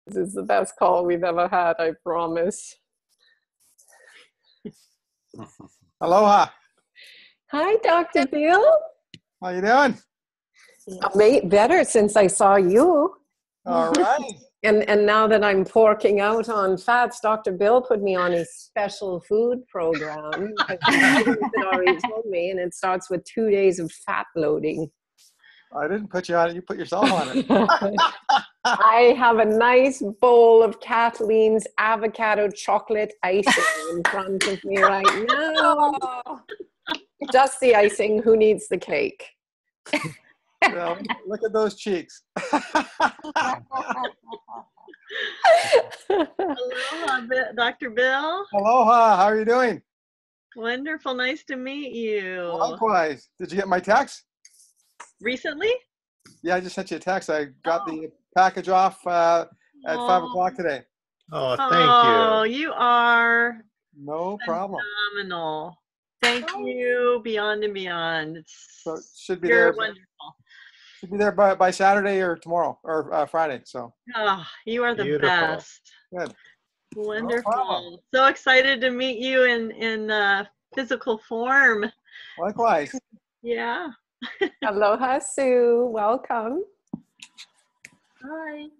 This is the best call we've ever had, I promise. Aloha. Hi, Dr. Bill. How you doing? Better since I saw you. All right. And now that I'm porking out on fats, Dr. Bill put me on his special food program. Because he already told me, and it starts with 2 days of fat loading. I didn't put you on it. You put yourself on it. I have a nice bowl of Kathleen's avocado chocolate icing in front of me right now. Just the icing. Who needs the cake? Well, look at those cheeks. Aloha, Dr. Bill. Aloha. How are you doing? Wonderful. Nice to meet you. Likewise. Did you get my text? Recently? Yeah, I just sent you a text. I got the package off at 5 o'clock today. Oh, thank Oh, you. you are No problem. phenomenal. Thank you beyond and beyond. So it should be You're there. wonderful. Should be there by Saturday or tomorrow or Friday. So Oh, you are the Beautiful. best. good. Wonderful. problem. So excited to meet you in physical form. Likewise. Yeah. Aloha, Sue. Welcome. Hi.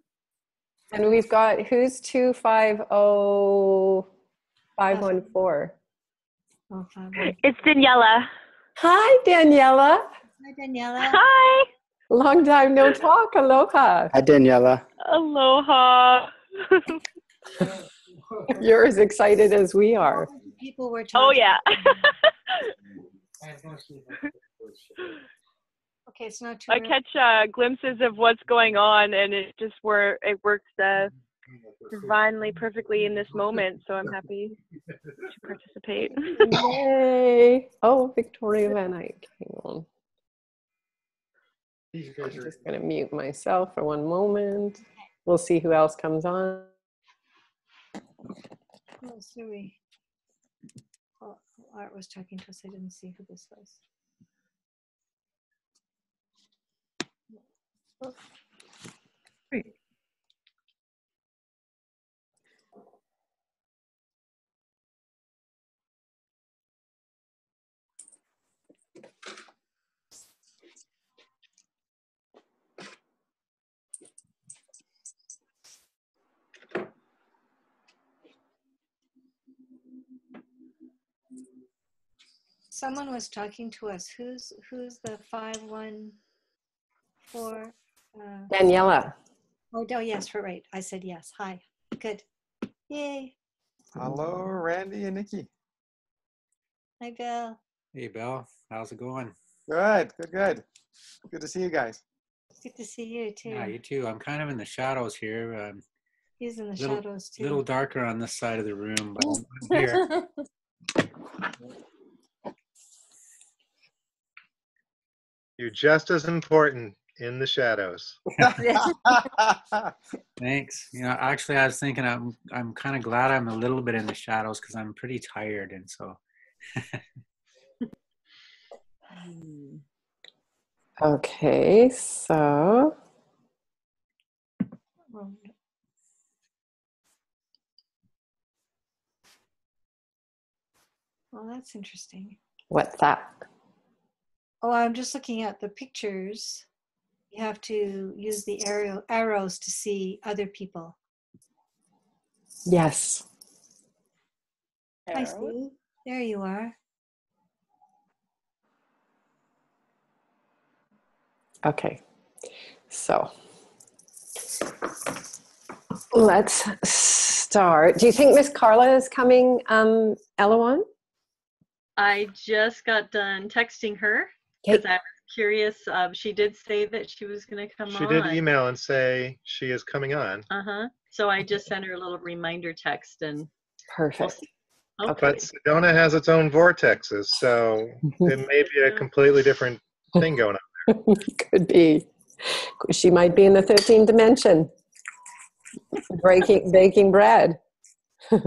And we've got, who's 250514? It's Daniela. Hi, Daniela. Hi, Daniela. Hi. Long time no talk. Aloha. Hi, Daniela. Aloha. You're as excited as we are. People were Oh, talking. yeah. Okay, it's not too I early. catch glimpses of what's going on, and it works divinely perfectly in this moment, so I'm happy to participate. Yay. Oh, Victoria Van Eyck. Hang on. I'm just going to mute myself for one moment. We'll see who else comes on. Oh, sorry. Oh, Art was talking to us. I didn't see who this was. Oh. Great. Someone was talking to us. Who's the 514? Daniela. Oh, yes, right. I said yes. Hi. Good. Yay. Hello, Randy and Nikki. Hi, Bill. Hey, Bill. How's it going? Good. Good to see you guys. Good to see you too. Yeah, you too. I'm kind of in the shadows here. He's in the little, shadows too. A little darker on this side of the room, but I'm here. You're just as important in the shadows. Thanks. You know, actually, I was thinking I'm kind of glad I'm a little bit in the shadows because I'm pretty tired, and so. Okay, so. Well, that's interesting. What's that? Oh, I'm just looking at the pictures. You have to use the arrows to see other people. Yes. Hi, Sue. There you are. Okay, so let's start. Do you think Miss Carla is coming, Elawan? I just got done texting her because I was curious. She did say that she was going to come on. She did email and say she is coming on. So I just sent her a little reminder text and. Perfect. Okay. But Sedona has its own vortexes, so it may be a completely different thing going on there. Could be. She might be in the 13th dimension, baking bread. Or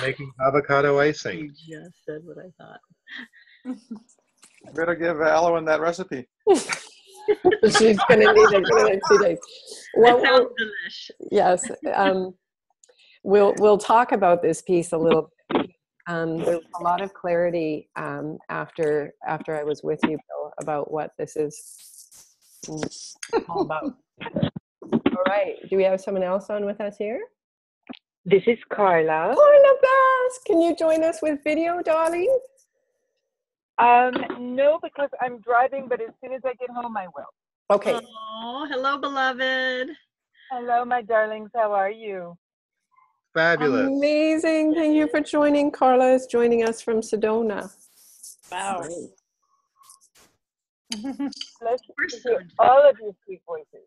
making avocado icing. You just said what I thought. Better give Ellen that recipe. She's going to need it for the next 2 days. Well, It sounds delish. yes. We'll talk about this piece a little. There was a lot of clarity after I was with you, Bill, about what this is all about. All right. Do we have someone else on with us here? This is Carla. Carla Bass, can you join us with video, darling? No, because I'm driving, but as soon as I get home, I will. Okay. Oh, hello, beloved. Hello, my darlings. How are you? Fabulous. Amazing. Thank you for joining. Carla is joining us from Sedona. Wow. We're Pleasure so all of your sweet voices.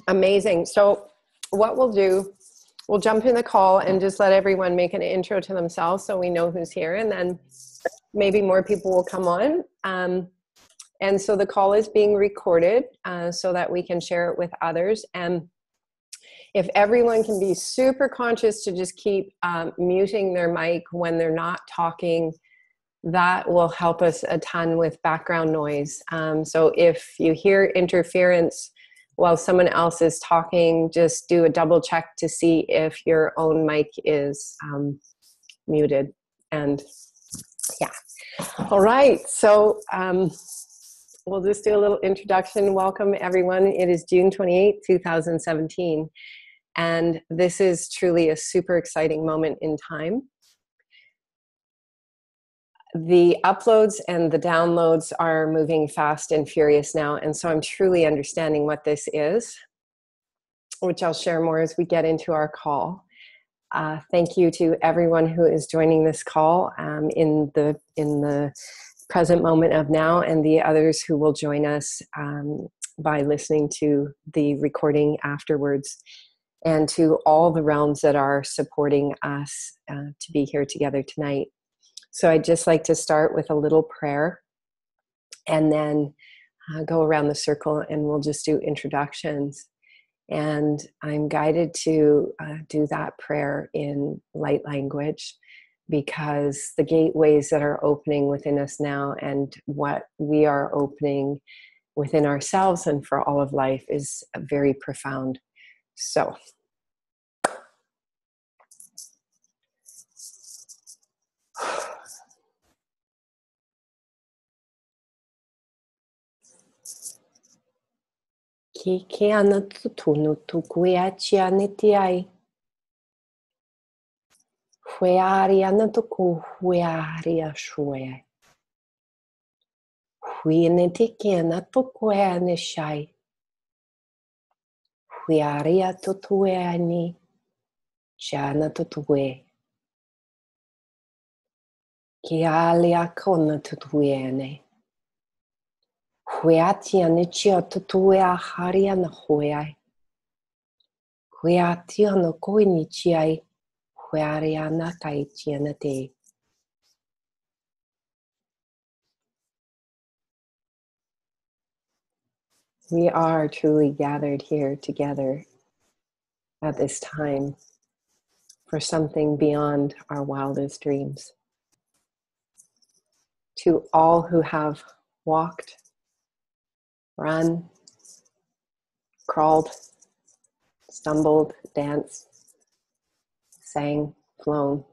Amazing. So what we'll do, we'll jump in the call and just let everyone make an intro to themselves so we know who's here, and then maybe more people will come on. And so the call is being recorded so that we can share it with others. And if everyone can be super conscious to just keep muting their mic when they're not talking, that will help us a ton with background noise. So if you hear interference while someone else is talking, just do a double check to see if your own mic is muted. And yeah. All right. So we'll just do a little introduction. Welcome, everyone. It is June 28, 2017. And this is truly a super exciting moment in time. The uploads and the downloads are moving fast and furious now, and so I'm truly understanding what this is, which I'll share more as we get into our call. Thank you to everyone who is joining this call in the present moment of now, and the others who will join us by listening to the recording afterwards, and to all the realms that are supporting us to be here together tonight. So I'd just like to start with a little prayer and then go around the circle, and we'll just do introductions. And I'm guided to do that prayer in light language, because the gateways that are opening within us now and what we are opening within ourselves and for all of life is very profound. So Ke ana tutunu tukuia chia nitiai. Hueari ana tuku hueari a shue. Hui nitikena tukue ni shai. Hueari a tutue ni chana tutue. Ki ali a kona tutuene. Hueatia ni chia tutue a haria na hueai. Hueatia no koi ni chiai. Huearia na kai chiana te. We are truly gathered here together at this time for something beyond our wildest dreams. To all who have walked, run, crawled, stumbled, danced, sang, flown,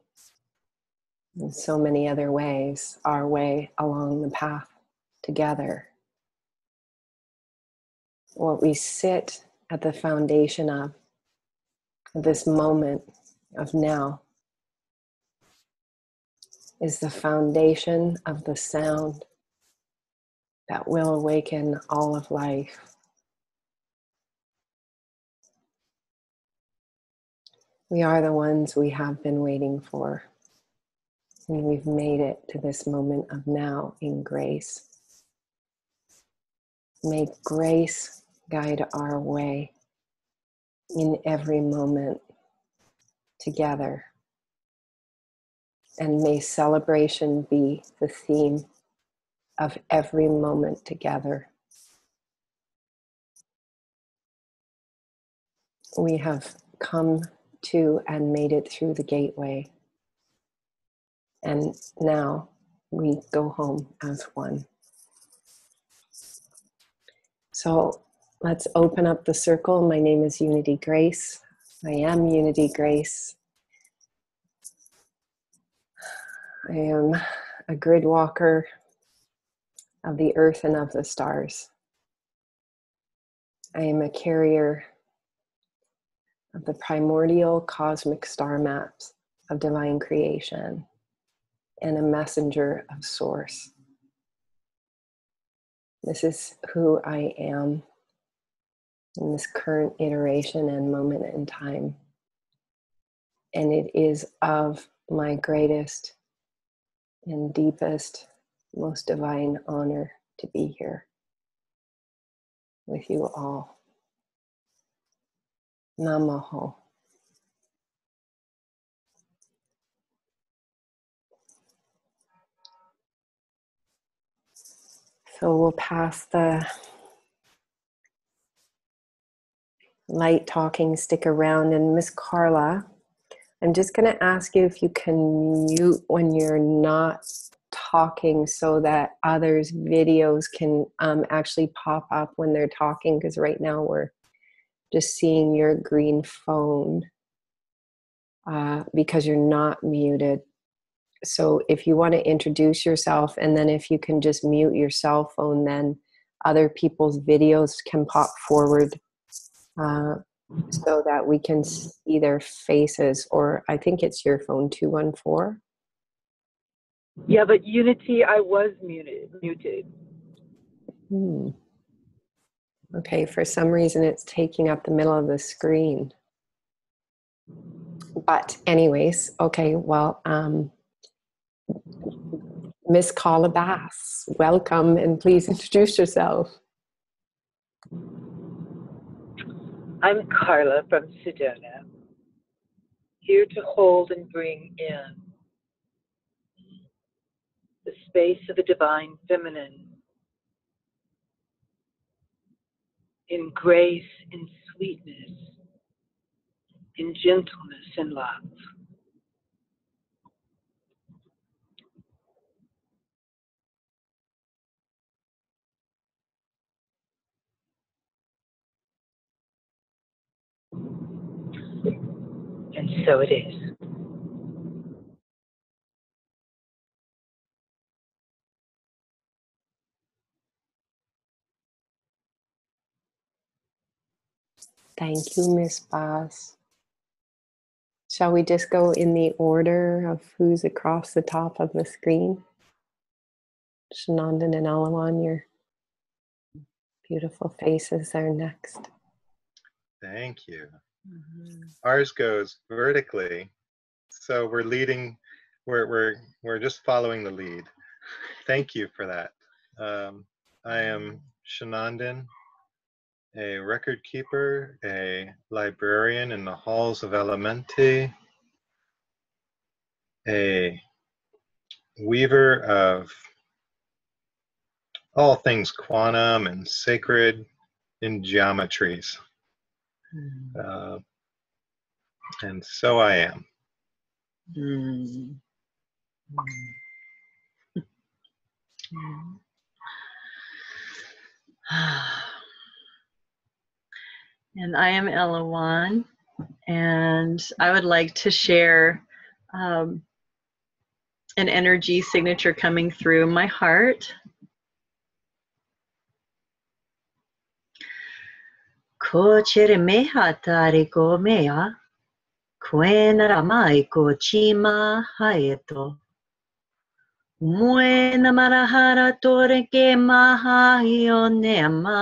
in so many other ways, our way along the path together. What we sit at the foundation of this moment of now is the foundation of the sound that will awaken all of life. We are the ones we have been waiting for, and we've made it to this moment of now in grace. May grace guide our way in every moment together. And may celebration be the theme of every moment together. We have come to and made it through the gateway. And now we go home as one. So let's open up the circle. My name is Unity Grace. I am Unity Grace. I am a grid walker of the earth and of the stars. I am a carrier of the primordial cosmic star maps of divine creation and a messenger of source. This is who I am in this current iteration and moment in time. And it is of my greatest and deepest, most divine honor to be here with you all. Namaho. So we'll pass the light talking stick around, and Miss Carla, I'm just going to ask you if you can mute when you're not talking so that others' videos can actually pop up when they're talking, because right now we're just seeing your green phone because you're not muted. So if you want to introduce yourself, and then if you can just mute your cell phone, then other people's videos can pop forward so that we can see their faces. Or I think it's your phone, 214. Yeah, but Unity, I was muted. Okay, for some reason it's taking up the middle of the screen. But anyways, okay, well, Miss Carla Bass, welcome, and please introduce yourself. I'm Carla from Sedona, here to hold and bring in the space of the divine feminine in grace, in sweetness, in gentleness and love. And so it is. Thank you, Miss Bass. Shall we just go in the order of who's across the top of the screen? Shanandan and Alawan, your beautiful faces are next. Thank you. Ours goes vertically, so we're leading. We're just following the lead. Thank you for that. I am Shanandan, a record keeper, a librarian in the halls of Elementi, a weaver of all things quantum and sacred in geometries. And so I am. And I am Elawan, and I would like to share an energy signature coming through my heart. Ko chere meha tari ko mea, kuena ramai ko chima haeto. Muena marahara tore ke maha ionema.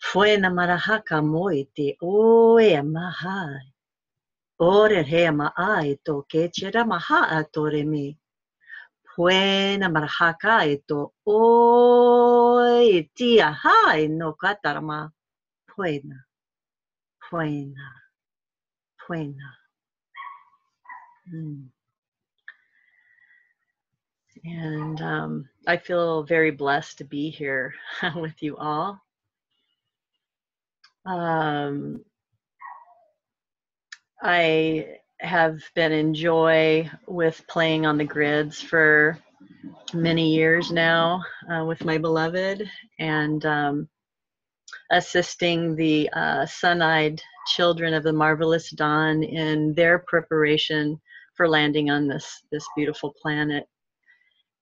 Fuena marahaka moite oe mahai. Ore he maai to ke chera maha tore me. Fuena marahaka eto oe tia hai no katarama. Fuena, fuena, fuena. And I feel very blessed to be here with you all. I have been in joy with playing on the grids for many years now with my beloved, and assisting the sun-eyed children of the marvelous dawn in their preparation for landing on this beautiful planet,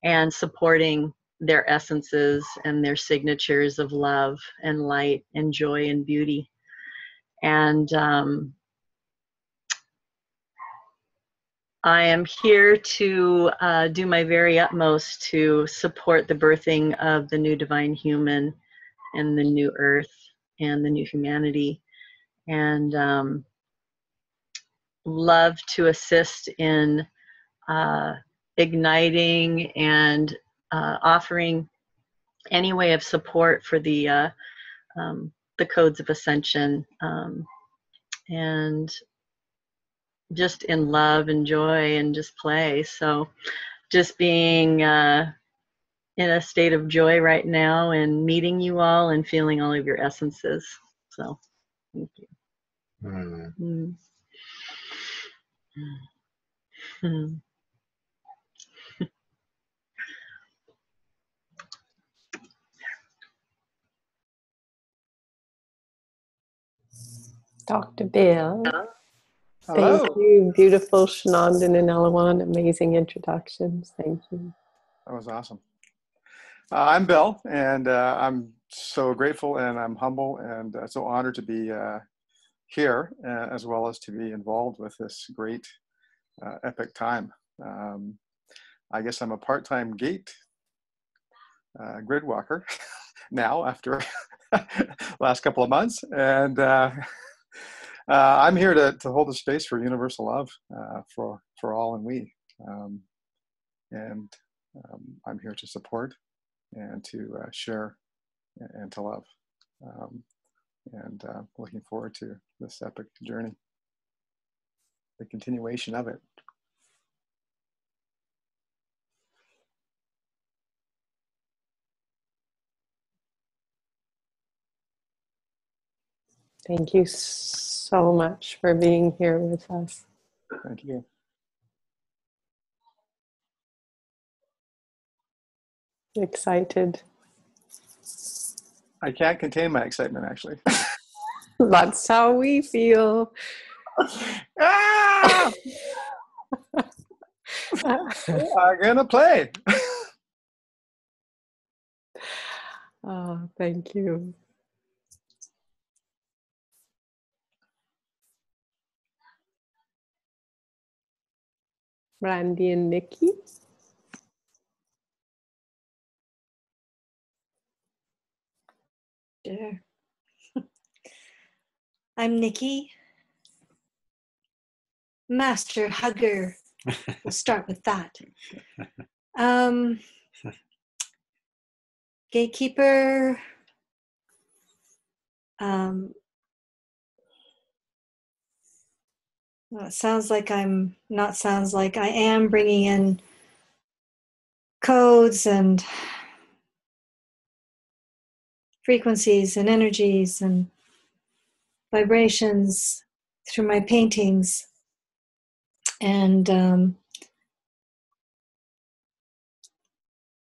and supporting their essences and their signatures of love and light and joy and beauty. And I am here to do my very utmost to support the birthing of the new divine human and the new earth and the new humanity, and love to assist in igniting and offering any way of support for the codes of ascension, and just in love and joy and just play. So just being in a state of joy right now and meeting you all and feeling all of your essences. So thank you. Mm. Mm. Dr. Bill. Hello. Thank you. Beautiful Shanandan and Elawan. Amazing introductions. Thank you. That was awesome. I'm Bill, and I'm so grateful, and I'm humble, and so honored to be here, as well as to be involved with this great epic time. I guess I'm a part-time gate grid walker now after last couple of months, and I'm here to hold a space for universal love for all and we, and I'm here to support and to share and to love, and looking forward to this epic journey, the continuation of it. Thank you so much for being here with us. Thank you. Excited. I can't contain my excitement, actually. That's how we feel. Ah! I'm gonna play. Oh, thank you. Randy and Nikki. Sure. I'm Nikki, master hugger. We'll start with that. Gatekeeper. Well, it sounds like I'm not sounds like I am bringing in codes and frequencies and energies and vibrations through my paintings, and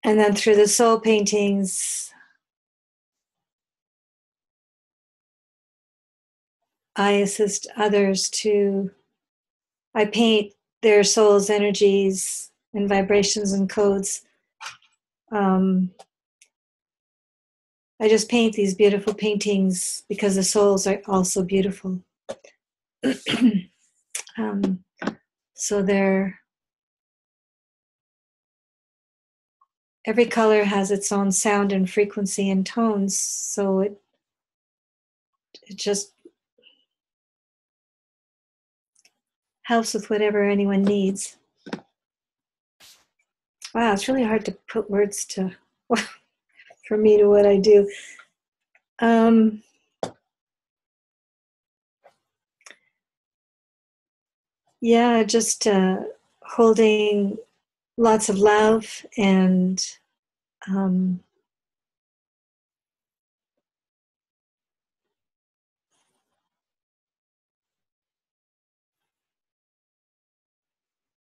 then through the soul paintings I assist others to, I paint their soul's energies and vibrations and codes. I just paint these beautiful paintings because the souls are also beautiful. So every color has its own sound and frequency and tones, so it just helps with whatever anyone needs. Wow, it's really hard to put words to for me to what I do. Yeah, just holding lots of love and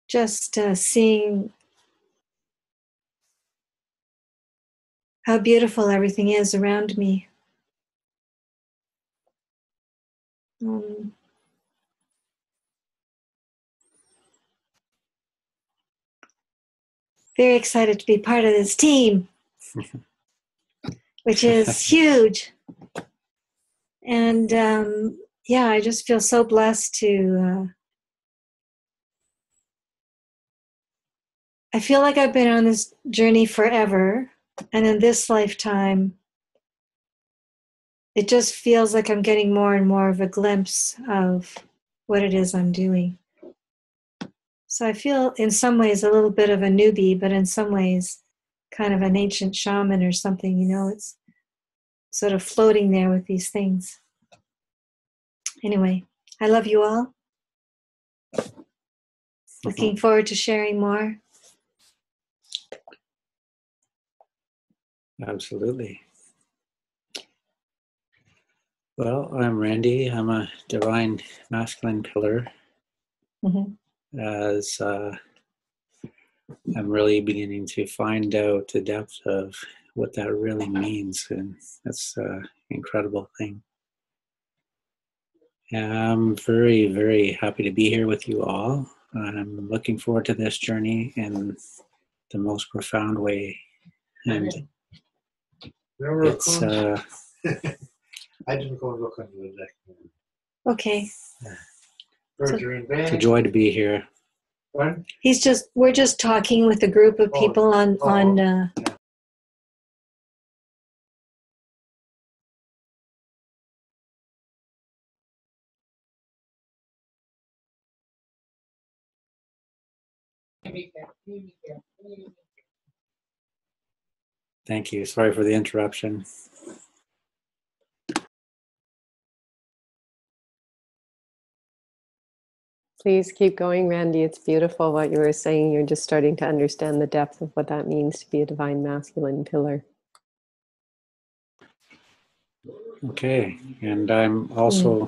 just seeing how beautiful everything is around me. Very excited to be part of this team, which is huge. And yeah, I just feel so blessed to, I feel like I've been on this journey forever. And in this lifetime, it just feels like I'm getting more and more of a glimpse of what it is I'm doing. So I feel in some ways a little bit of a newbie, but in some ways kind of an ancient shaman or something, you know, it's sort of floating there with these things. Anyway, I love you all. Looking forward to sharing more. Absolutely. Well, I'm Randy. I'm a divine masculine pillar. As I'm really beginning to find out the depth of what that really means, and that's an incredible thing. And I'm very, very happy to be here with you all. I'm looking forward to this journey in the most profound way, and it's I didn't go look under the deck. Okay. it's a joy to be here. What? We're just talking with a group of people on Thank you. Sorry for the interruption. Please keep going, Randy. It's beautiful what you were saying. You're just starting to understand the depth of what that means to be a divine masculine pillar. Okay, and I'm also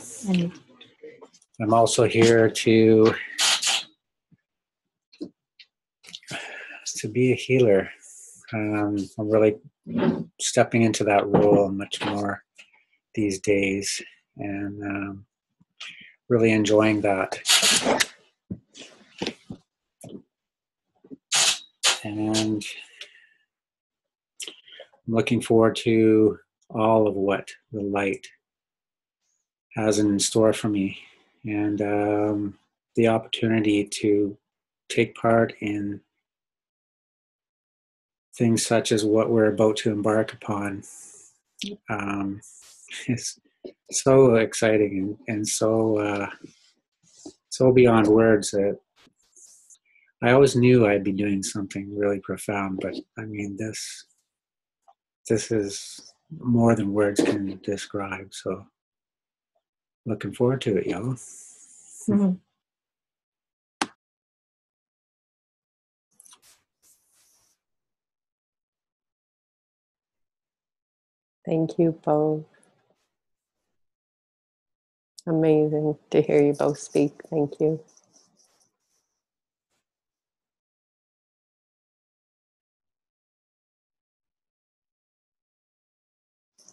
here to be a healer. I'm really stepping into that role much more these days, and really enjoying that. And I'm looking forward to all of what the light has in store for me, and the opportunity to take part in things such as what we're about to embark upon. It's so exciting and so beyond words that I always knew I'd be doing something really profound, but I mean, this is more than words can describe. So looking forward to it, y'all. Thank you both. Amazing to hear you both speak. Thank you.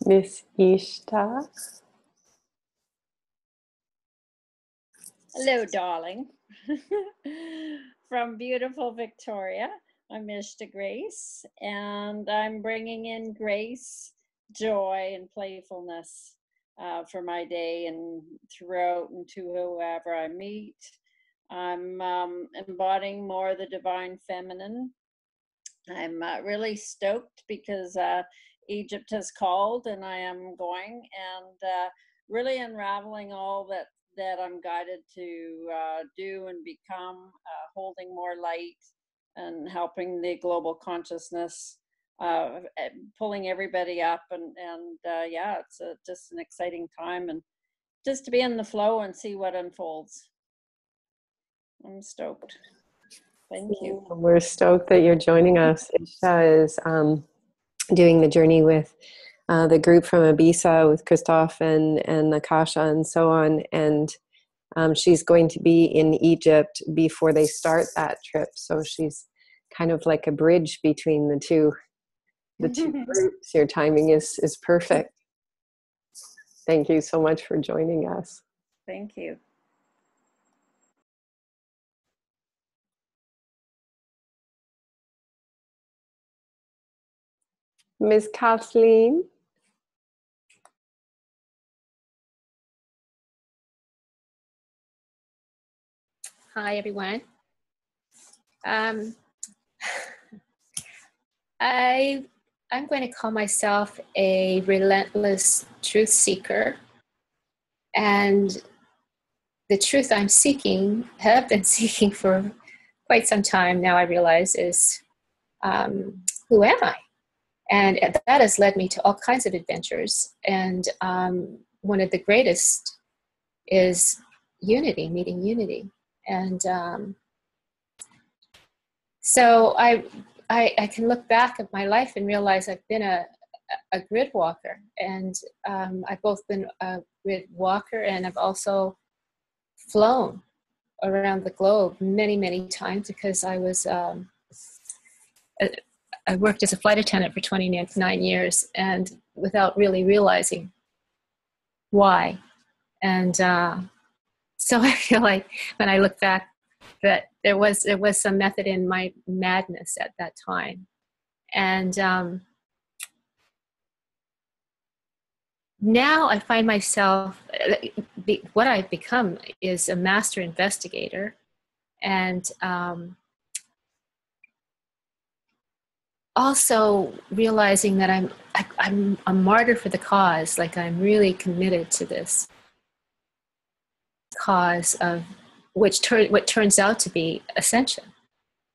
Miss Ishta. Hello, darling. From beautiful Victoria, I'm Ishta Grace, and I'm bringing in grace, joy, and playfulness for my day and throughout and to whoever I meet. I'm embodying more of the divine feminine. I'm really stoked because Egypt has called and I am going, and really unraveling all that I'm guided to do and become, holding more light and helping the global consciousness, pulling everybody up, and yeah, it's just an exciting time, and just to be in the flow and see what unfolds. I'm stoked. Thank you. We're stoked that you're joining us. Ishta is doing the journey with the group from Ibiza with Christophe and Nakasha and so on. And she's going to be in Egypt before they start that trip. So she's kind of like a bridge between the two. the two groups. Your timing is perfect. Thank you so much for joining us. Thank you. Ms. Kathleen? Hi, everyone. I'm going to call myself a relentless truth seeker. And the truth I'm seeking, have been seeking for quite some time now, I realize, is who am I? And that has led me to all kinds of adventures. And one of the greatest is unity, meeting unity. And so I can look back at my life and realize I've been a grid walker. And I've both been a grid walker, and I've also flown around the globe many, many times, because I was I worked as a flight attendant for 29 years, and without really realizing why. And so I feel like when I look back that there was some method in my madness at that time. And now I find myself, what I've become is a master investigator, and also realizing that I'm a martyr for the cause. Like, I'm really committed to this cause of what turns out to be ascension,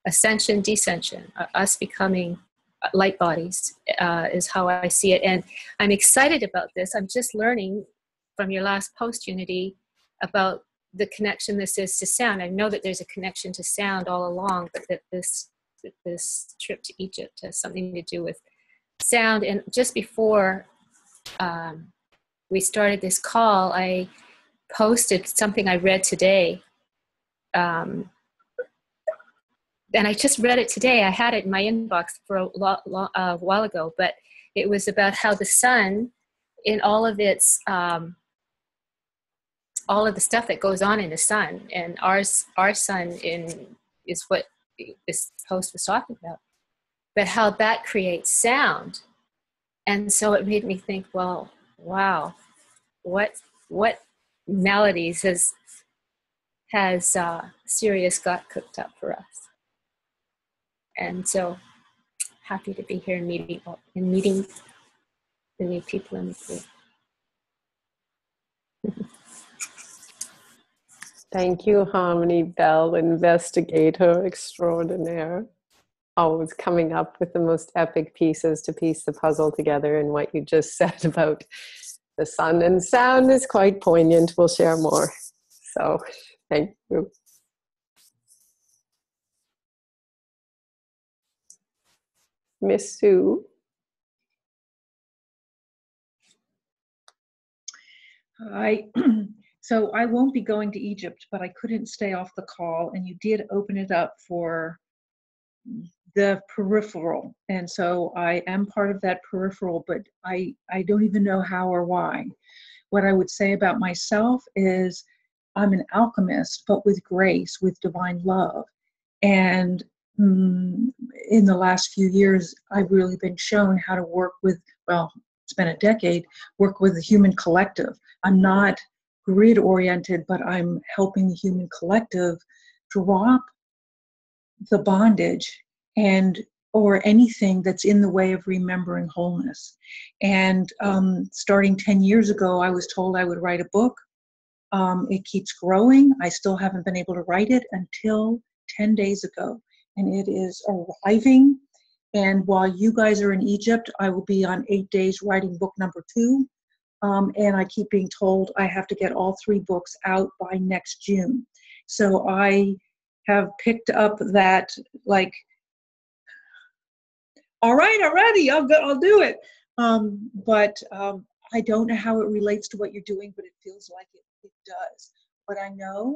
descension, us becoming light bodies, is how I see it. And I'm excited about this. I'm just learning from your last post, Unity, about the connection this is to sound. I know that there's a connection to sound all along, but that this trip to Egypt has something to do with sound. And just before we started this call, I posted something I read today. And I just read it today. I had it in my inbox for a while ago, but it was about how the sun, in all of its, all of the stuff that goes on in the sun, and our sun is what this post was talking about, but how that creates sound. And so it made me think, well, wow, what melodies has Sirius got cooked up for us? And so happy to be here and meeting the new people in the group. Thank you, Harmony Bell, investigator extraordinaire. Always coming up with the most epic pieces to piece the puzzle together. And what you just said about the sun and sound is quite poignant. We'll share more. So thank you. Miss Sue. So I won't be going to Egypt, but I couldn't stay off the call, and you did open it up for the peripheral. And so I am part of that peripheral, but I don't even know how or why. What I would say about myself is I'm an alchemist, but with grace, with divine love. And in the last few years, I've really been shown how to work with, well, it's been a decade, work with the human collective. I'm not grid oriented, but I'm helping the human collective drop the bondage or anything that's in the way of remembering wholeness. And starting 10 years ago, I was told I would write a book. It keeps growing. I still haven't been able to write it until 10 days ago. And it is arriving. And while you guys are in Egypt, I will be on 8 days writing book number 2. And I keep being told I have to get all 3 books out by next June. So I have picked up that, like, all right, already, I'll do it. But I don't know how it relates to what you're doing, but it feels like it does. What I know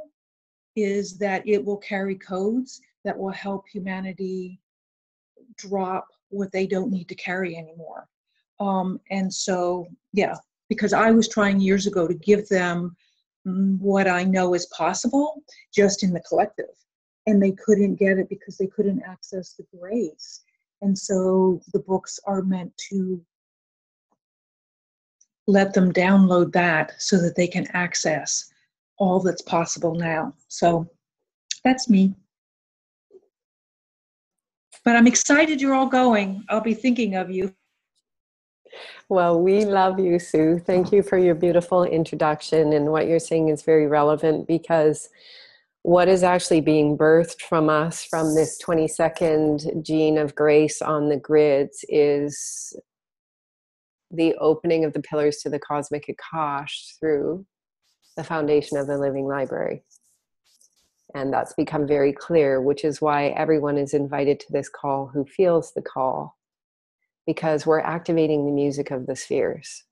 is that it will carry codes that will help humanity drop what they don't need to carry anymore. And so, yeah, because I was trying years ago to give them what I know is possible just in the collective. And they couldn't get it because they couldn't access the grace. And so the books are meant to let them download that so that they can access all that's possible now. So that's me. But I'm excited you're all going. I'll be thinking of you. Well, we love you, Sue. Thank you for your beautiful introduction. And what you're saying is very relevant, because what is actually being birthed from us from this 22nd gene of grace on the grids is the opening of the pillars to the cosmic Akash through the foundation of the living library. And that's become very clear, which is why everyone is invited to this call who feels the call, because we're activating the music of the spheres.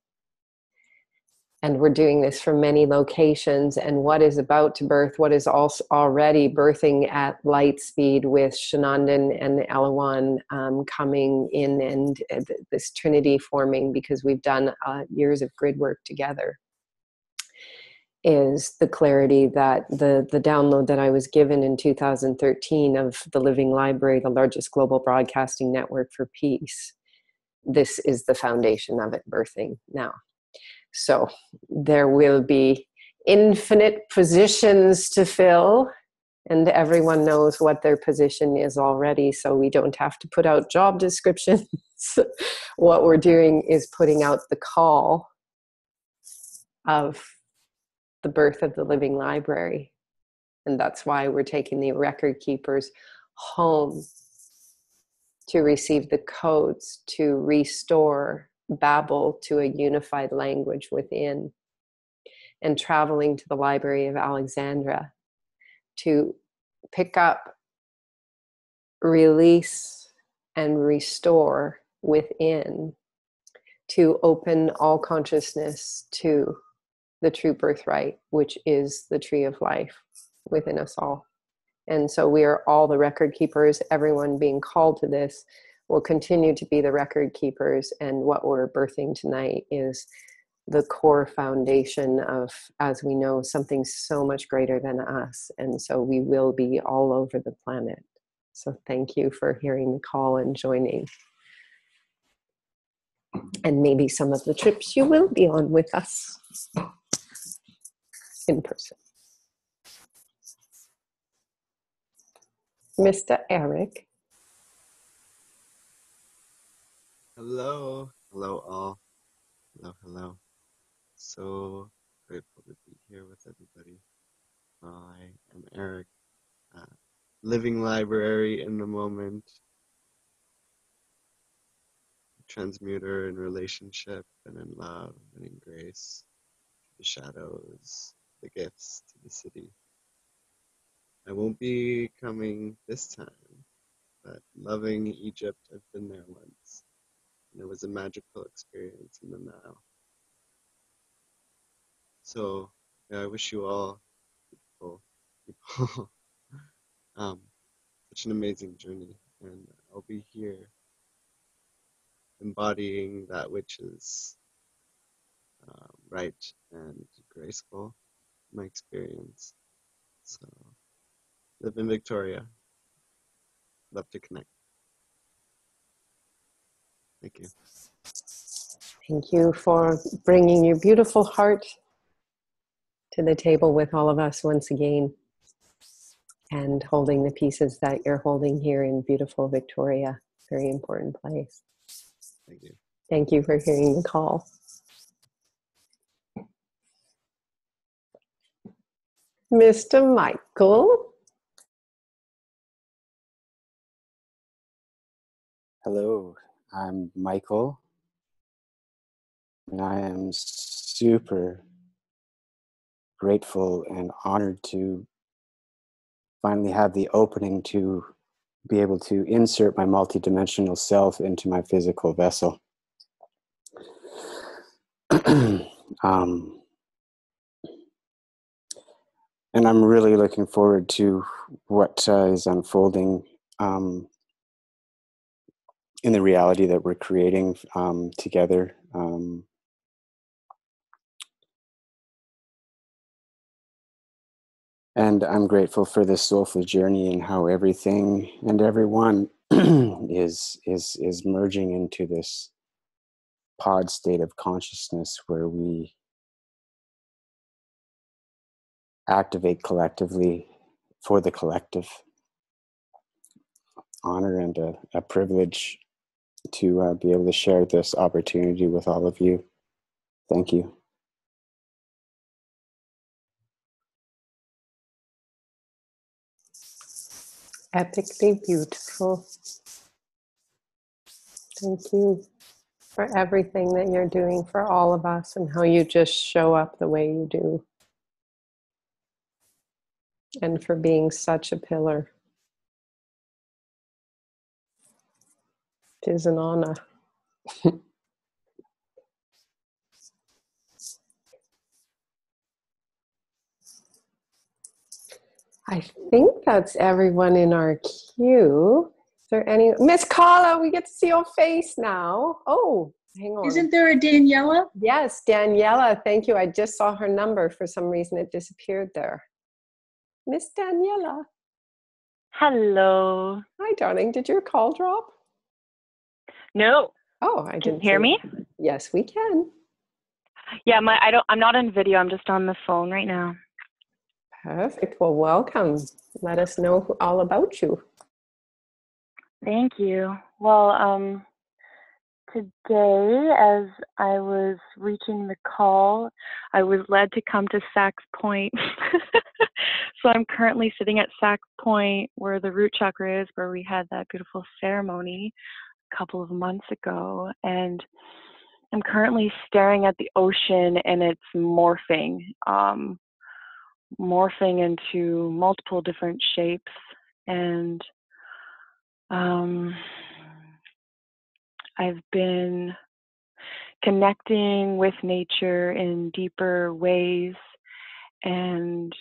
And we're doing this from many locations. And what is about to birth, what is also already birthing at light speed with Shenandoah and Elawan coming in, and this trinity forming, because we've done years of grid work together, is the clarity that the download that I was given in 2013 of the Living Library, the largest global broadcasting network for peace. This is the foundation of it birthing now. So there will be infinite positions to fill, and everyone knows what their position is already, so we don't have to put out job descriptions. What we're doing is putting out the call of the birth of the Living Library. And that's why we're taking the record keepers home to receive the codes, to restore Babel to a unified language within, and traveling to the Library of Alexandria to pick up, release, and restore within, to open all consciousness to the true birthright, which is the tree of life within us all. And so we are all the record keepers. Everyone being called to this will continue to be the record keepers. And what we're birthing tonight is the core foundation of, as we know, something so much greater than us. And so we will be all over the planet. So thank you for hearing the call and joining. And maybe some of the trips you will be on with us in person. Mr. Eric. Hello. Hello all. Hello, hello. So grateful to be here with everybody. I am Eric. Living library in the moment. Transmuter in relationship and in love and in grace. The shadows, the gifts to the city. I won't be coming this time, but loving Egypt, I've been there once. And it was a magical experience in the Nile. So yeah, I wish you all beautiful people such an amazing journey, and I'll be here embodying that which is right and graceful, my experience. So live in Victoria. Love to connect. Thank you. Thank you for bringing your beautiful heart to the table with all of us once again, and holding the pieces that you're holding here in beautiful Victoria. Very important place. Thank you. Thank you for hearing the call. Mr. Michael. Hello, I'm Michael, and I am super grateful and honored to finally have the opening to be able to insert my multidimensional self into my physical vessel. And I'm really looking forward to what is unfolding in the reality that we're creating together. And I'm grateful for this soulful journey and how everything and everyone is merging into this pod state of consciousness where we activate collectively for the collective. Honor and a privilege to be able to share this opportunity with all of you. Thank you. Epically beautiful. Thank you for everything that you're doing for all of us and how you just show up the way you do. And for being such a pillar. It is an honor. I think that's everyone in our queue. Is there any? Miss Carla, we get to see your face now. Oh, hang on. Isn't there a Daniela? Yes, Daniela. Thank you. I just saw her number. For some reason, it disappeared there. Miss Daniela. Hello. Hi, darling. Did your call drop? No. Oh, I Can didn't you hear me? Yes, we can. Yeah, I'm not on video. I'm just on the phone right now. Perfect. Well, welcome. Let us know all about you. Thank you. Well, today, as I was reaching the call, I was led to come to Sax Point. So I'm currently sitting at Sax Point where the root chakra is, where we had that beautiful ceremony a couple of months ago. And I'm currently staring at the ocean, and it's morphing into multiple different shapes. And I've been connecting with nature in deeper ways and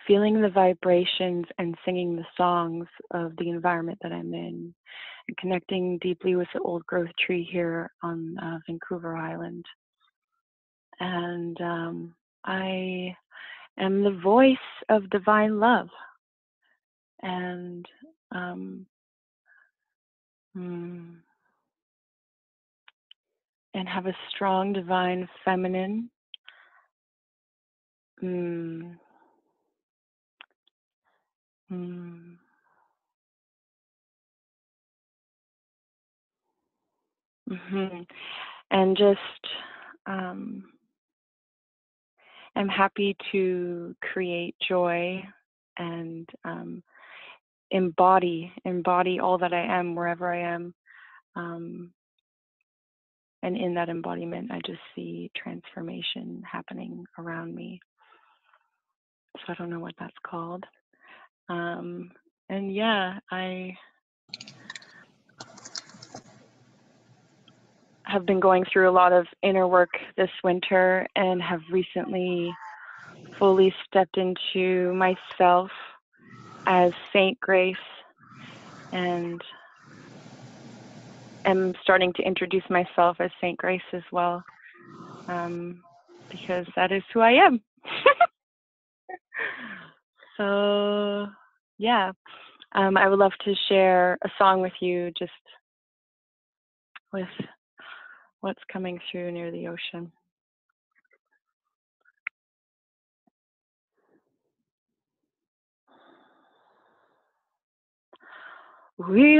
feeling the vibrations and singing the songs of the environment that I'm in, and connecting deeply with the old growth tree here on Vancouver Island. And I am the voice of divine love. And and have a strong divine feminine. And just I'm happy to create joy and embody all that I am wherever I am. And in that embodiment, I just see transformation happening around me. So I don't know what that's called. And yeah, I have been going through a lot of inner work this winter and have recently fully stepped into myself as Saint Grace, and am starting to introduce myself as Saint Grace as well, because that is who I am. So yeah, I would love to share a song with you, just with what's coming through near the ocean. We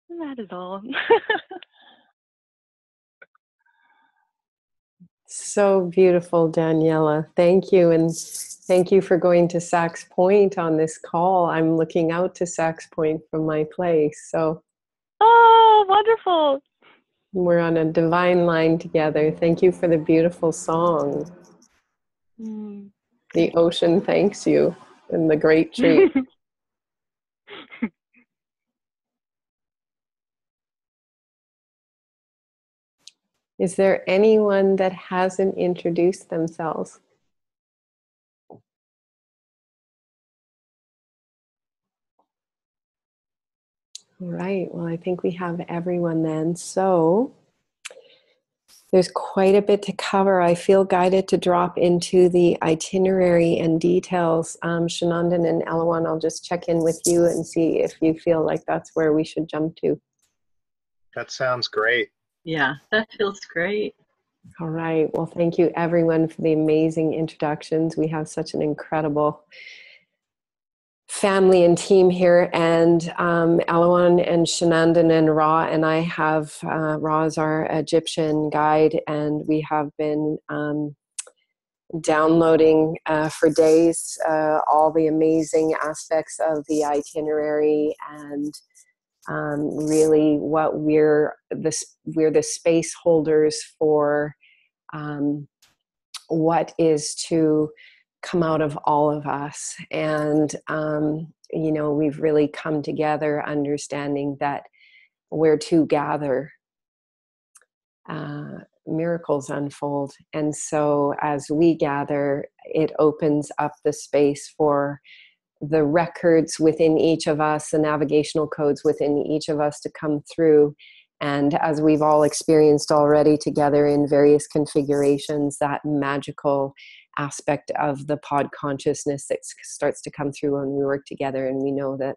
And that is all. So beautiful, Daniela. Thank you. And thank you for going to Sax Point on this call. I'm looking out to Sax Point from my place. So, oh, wonderful. We're on a divine line together. Thank you for the beautiful song. The ocean thanks you, and the great tree. Is there anyone that hasn't introduced themselves? All right, well, I think we have everyone then. So there's quite a bit to cover. I feel guided to drop into the itinerary and details. Shanandan and Elawan, I'll just check in with you and see if you feel like that's where we should jump to. That sounds great. Yeah, that feels great. All right. Well, thank you everyone for the amazing introductions. We have such an incredible family and team here, and Alawan and Shanandan and Ra and I have, Ra is our Egyptian guide, and we have been downloading for days all the amazing aspects of the itinerary, and really what we're the space holders for what is to come out of all of us. And, you know, we've really come together understanding that where two gather, miracles unfold. And so as we gather, it opens up the space for the records within each of us, the navigational codes within each of us to come through. And as we've all experienced already together in various configurations, that magical aspect of the pod consciousness that starts to come through when we work together. And we know that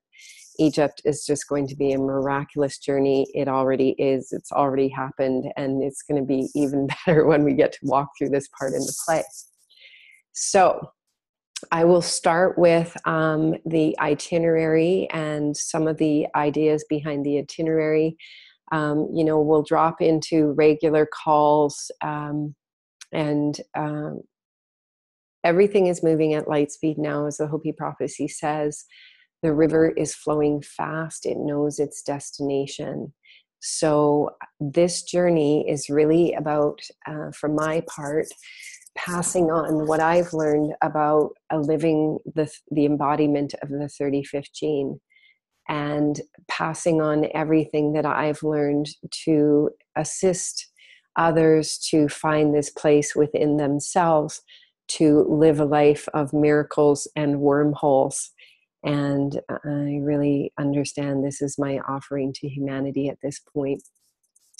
Egypt is just going to be a miraculous journey. It already is. It's already happened. And it's going to be even better when we get to walk through this part into play. So I will start with the itinerary and some of the ideas behind the itinerary. You know, we'll drop into regular calls, and everything is moving at light speed now, as the Hopi prophecy says. The river is flowing fast. It knows its destination. So this journey is really about, for my part, passing on what I've learned about living the embodiment of the 35th gene, and passing on everything that I've learned to assist others to find this place within themselves to live a life of miracles and wormholes. And I really understand this is my offering to humanity at this point,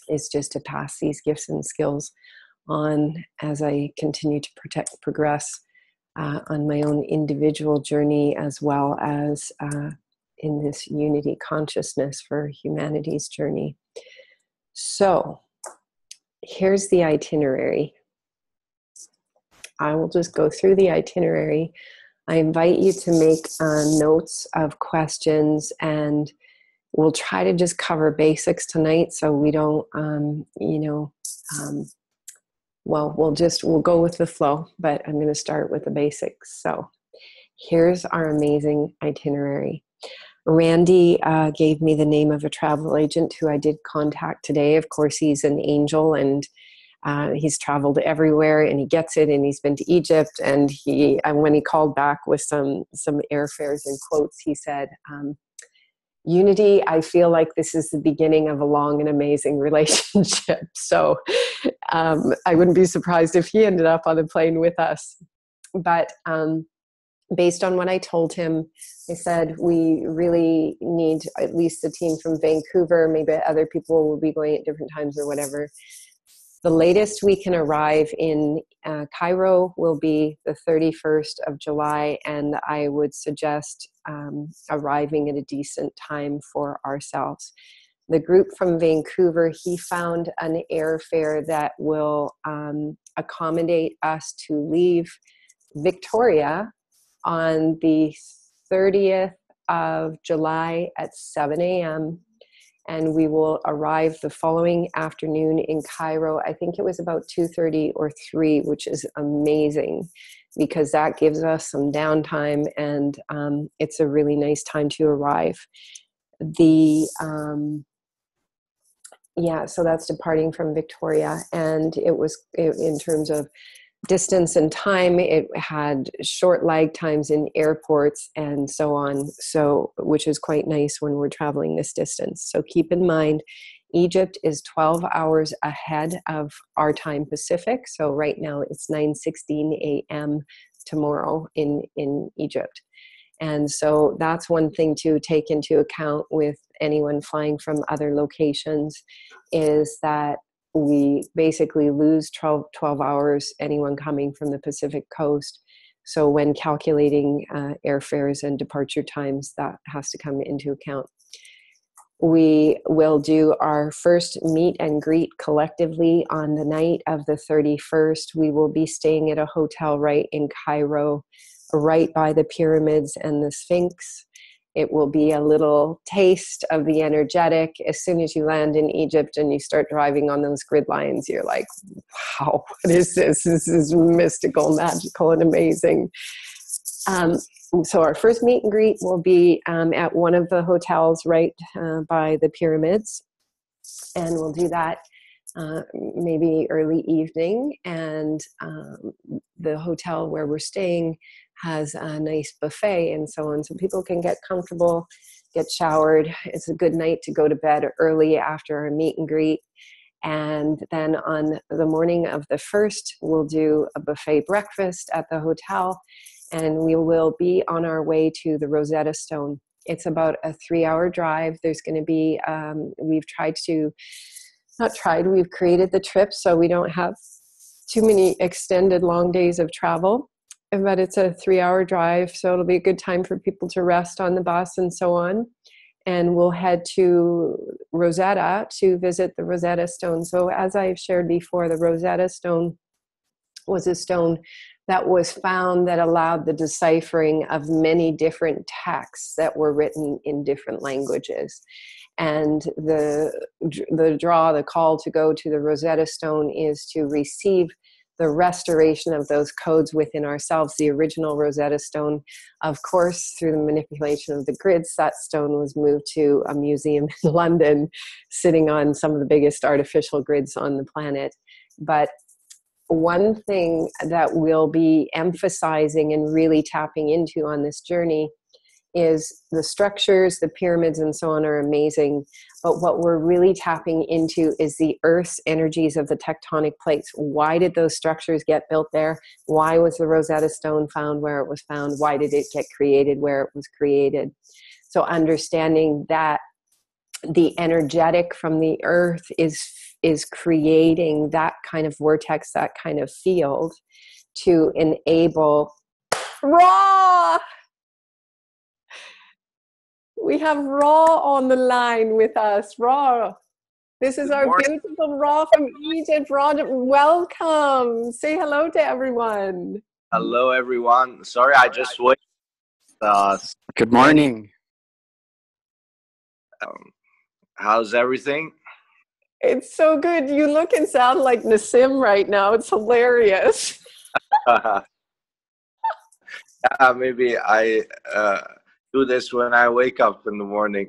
is just to pass these gifts and skills on as I continue to progress on my own individual journey, as well as in this unity consciousness for humanity's journey. So here's the itinerary. I will just go through the itinerary. I invite you to make notes of questions, and we'll try to just cover basics tonight so we don't, well, we'll go with the flow, but I'm going to start with the basics. So here's our amazing itinerary. Randy gave me the name of a travel agent who I did contact today. Of course, he's an angel, and he's traveled everywhere, and he gets it, and he's been to Egypt. And when he called back with some airfares and quotes, he said, Unity, I feel like this is the beginning of a long and amazing relationship. So I wouldn't be surprised if he ended up on the plane with us. But based on what I told him, I said, we really need at least a team from Vancouver. Maybe other people will be going at different times or whatever. The latest we can arrive in Cairo will be the 31st of July, and I would suggest arriving at a decent time for ourselves. The group from Vancouver, he found an airfare that will accommodate us to leave Victoria on the 30th of July at 7 a.m. And we will arrive the following afternoon in Cairo. I think it was about 2:30 or 3, which is amazing because that gives us some downtime, and it's a really nice time to arrive. So that's departing from Victoria, and in terms of distance and time, it had short lag times in airports and so on, which is quite nice when we're traveling this distance. So keep in mind, Egypt is 12 hours ahead of our time Pacific. So right now it's 9:16 a.m. tomorrow in Egypt. And so that's one thing to take into account with anyone flying from other locations, is that we basically lose 12 hours, anyone coming from the Pacific coast. So when calculating airfares and departure times, that has to come into account. We will do our first meet and greet collectively on the night of the 31st. We will be staying at a hotel right in Cairo, right by the pyramids and the Sphinx. It will be a little taste of the energetic. As soon as you land in Egypt and you start driving on those grid lines, you're like, wow, what is this? This is mystical, magical, and amazing. So our first meet and greet will be at one of the hotels right by the pyramids. And we'll do that maybe early evening. And the hotel where we're staying has a nice buffet and so on, so people can get comfortable, get showered. It's a good night to go to bed early after our meet and greet. And then on the morning of the 1st, we'll do a buffet breakfast at the hotel, and we will be on our way to the Rosetta Stone. It's about a 3-hour drive. There's going to be, we've created the trip so we don't have too many extended long days of travel. But it's a 3-hour drive, so it'll be a good time for people to rest on the bus and so on. And we'll head to Rosetta to visit the Rosetta Stone. So as I've shared before, the Rosetta Stone was a stone that was found that allowed the deciphering of many different texts that were written in different languages. And the call to go to the Rosetta Stone is to receive the restoration of those codes within ourselves. The original Rosetta Stone, of course, through the manipulation of the grids, that stone was moved to a museum in London, sitting on some of the biggest artificial grids on the planet. But one thing that we'll be emphasizing and really tapping into on this journey is the structures, the pyramids and so on are amazing. But what we're really tapping into is the Earth's energies of the tectonic plates. Why did those structures get built there? Why was the Rosetta Stone found where it was found? Why did it get created where it was created? So understanding that the energetic from the Earth is creating that kind of vortex, that kind of field to enable Ra! We have Ra on the line with us. Ra, this is our beautiful Ra from Egypt. Ra, welcome. Say hello to everyone. Hello, everyone. Sorry, I just wait. Good morning. How's everything? It's so good. You look and sound like Nassim right now. It's hilarious. Maybe I do this when I wake up in the morning.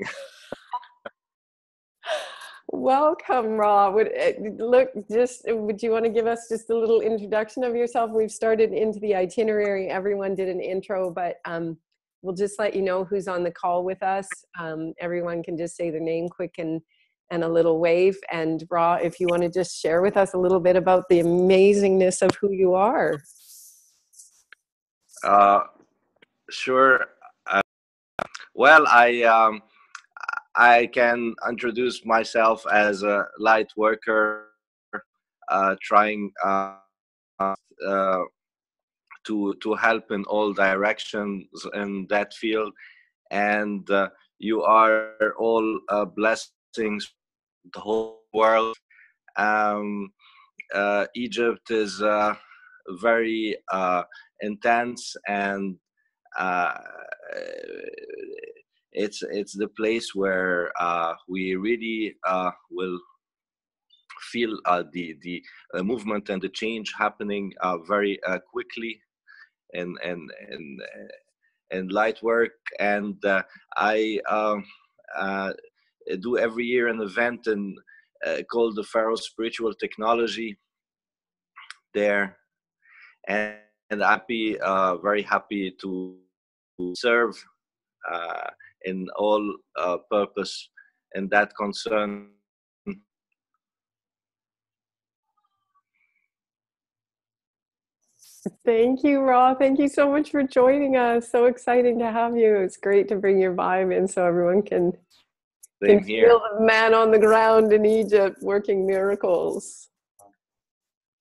Welcome, Ra. Would you want to give us just a little introduction of yourself? We've started into the itinerary. Everyone did an intro, but we'll just let you know who's on the call with us. Everyone can just say their name quick and a little wave. And Ra, if you want to just share with us a little bit about the amazingness of who you are. Sure. Well, I can introduce myself as a light worker, trying to help in all directions in that field, and you are all blessings the whole world. Egypt is very intense and it's the place where we really will feel the movement and the change happening very quickly and light work. And I do every year an event called the Pharaoh Spiritual Technology there, and I'm happy, very happy to serve in all purpose and that concern. Thank you, Ra. Thank you so much for joining us. So exciting to have you. It's great to bring your vibe in so everyone can Same here. feel the man on the ground in Egypt working miracles.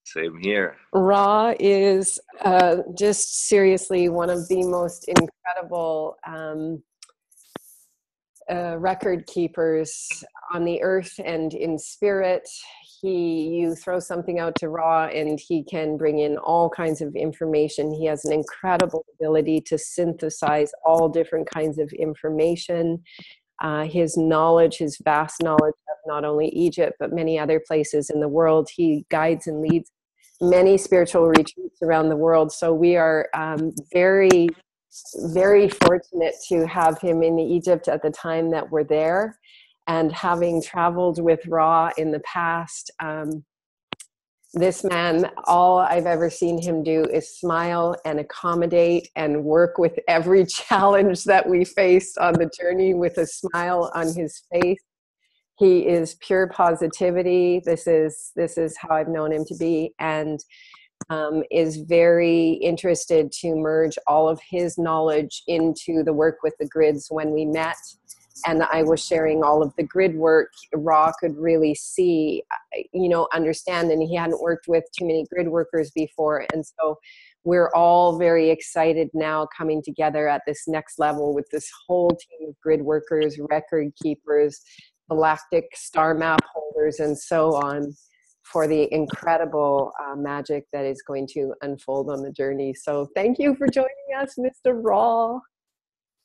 Same here. Ra is just seriously one of the most incredible record keepers on the earth and in spirit. You throw something out to Ra and he can bring in all kinds of information. He has an incredible ability to synthesize all different kinds of information. His knowledge, his vast knowledge of not only Egypt, but many other places in the world. He guides and leads many spiritual retreats around the world. So we are very, very fortunate to have him in Egypt at the time that we're there. And having traveled with Ra in the past, this man, all I've ever seen him do is smile and accommodate and work with every challenge that we faced on the journey with a smile on his face. He is pure positivity. This is how I've known him to be, and is very interested to merge all of his knowledge into the work with the grids. When we met and I was sharing all of the grid work, Ra could really see, understand, and he hadn't worked with too many grid workers before. And so we're all very excited now coming together at this next level with this whole team of grid workers, record keepers, galactic star map holders, and so on, for the incredible magic that is going to unfold on the journey. So thank you for joining us, Mr. Ra.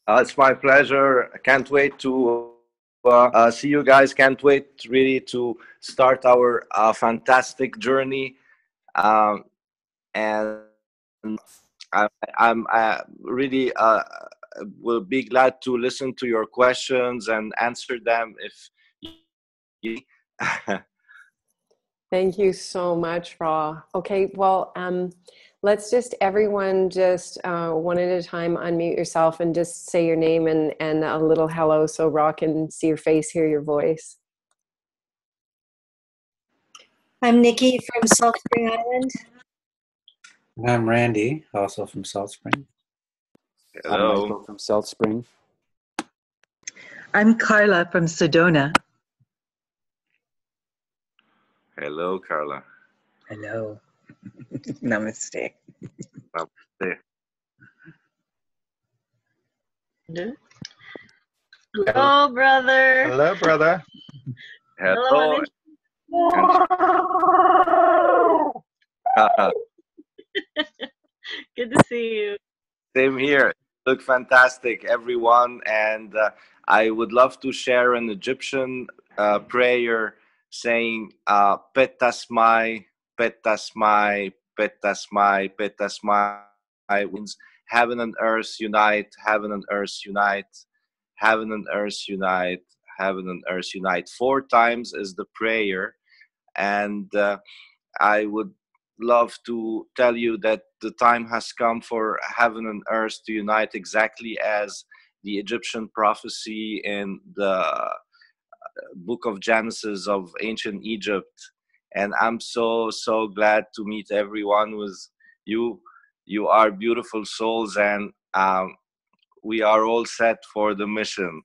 It's my pleasure. I can't wait to see you guys. Can't wait really to start our fantastic journey. And I'm really will be glad to listen to your questions and answer them if you. Thank you so much, Ra. Okay, well, let's just everyone just one at a time unmute yourself and just say your name and a little hello so Ra can see your face, hear your voice. I'm Nikki from Salt Spring Island. I'm Randy, also from Salt Spring. Hello. I'm Michael from Salt Spring. I'm Carla from Sedona. Hello, Carla. Hello. Namaste. Namaste. Hello, brother. Hello, brother. Hello. Good to see you. Same here. Look fantastic, everyone. And I would love to share an Egyptian prayer saying Petasmai, Petasmai, Petasmai, Petasmai. Means heaven and earth unite, heaven and earth unite, heaven and earth unite, heaven and earth unite. 4 times is the prayer. And I would love to tell you that the time has come for heaven and earth to unite, exactly as the Egyptian prophecy in the book of Genesis of ancient Egypt. And I'm so glad to meet everyone with you. You are beautiful souls, and we are all set for the mission.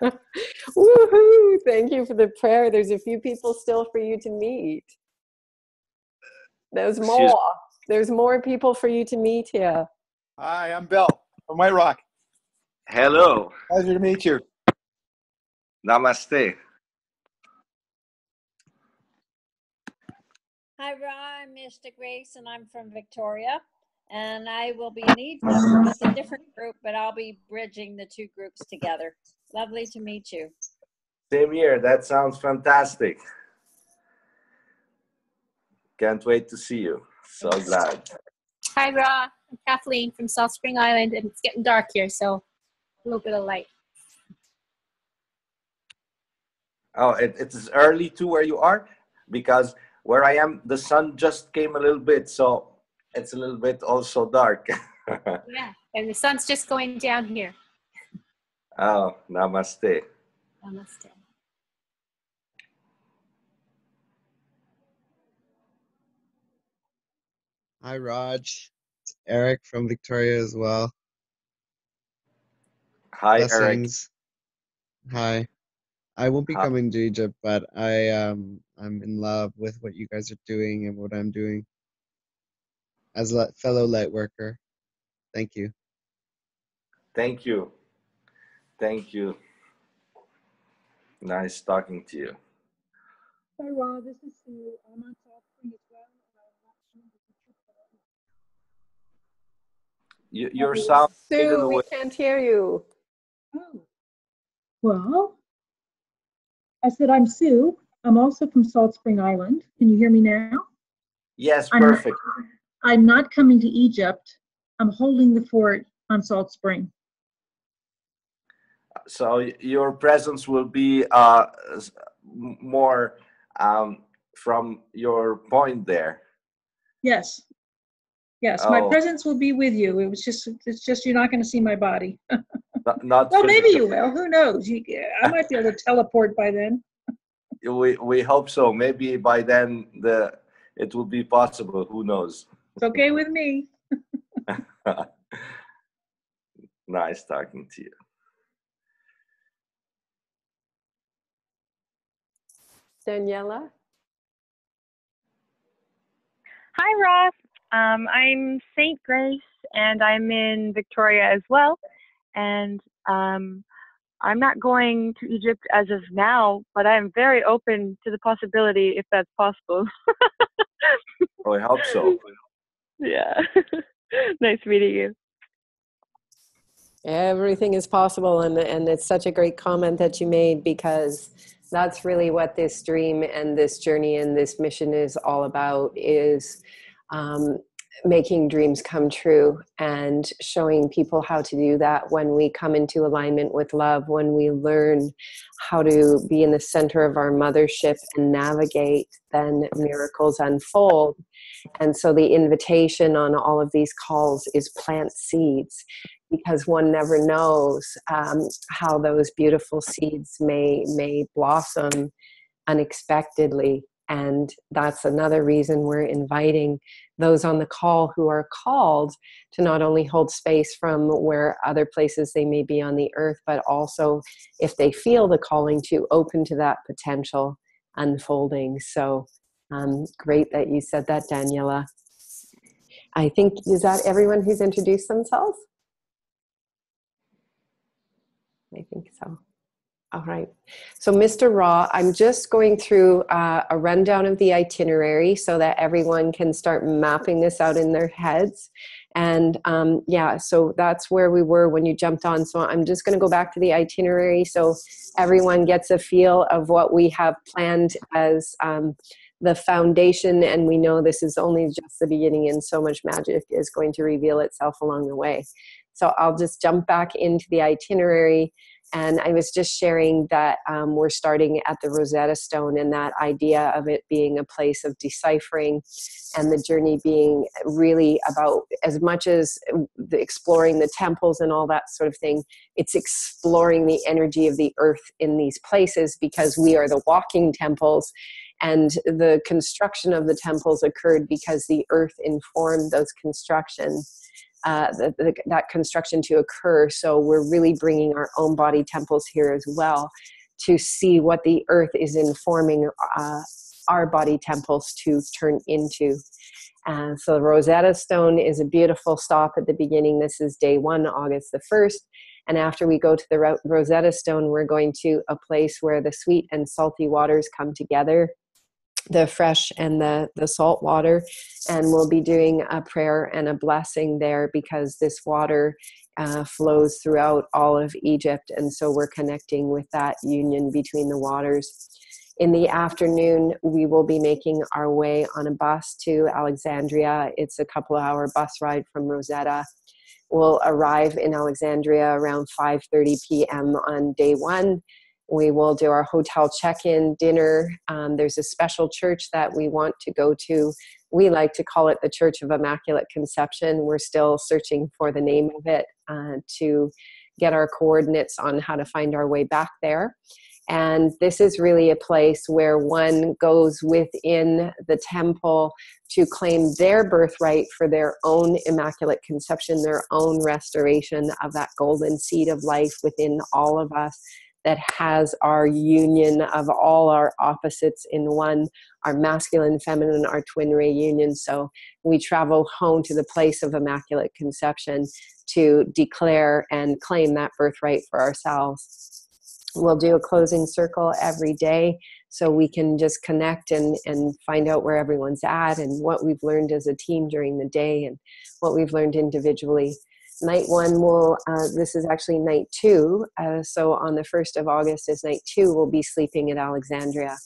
Woohoo! Thank you for the prayer. There's a few people still for you to meet. There's more. There's more people for you to meet here. Hi, I'm Bill from White Rock. Hello. Pleasure to meet you. Namaste. Hi, Ra. I'm Mr. Grace, and I'm from Victoria. and I will be in Egypt with a different group, but I'll be bridging the two groups together. Lovely to meet you. Same here. That sounds fantastic. Can't wait to see you. So glad. Hi, Ra. I'm Kathleen from South Spring Island, and it's getting dark here, so a little bit of light. Oh, it's early too where you are, because where I am, the sun just came a little bit, so it's a little bit also dark. Yeah, and the sun's just going down here. Oh, namaste. Namaste. Hi, Raj. It's Eric from Victoria as well. Hi, Blessings. Hi. I won't be Eric. coming to Egypt, but I'm in love with what you guys are doing and what I'm doing as a fellow light worker. Thank you. Thank you. Thank you. Nice talking to you. Hi, Ra. This is Sue. I'm on South Spring as well. Your sound faded Sue, we away. can't hear you. Oh, well, I said I'm Sue. I'm also from Salt Spring Island. Can you hear me now? Yes, perfect. I'm not coming to Egypt. I'm holding the fort on Salt Spring. So your presence will be more from your point there. Yes. Yes, my Oh, presence will be with you. It's just you're not going to see my body. not Well, maybe physically. you will. Who knows? I might be able to teleport by then. We hope so. Maybe by then it will be possible. Who knows? It's okay with me. Nice talking to you. Daniela? Hi, Ross. I'm St. Grace, and I'm in Victoria as well. And I'm not going to Egypt as of now, but I'm very open to the possibility if that's possible. Oh, I hope so. Yeah. Nice meeting you. Everything is possible, and it's such a great comment that you made, because that's really what this dream and this journey and this mission is all about, is making dreams come true and showing people how to do that when we come into alignment with love, when we learn how to be in the center of our mothership and navigate, then miracles unfold. And so the invitation on all of these calls is plant seeds, because one never knows how those beautiful seeds may blossom unexpectedly. And that's another reason we're inviting those on the call who are called to not only hold space from where other places they may be on the earth, but also, if they feel the calling, to open to that potential unfolding. So great that you said that, Daniela. I think, is that everyone who's introduced themselves? I think so. All right. So, Mr. Ra, I'm just going through a rundown of the itinerary so that everyone can start mapping this out in their heads. And yeah, so that's where we were when you jumped on. So I'm just going to go back to the itinerary so everyone gets a feel of what we have planned as the foundation. And we know this is only just the beginning, and so much magic is going to reveal itself along the way. So I'll just jump back into the itinerary. And I was just sharing that we're starting at the Rosetta Stone, and that idea of it being a place of deciphering, and the journey being really about, as much as exploring the temples and all that sort of thing, it's exploring the energy of the earth in these places, because we are the walking temples. And the construction of the temples occurred because the earth informed those constructions. That construction to occur. So we're really bringing our own body temples here as well, to see what the earth is informing our body temples to turn into. So the Rosetta Stone is a beautiful stop at the beginning. This is day 1, August the 1st. And after we go to the Rosetta Stone, we're going to a place where the sweet and salty waters come together. the fresh and the salt water. And we'll be doing a prayer and a blessing there because this water flows throughout all of Egypt. And so we're connecting with that union between the waters. In the afternoon, we will be making our way on a bus to Alexandria. It's a couple hour bus ride from Rosetta. We'll arrive in Alexandria around 5:30 p.m. on day one. We will do our hotel check-in, dinner. There's a special church that we want to go to. We like to call it the Church of Immaculate Conception. We're still searching for the name of it to get our coordinates on how to find our way back there. And this is really a place where one goes within the temple to claim their birthright for their own Immaculate Conception, their own restoration of that golden seed of life within all of us that has our union of all our opposites in one, our masculine, feminine, our twin ray union. So we travel home to the place of Immaculate Conception to declare and claim that birthright for ourselves. We'll do a closing circle every day so we can just connect and find out where everyone's at and what we've learned as a team during the day and what we've learned individually. Night one will, this is actually night two. So on the 1st of August is night two, we'll be sleeping at Alexandria.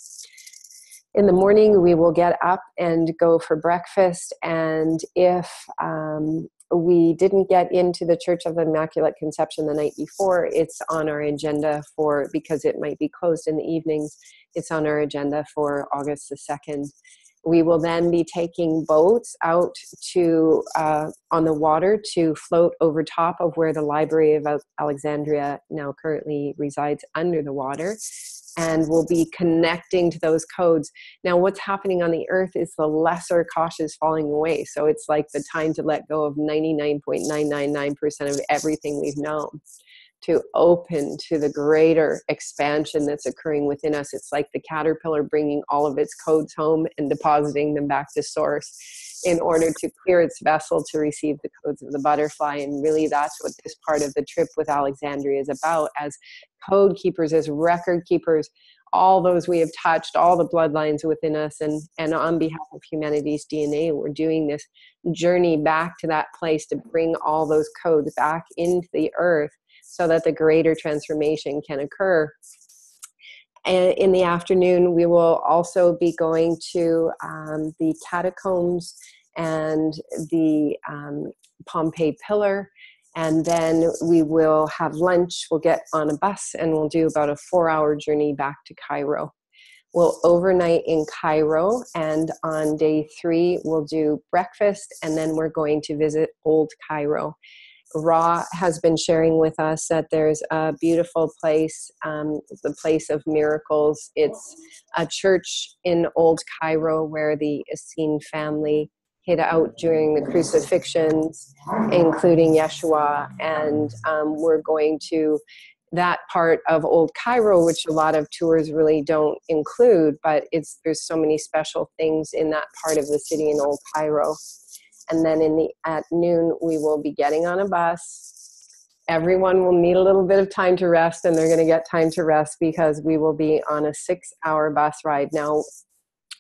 In the morning, we will get up and go for breakfast. And if we didn't get into the Church of the Immaculate Conception the night before, it's on our agenda because it might be closed in the evenings, it's on our agenda for August the 2nd. We will then be taking boats out to on the water to float over top of where the Library of Alexandria now currently resides under the water. And we'll be connecting to those codes. Now, what's happening on the earth is the lesser Kosh is falling away. So it's like the time to let go of 99.999% of everything we've known, to open to the greater expansion that's occurring within us. It's like the caterpillar bringing all of its codes home and depositing them back to source in order to clear its vessel to receive the codes of the butterfly. And really that's what this part of the trip with Alexandria is about, as code keepers, as record keepers, all those we have touched, all the bloodlines within us, and on behalf of humanity's DNA, we're doing this journey back to that place to bring all those codes back into the earth so that the greater transformation can occur. And in the afternoon, we will also be going to the catacombs and the Pompeii Pillar. And then we will have lunch. We'll get on a bus and we'll do about a 4-hour journey back to Cairo. We'll overnight in Cairo, and on day 3, we'll do breakfast, and then we're going to visit Old Cairo. Ra has been sharing with us that there's a beautiful place, the place of miracles. It's a church in Old Cairo where the Essene family hid out during the crucifixions, including Yeshua. And we're going to that part of Old Cairo, which a lot of tours really don't include, but there's so many special things in that part of the city in Old Cairo. And then at noon, we will be getting on a bus. Everyone will need a little bit of time to rest, and they're going to get time to rest because we will be on a 6-hour bus ride. Now,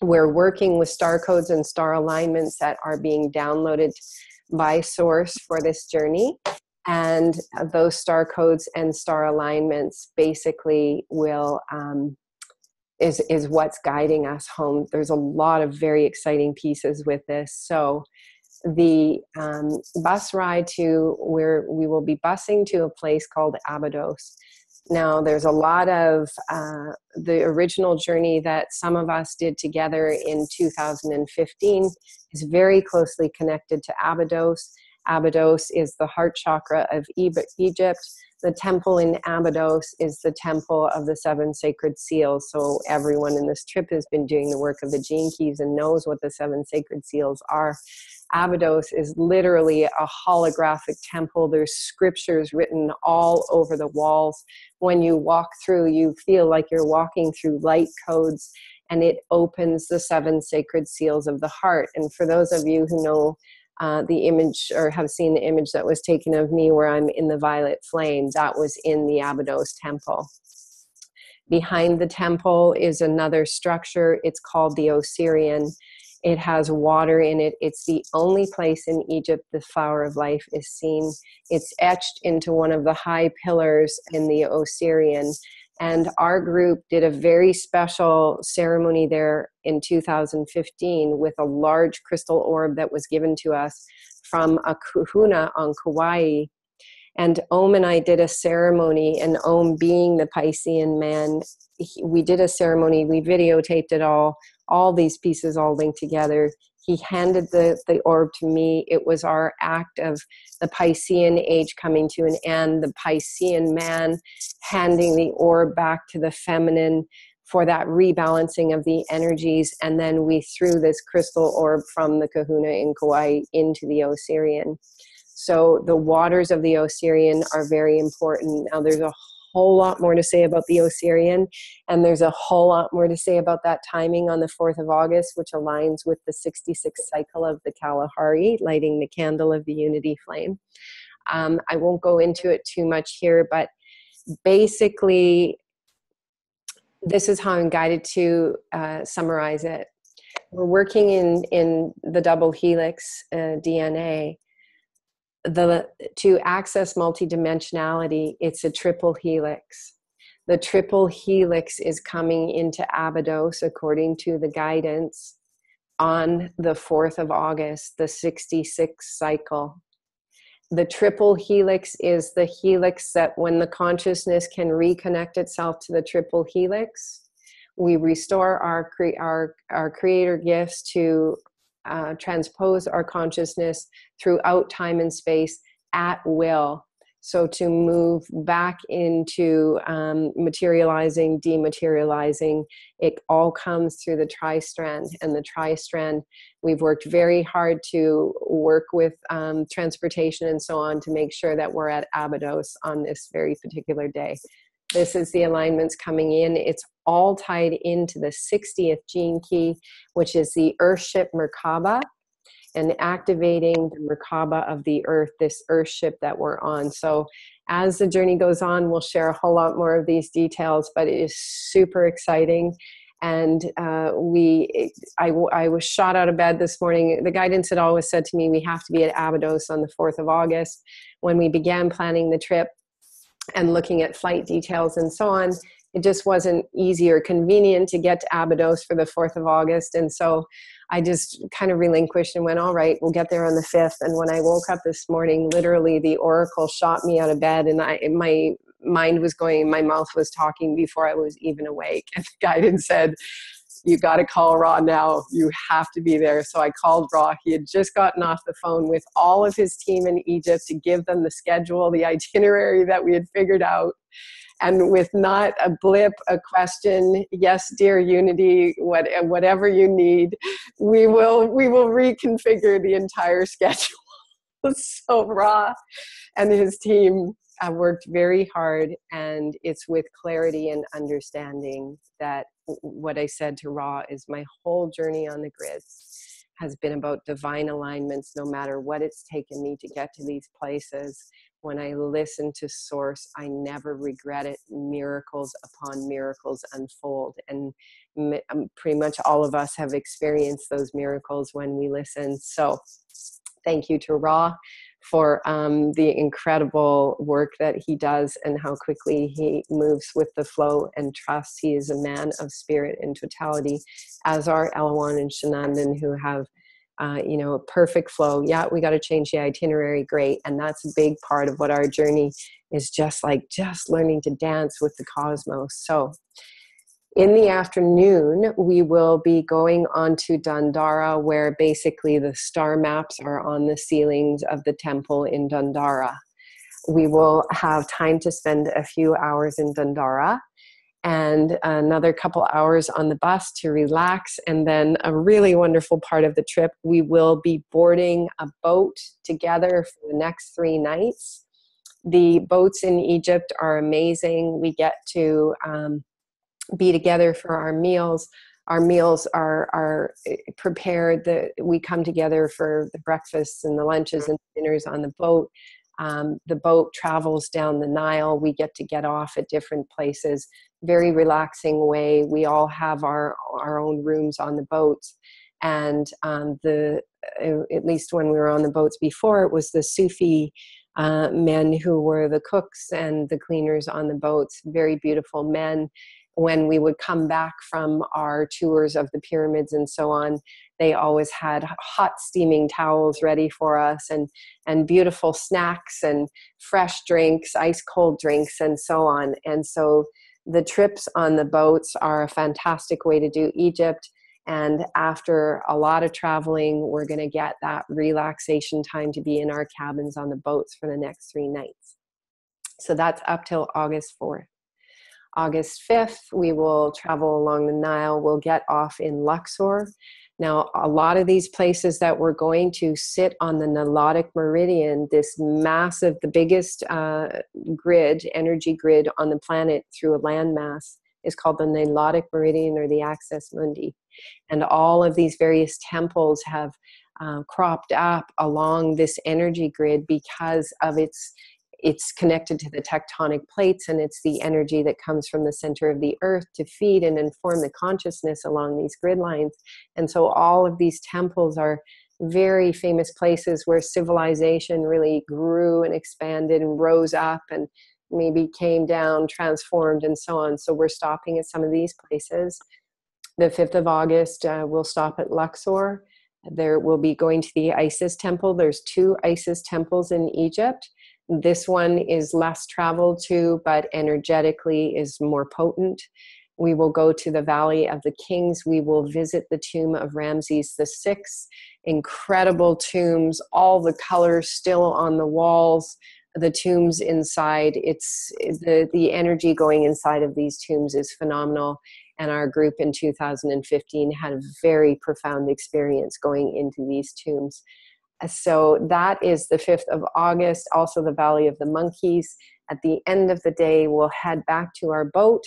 we're working with star codes and star alignments that are being downloaded by Source for this journey. And those star codes and star alignments basically will is what's guiding us home. There's a lot of very exciting pieces with this. So the bus ride to where we will be busing to a place called Abydos. Now, there's a lot of the original journey that some of us did together in 2015 is very closely connected to Abydos. Abydos is the heart chakra of Egypt. The temple in Abydos is the temple of the 7 sacred seals. So everyone in this trip has been doing the work of the gene keys and knows what the 7 sacred seals are. Abydos is literally a holographic temple. There's scriptures written all over the walls. When you walk through, you feel like you're walking through light codes, and it opens the 7 sacred seals of the heart. And for those of you who know the image or have seen the image that was taken of me where I'm in the violet flame, that was in the Abydos temple. Behind the temple is another structure. It's called the Osirian. It has water in it. It's the only place in Egypt the flower of life is seen. It's etched into one of the high pillars in the Osirian. And our group did a very special ceremony there in 2015 with a large crystal orb that was given to us from a kahuna on Kauai. And Om and I did a ceremony, and Om being the Piscean man, we did a ceremony, we videotaped it all these pieces all linked together. He handed the orb to me. It was our act of the Piscean age coming to an end, the Piscean man handing the orb back to the feminine for that rebalancing of the energies. And then we threw this crystal orb from the kahuna in Kauai into the Osirian. So the waters of the Osirian are very important. Now there's a whole lot more to say about the Osirian, and there's a whole lot more to say about that timing on the 4th of August, which aligns with the 66th cycle of the Kalahari, lighting the candle of the unity flame. I won't go into it too much here, but basically this is how I'm guided to summarize it. We're working in the double helix DNA. To access multidimensionality, it's a triple helix. The triple helix is coming into Abydos according to the guidance on the 4th of August, the 66th cycle. The triple helix is the helix that when the consciousness can reconnect itself to the triple helix, we restore our creator gifts to transpose our consciousness throughout time and space at will. So to move back into materializing, dematerializing, it all comes through the tri-strand. And the tri-strand, we've worked very hard to work with transportation and so on to make sure that we're at Abydos on this very particular day. This is the alignments coming in. It's all tied into the 60th gene key, which is the Earthship Merkaba, and activating the Merkaba of the Earth, this Earthship that we're on. So as the journey goes on, we'll share a whole lot more of these details, but it is super exciting. And I was shot out of bed this morning. The guidance had always said to me, we have to be at Abydos on the 4th of August. When we began planning the trip and looking at flight details and so on, it just wasn't easy or convenient to get to Abydos for the 4th of August. And so I just kind of relinquished and went, all right, we'll get there on the 5th. And when I woke up this morning, literally the oracle shot me out of bed, and my mind was going, my mouth was talking before I was even awake. And the guidance said, you got to call Ra now. You have to be there. So I called Ra. He had just gotten off the phone with all of his team in Egypt to give them the schedule, the itinerary that we had figured out. And with not a blip, a question, yes, dear Unity, whatever you need, we will reconfigure the entire schedule. So Ra and his team have worked very hard, and it's with clarity and understanding that what I said to Ra is my whole journey on the grids has been about divine alignments, no matter what it's taken me to get to these places. When I listen to Source, I never regret it. Miracles upon miracles unfold. And pretty much all of us have experienced those miracles when we listen. So thank you to Ra for the incredible work that he does and how quickly he moves with the flow and trust. He is a man of spirit in totality, as are Elawan and Shenandan, who have a perfect flow. Yeah, we got to change the itinerary. Great. And that's a big part of what our journey is, just learning to dance with the cosmos. So in the afternoon, we will be going on to Dandara, where basically the star maps are on the ceilings of the temple in Dandara. We will have time to spend a few hours in Dandara, and another couple hours on the bus to relax. And then a really wonderful part of the trip, we will be boarding a boat together for the next 3 nights. The boats in Egypt are amazing. We get to be together for our meals. Our meals are prepared. We come together for the breakfasts and the lunches and dinners on the boat. The boat travels down the Nile. We get off at different places. Very relaxing way. We all have our own rooms on the boats. And at least when we were on the boats before, it was the Sufi men who were the cooks and the cleaners on the boats. Very beautiful men. When we would come back from our tours of the pyramids and so on, they always had hot steaming towels ready for us, and beautiful snacks and fresh drinks, ice cold drinks, and so on. And so the trips on the boats are a fantastic way to do Egypt. And after a lot of traveling, we're going to get that relaxation time to be in our cabins on the boats for the next 3 nights. So that's up till August 4th. August 5th, we will travel along the Nile. We'll get off in Luxor. Now, a lot of these places that we're going to sit on the Nilotic Meridian, this massive, the biggest energy grid on the planet through a landmass, is called the Nilotic Meridian, or the Axis Mundi. And all of these various temples have cropped up along this energy grid because of it's connected to the tectonic plates, and it's the energy that comes from the center of the earth to feed and inform the consciousness along these grid lines. And so all of these temples are very famous places where civilization really grew and expanded and rose up and maybe came down, transformed, and so on. So we're stopping at some of these places. The 5th of August, we'll stop at Luxor. There will be going to the Isis temple. There's 2 Isis temples in Egypt. This one is less traveled to, but energetically is more potent. We will go to the Valley of the Kings. We will visit the tomb of Ramses VI. Incredible tombs, all the colors still on the walls. The tombs inside, it's the energy going inside of these tombs is phenomenal. And our group in 2015 had a very profound experience going into these tombs. So that is the 5th of August, also the Valley of the Monkeys. At the end of the day, we'll head back to our boat.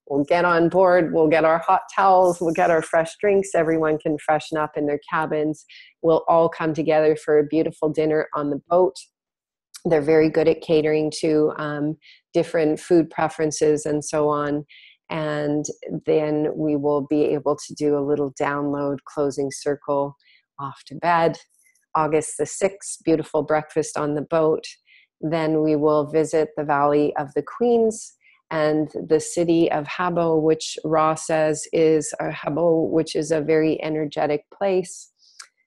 We'll get on board. We'll get our hot towels. We'll get our fresh drinks. Everyone can freshen up in their cabins. We'll all come together for a beautiful dinner on the boat. They're very good at catering to different food preferences and so on. And then we will be able to do a little download closing circle off to bed. August the 6th, beautiful breakfast on the boat. Then we will visit the Valley of the Queens and the city of Habbo, which Ra says is which is a very energetic place.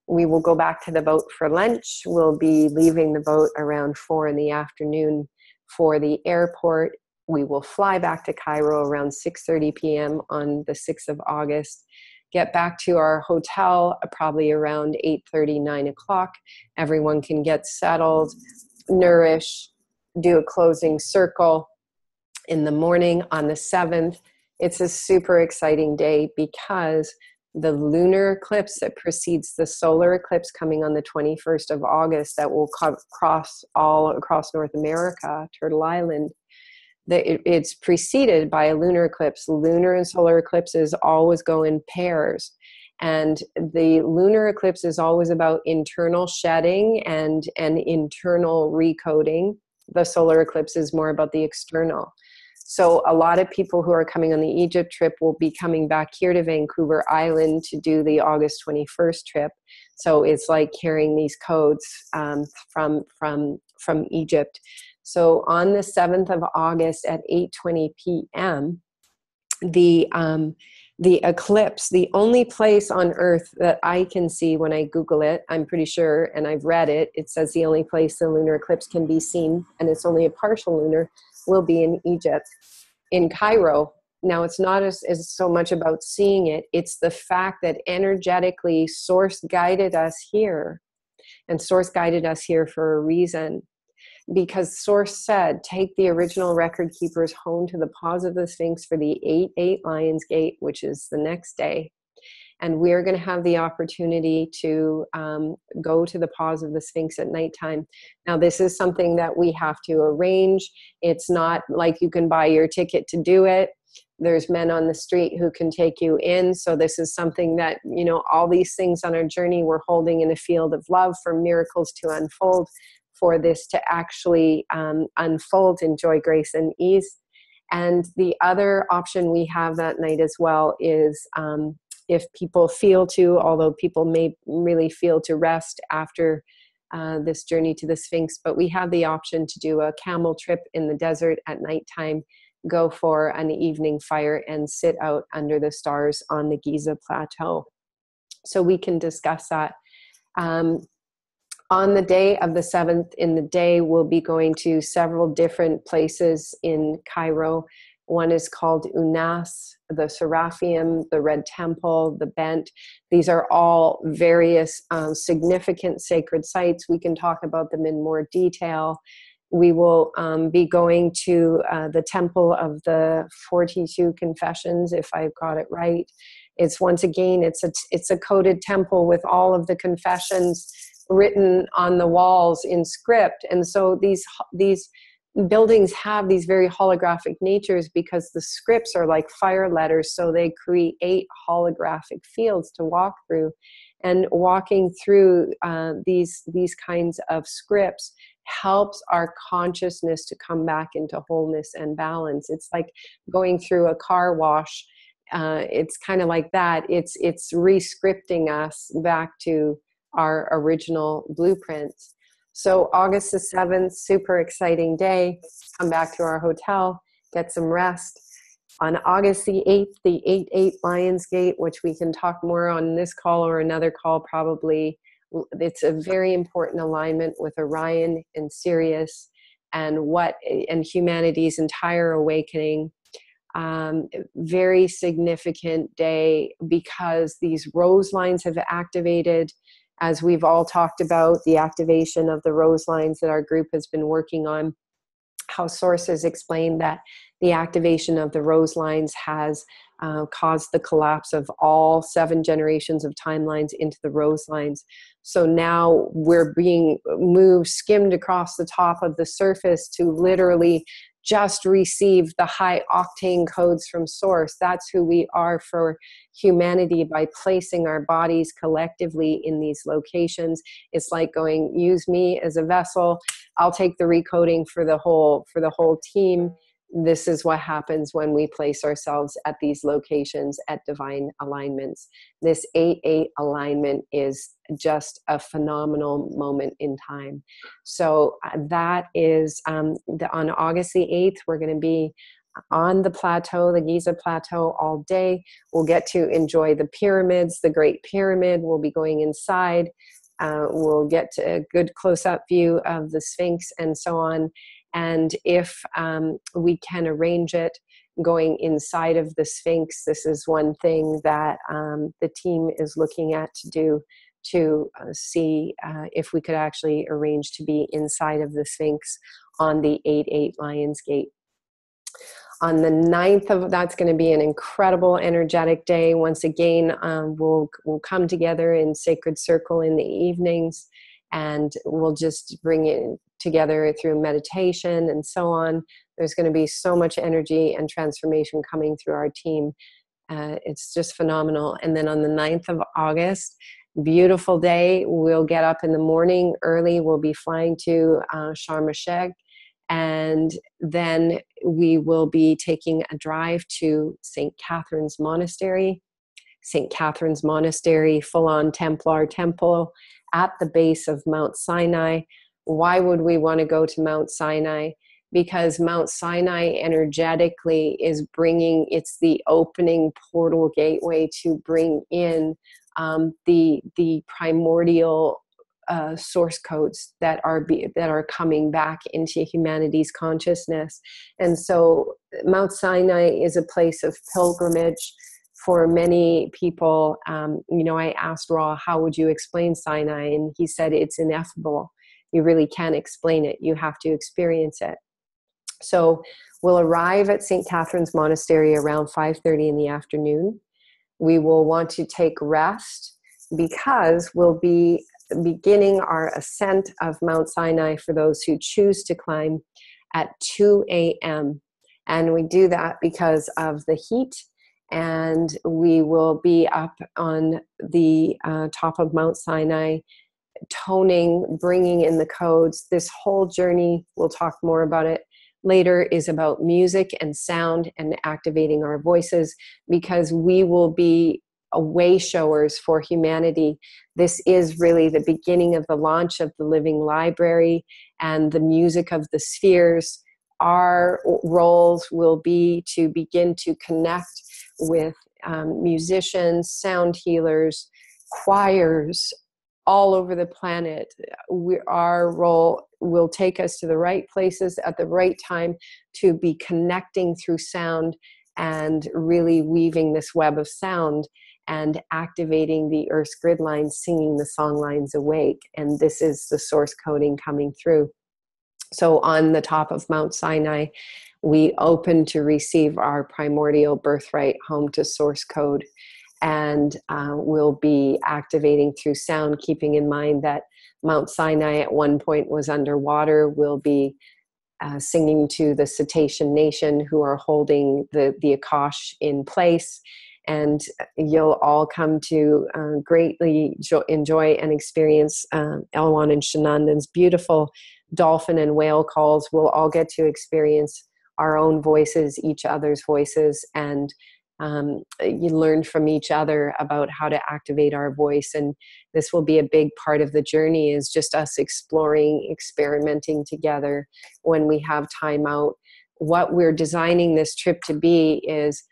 We will go back to the boat for lunch. We'll be leaving the boat around 4 in the afternoon for the airport. We will fly back to Cairo around 6:30 p.m. on the 6th of August. Get back to our hotel probably around 8:30, 9 o'clock. Everyone can get settled, nourish, do a closing circle in the morning on the 7th. It's a super exciting day because the lunar eclipse that precedes the solar eclipse coming on the 21st of August that will cross all across North America, Turtle Island, it's preceded by a lunar eclipse. Lunar and solar eclipses always go in pairs. And the lunar eclipse is always about internal shedding and internal recoding. The solar eclipse is more about the external. So a lot of people who are coming on the Egypt trip will be coming back here to Vancouver Island to do the August 21st trip. So it's like carrying these codes from Egypt. So on the 7th of August at 8:20 p.m., the eclipse, the only place on Earth that I can see when I Google it, I'm pretty sure, and I've read it, it says the only place the lunar eclipse can be seen, and it's only a partial lunar, will be in Egypt, in Cairo. Now, it's not as so much about seeing it, it's the fact that energetically Source guided us here, and Source guided us here for a reason. Because Source said, take the original record keepers home to the paws of the Sphinx for the 8/8 Lions Gate, which is the next day. And we're going to have the opportunity to go to the paws of the Sphinx at nighttime. Now, this is something that we have to arrange. It's not like you can buy your ticket to do it. There's men on the street who can take you in. So this is something that, all these things on our journey, we're holding in a field of love for miracles to unfold, for this to actually unfold in joy, grace, and ease. And the other option we have that night as well is if people feel to, although people may really feel to rest after this journey to the Sphinx, but we have the option to do a camel trip in the desert at nighttime, go for an evening fire, and sit out under the stars on the Giza Plateau. So we can discuss that. On the day of the 7th, in the day, we'll be going to several different places in Cairo. One is called Unas, the Seraphim, the Red Temple, the Bent. These are all various significant sacred sites. We can talk about them in more detail. We will be going to the Temple of the 42 Confessions, if I've got it right. It's once again, it's a coded temple with all of the confessions written on the walls in script. And so these buildings have these very holographic natures because the scripts are like fire letters, so they create holographic fields to walk through. And walking through these kinds of scripts helps our consciousness to come back into wholeness and balance. It's like going through a car wash. It's kind of like that. It's re-scripting us back to our original blueprints. So August the 7th, super exciting day. Come back to our hotel, get some rest. On August the 8th, the 8-8 Lionsgate, which we can talk more on this call or another call probably. It's a very important alignment with Orion and Sirius and humanity's entire awakening. Very significant day because these rose lines have activated. As we've all talked about, the activation of the rose lines that our group has been working on, how sources explain that the activation of the rose lines has caused the collapse of all 7 generations of timelines into the rose lines. So now we're being skimmed across the top of the surface to literally just receive the high octane codes from source. That's who we are for humanity by placing our bodies collectively in these locations. It's like going, use me as a vessel. I'll take the recoding for the whole team. This is what happens when we place ourselves at these locations at divine alignments. This 8-8 alignment is just a phenomenal moment in time. So that is on August the 8th, we're going to be on the plateau, the Giza Plateau, all day. We'll get to enjoy the pyramids, the Great Pyramid. We'll be going inside. We'll get to a good close-up view of the Sphinx and so on. And if we can arrange it, going inside of the Sphinx, this is one thing that the team is looking at to do, to see if we could actually arrange to be inside of the Sphinx on the 8-8 Lionsgate. On the 9th, that's going to be an incredible energetic day. Once again, we'll come together in sacred circle in the evenings, and we'll just bring it together through meditation and so on. There's going to be so much energy and transformation coming through our team. It's just phenomenal. And then on the 9th of August, beautiful day. We'll get up in the morning early. We'll be flying to Sharm el-Sheikh. And then we will be taking a drive to St. Catherine's Monastery. St. Catherine's Monastery, full-on Templar temple at the base of Mount Sinai. Why would we want to go to Mount Sinai? Because Mount Sinai energetically is it's the opening portal gateway to bring in the primordial source codes that are coming back into humanity's consciousness. And so Mount Sinai is a place of pilgrimage for many people. I asked Ra, how would you explain Sinai? And he said, it's ineffable. You really can't explain it. You have to experience it. So we'll arrive at St. Catherine's Monastery around 5:30 in the afternoon. We will want to take rest because we'll be beginning our ascent of Mount Sinai for those who choose to climb at 2 a.m. And we do that because of the heat. And we will be up on the top of Mount Sinai toning, bringing in the codes. This whole journey, we'll talk more about it later, is about music and sound and activating our voices, because we will be way showers for humanity. This is really the beginning of the launch of the Living Library and the music of the spheres. Our roles will be to begin to connect with musicians, sound healers, choirs all over the planet. Our role will take us to the right places at the right time to be connecting through sound and really weaving this web of sound and activating the Earth's grid lines, singing the song lines awake. And this is the source coding coming through. So on the top of Mount Sinai, we open to receive our primordial birthright home to source code. And we'll be activating through sound, keeping in mind that Mount Sinai at one point was underwater. We'll be singing to the Cetacean Nation, who are holding the Akash in place. And you'll all come to greatly enjoy and experience Elwan and Shenandan's beautiful dolphin and whale calls. We'll all get to experience our own voices, each other's voices, and you learn from each other about how to activate our voice. And this will be a big part of the journey, is just us exploring, experimenting together when we have time out. What we're designing this trip to be is,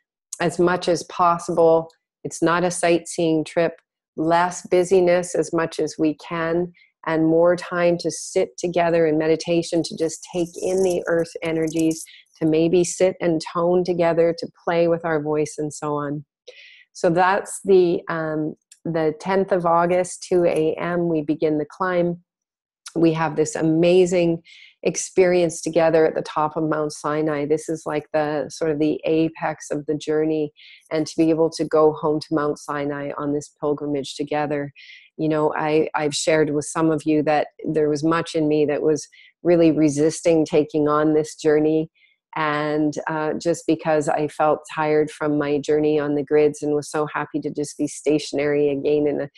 as much as possible, it's not a sightseeing trip, less busyness as much as we can, and more time to sit together in meditation, to just take in the earth energies, to maybe sit and tone together, to play with our voice and so on. So that's the 10th of August, 2 a.m. we begin the climb. We have this amazing experience together at the top of Mount Sinai. This is like the sort of the apex of the journey, and to be able to go home to Mount Sinai on this pilgrimage together. You know, I've shared with some of you that there was much in me that was really resisting taking on this journey. And just because I felt tired from my journey on the grids, and was so happy to just be stationary again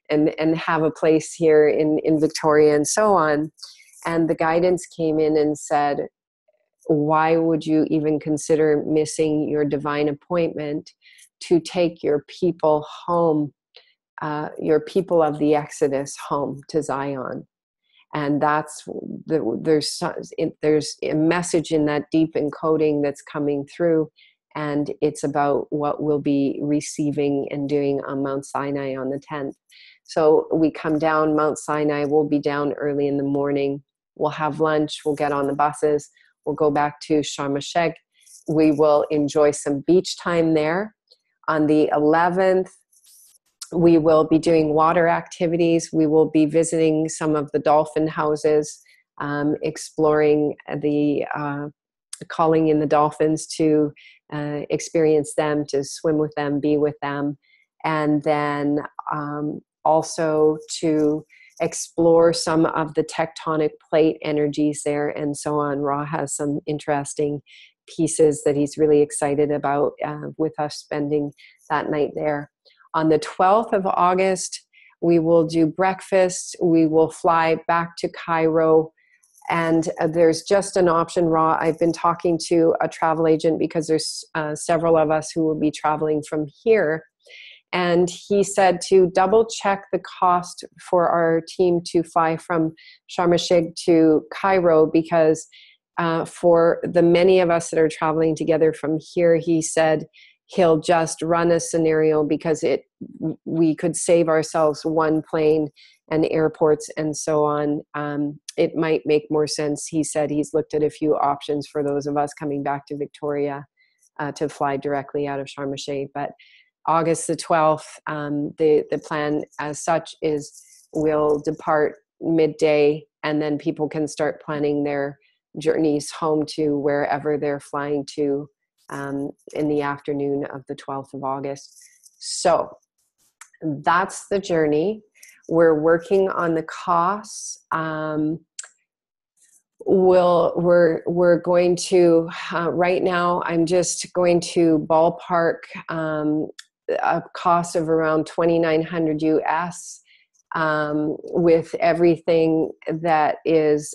and have a place here in Victoria and so on. And the guidance came in and said, why would you even consider missing your divine appointment to take your people home, your people of the Exodus home to Zion? And that's there's a message in that deep encoding that's coming through, and it's about what we'll be receiving and doing on Mount Sinai on the 10th. So we come down Mount Sinai. We'll be down early in the morning. We'll have lunch. We'll get on the buses. We'll go back to Sharm el-Sheikh. We will enjoy some beach time there. On the 11th, we will be doing water activities. We will be visiting some of the dolphin houses, exploring calling in the dolphins to experience them, to swim with them, be with them. And then also to explore some of the tectonic plate energies there and so on. Ra has some interesting pieces that he's really excited about with us spending that night there. On the 12th of August, we will do breakfast. We will fly back to Cairo. And there's just an option, Ra. I've been talking to a travel agent because there's several of us who will be traveling from here. And he said to double check the cost for our team to fly from Sharm el-Sheikh to Cairo, because for the many of us that are traveling together from here, he said he'll just run a scenario, because we could save ourselves one plane and airports and so on. It might make more sense. He said he's looked at a few options for those of us coming back to Victoria to fly directly out of Sharm el-Sheikh. But August the 12th, the plan as such is we'll depart midday, and then people can start planning their journeys home to wherever they're flying to in the afternoon of the 12th of August. So that's the journey. We're working on the costs. We're going to, right now, I'm just going to ballpark a cost of around $2,900 US. with everything that is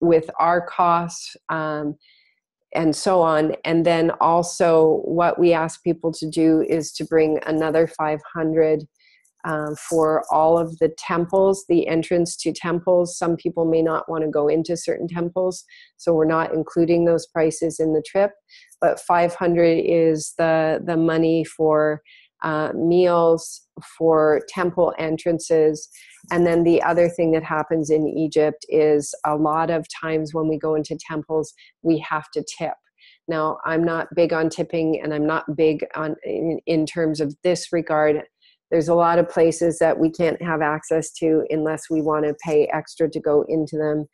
with our costs and so on. And then also what we ask people to do is to bring another 500 for all of the temples, the entrance to temples. Some people may not want to go into certain temples, so we're not including those prices in the trip. But 500 is the money for meals, for temple entrances. And then the other thing that happens in Egypt is a lot of times when we go into temples, we have to tip. Now, I'm not big on tipping, and I'm not big on in terms of this regard. There's a lot of places that we can't have access to unless we want to pay extra to go into them.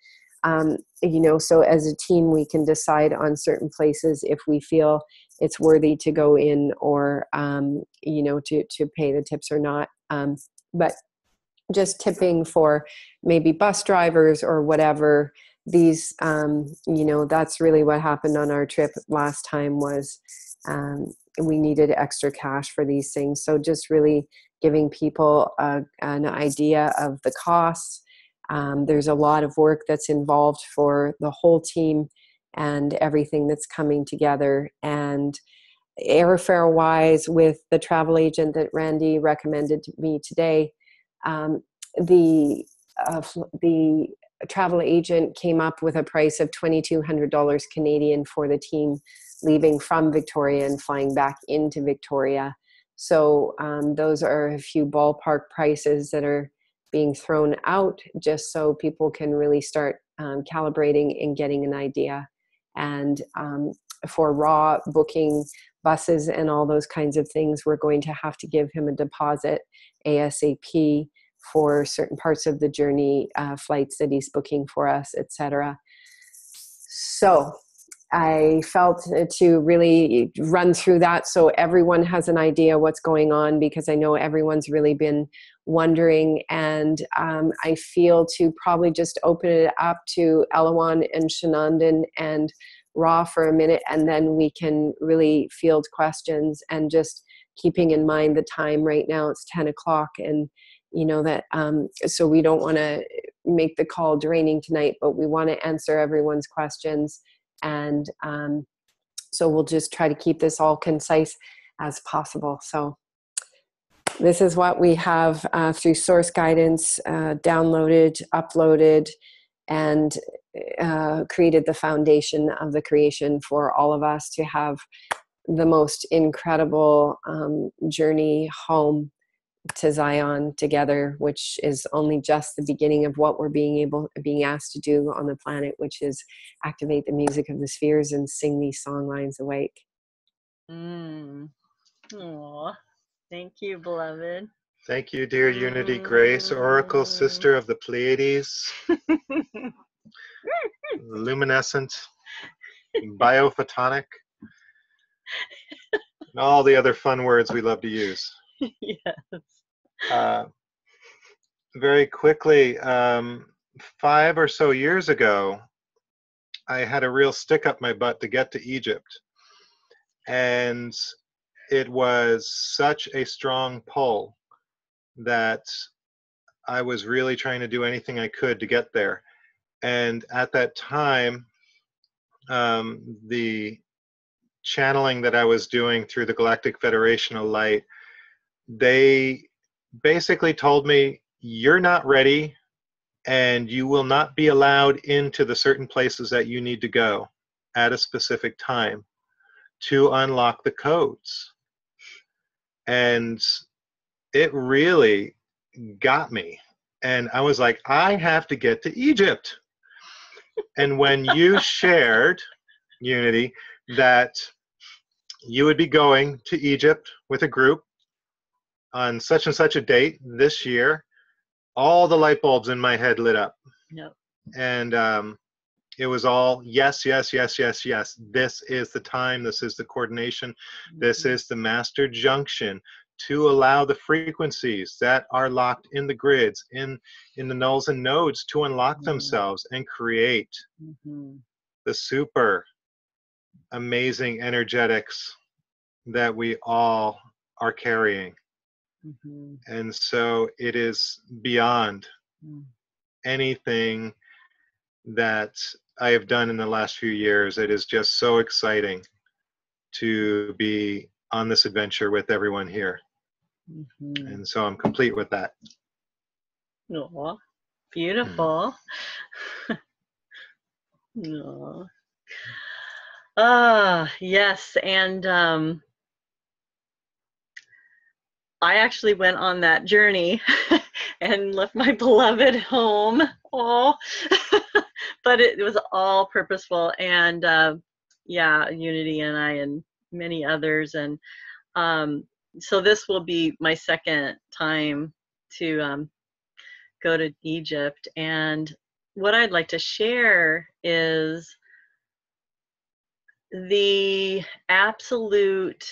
So as a team, we can decide on certain places if we feel it's worthy to go in or, to pay the tips or not. But just tipping for maybe bus drivers or whatever, these, that's really what happened on our trip last time was we needed extra cash for these things. So just really giving people an idea of the costs. There's a lot of work that's involved for the whole team and everything that's coming together. And airfare wise, with the travel agent that Randy recommended to me today, the travel agent came up with a price of $2,200 Canadian for the team leaving from Victoria and flying back into Victoria. So those are a few ballpark prices that are being thrown out just so people can really start calibrating and getting an idea. And for raw booking buses and all those kinds of things, we're going to have to give him a deposit ASAP for certain parts of the journey, flights that he's booking for us, etc. So I felt to really run through that so everyone has an idea what's going on, because I know everyone's really been wondering, and I feel to probably just open it up to Elawan and Shenandoah and Ra for a minute, and then we can really field questions. And just keeping in mind the time right now, it's 10 o'clock, and that so we don't want to make the call draining tonight, but we want to answer everyone's questions. And so we'll just try to keep this all concise as possible. So this is what we have through source guidance, downloaded, uploaded, and created the foundation of the creation for all of us to have the most incredible journey home to Zion together, which is only just the beginning of what we're being asked to do on the planet, which is activate the music of the spheres and sing these song lines awake. Aw, thank you, beloved. Thank you, dear Unity Grace, Oracle, sister of the Pleiades, luminescent, biophotonic, and all the other fun words we love to use. Yes. Very quickly, 5 or so years ago, I had a real stick up my butt to get to Egypt. And it was such a strong pull that I was really trying to do anything I could to get there. And at that time, the channeling that I was doing through the Galactic Federation of Light, they basically told me, you're not ready and you will not be allowed into the certain places that you need to go at a specific time to unlock the codes. And it really got me. And I was like, I have to get to Egypt. And when you shared, Unity, that you would be going to Egypt with a group on such and such a date this year, all the light bulbs in my head lit up. Yep. And it was all yes, yes, yes, yes, yes. This is the time. This is the coordination. This is the master junction to allow the frequencies that are locked in the grids, in the nulls and nodes, to unlock themselves and create the super amazing energetics that we all are carrying. Mm-hmm. And so it is beyond anything that I have done in the last few years. It is just so exciting to be on this adventure with everyone here. Mm-hmm. And so I'm complete with that. Aw, beautiful. Aw. Ah, yes. And I actually went on that journey and left my beloved home. Oh, but it was all purposeful. And yeah, Unity and I and many others. And so this will be my second time to go to Egypt. And what I'd like to share is the absolute,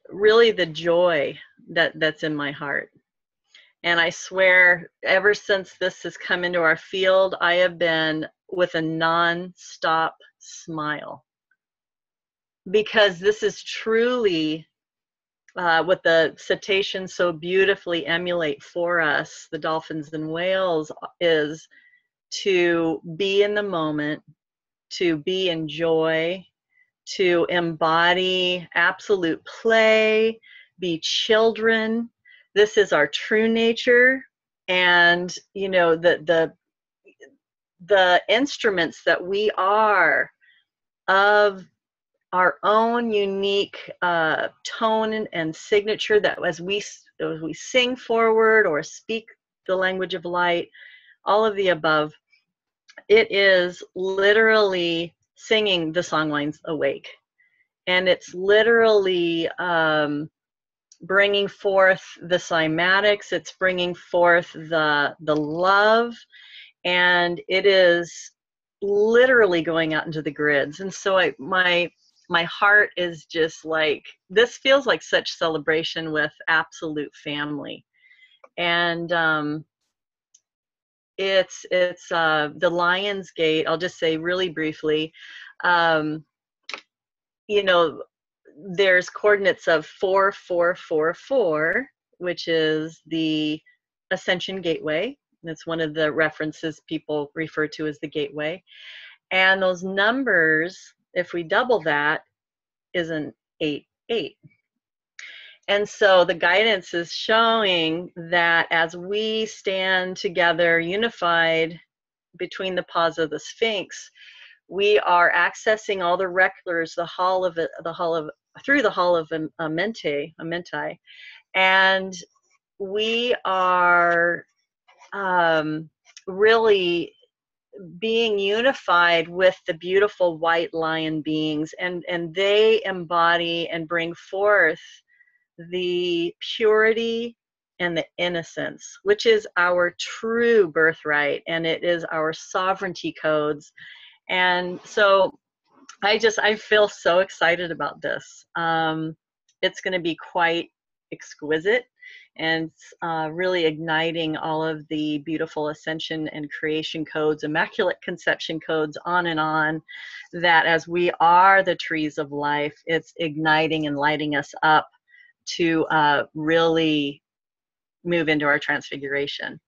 really the joy that's in my heart. And I swear, ever since this has come into our field, I have been with a non-stop smile. Because this is truly what the cetaceans so beautifully emulate for us, the dolphins and whales, is to be in the moment, to be in joy, to embody absolute play, be children. This is our true nature. And, you know, the instruments that we are of our own unique tone and signature, that as we sing forward or speak the language of light, all of the above, it is literally singing the song lines awake. And it's literally bringing forth the cymatics, it's bringing forth the love, and it is literally going out into the grids. And so my heart is just like, this feels like such celebration with absolute family. And it's the Lion's Gate. I'll just say really briefly, you know, there's coordinates of 4444, which is the Ascension Gateway. That's one of the references people refer to as the gateway. And those numbers, if we double that, is an 88. And so the guidance is showing that as we stand together, unified between the paws of the Sphinx, we are accessing all the recklers, through the hall of Amenti, and we are really being unified with the beautiful white lion beings, and they embody and bring forth the purity and the innocence, which is our true birthright, and it is our sovereignty codes. And so I feel so excited about this. It's going to be quite exquisite, and really igniting all of the beautiful ascension and creation codes, immaculate conception codes, on and on, that as we are the trees of life, it's igniting and lighting us up to really move into our transfiguration.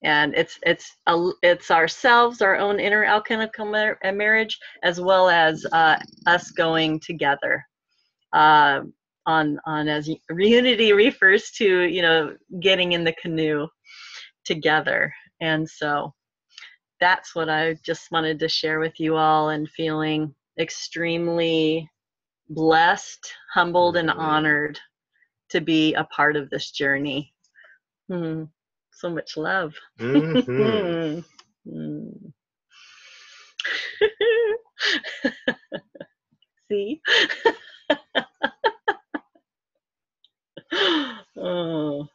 And it's ourselves, our own inner alchemical marriage, as well as us going together on as Unity refers to, you know, getting in the canoe together. And so that's what I just wanted to share with you all, and feeling extremely blessed, humbled, and honored to be a part of this journey. So much love. Mm-hmm. See? Oh.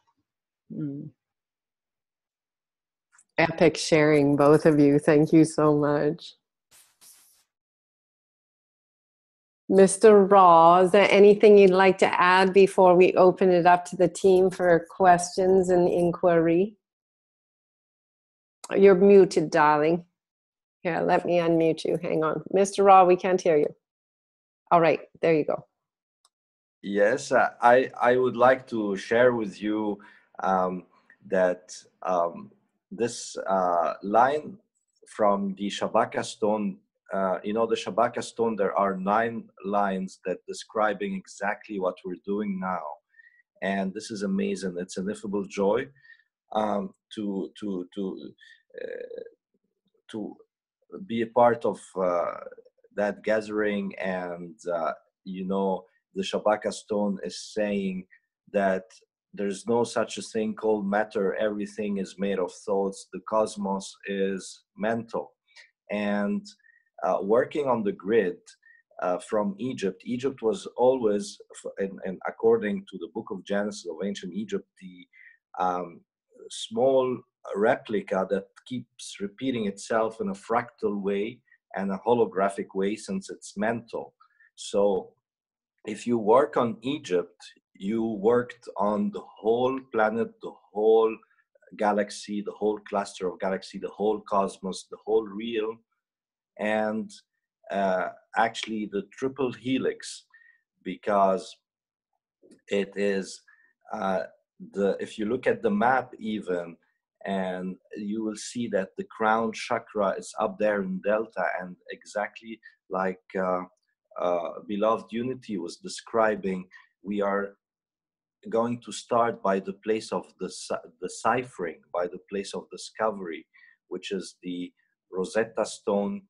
Epic sharing, both of you. Thank you so much. Mr. Raw, is there anything you'd like to add before we open it up to the team for questions and inquiry? You're muted, darling. Here, let me unmute you. Hang on. Mr. Raw, we can't hear you. All right, there you go. Yes, I would like to share with you that this line from the Shabaka stone, the Shabaka stone, there are 9 lines that describing exactly what we're doing now. And this is amazing. It's an ineffable joy to be a part of that gathering. And the Shabaka stone is saying that there's no such a thing called matter. Everything is made of thoughts. The cosmos is mental. And working on the grid from Egypt was always, and according to the book of Genesis of ancient Egypt, the small replica that keeps repeating itself in a fractal way and a holographic way, since it's mental. So if you work on Egypt, you worked on the whole planet, the whole galaxy, the whole cluster of galaxy, the whole cosmos, the whole realm, and actually the triple helix, because it is if you look at the map even, and you will see that the crown chakra is up there in Delta, and exactly like beloved Unity was describing, we are going to start by the place of the ciphering, by the place of discovery, which is the Rosetta Stone,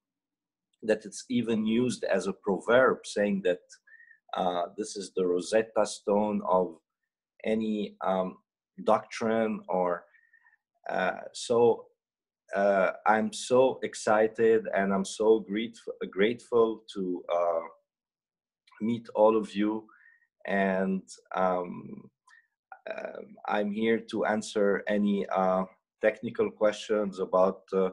that it's even used as a proverb, saying that this is the Rosetta Stone of any doctrine. Or so I'm so excited, and I'm so grateful to meet all of you. And I'm here to answer any technical questions about the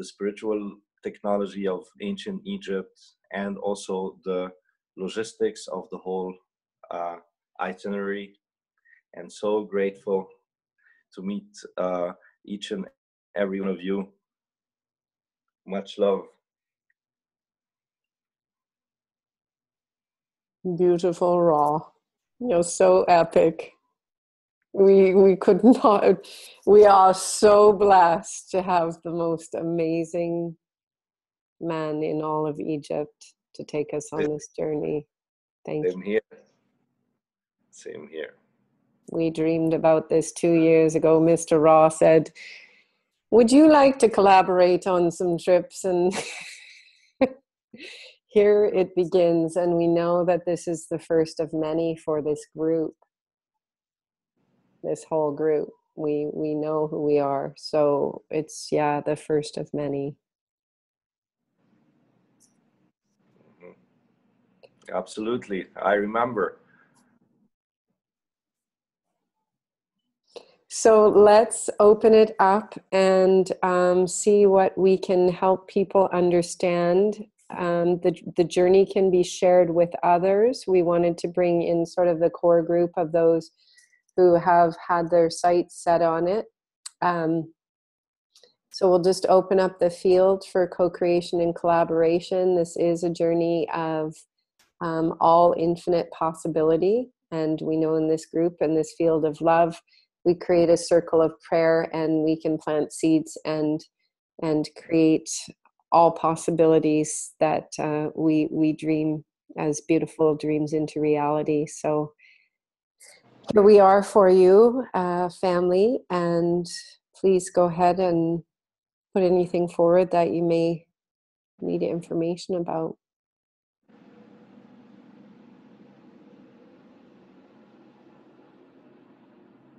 spiritual technology of ancient Egypt, and also the logistics of the whole itinerary. And so grateful to meet each and every one of you. Much love. Beautiful, Raw. So epic. We could not. We are so blessed to have the most amazing man in all of Egypt to take us on this journey. Thank Same you. here. Same here. We dreamed about this 2 years ago. Mr. Raw said, would you like to collaborate on some trips? And here it begins. And we know that this is the first of many for this group, this whole group. We know who we are. So it's, the first of many. Absolutely. I remember. So let's open it up and see what we can help people understand. The journey can be shared with others. We wanted to bring in sort of the core group of those who have had their sights set on it. So we'll just open up the field for co-creation and collaboration. This is a journey of all infinite possibility. And we know in this group, in this field of love, we create a circle of prayer, and we can plant seeds and create all possibilities that we dream as beautiful dreams into reality. So here we are for you, family, and please go ahead and put anything forward that you may need information about.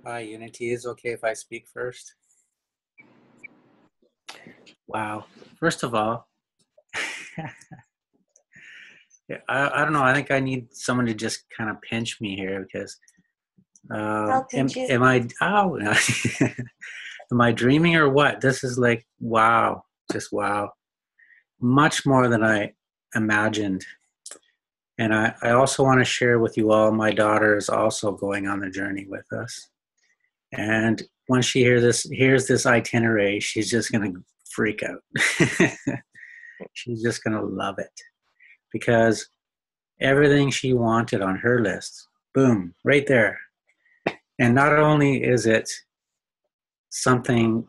Hi, Unity. Is it okay if I speak first? Wow. First of all, I don't know. I think I need someone to just kind of pinch me here, because am I am I dreaming or what? This is like, wow, just wow. Much more than I imagined. And I also want to share with you all, my daughter is also going on the journey with us. And when she hears this itinerary, she's just going to freak out. She's just going to love it, because everything she wanted on her list, boom, right there. And not only is it something,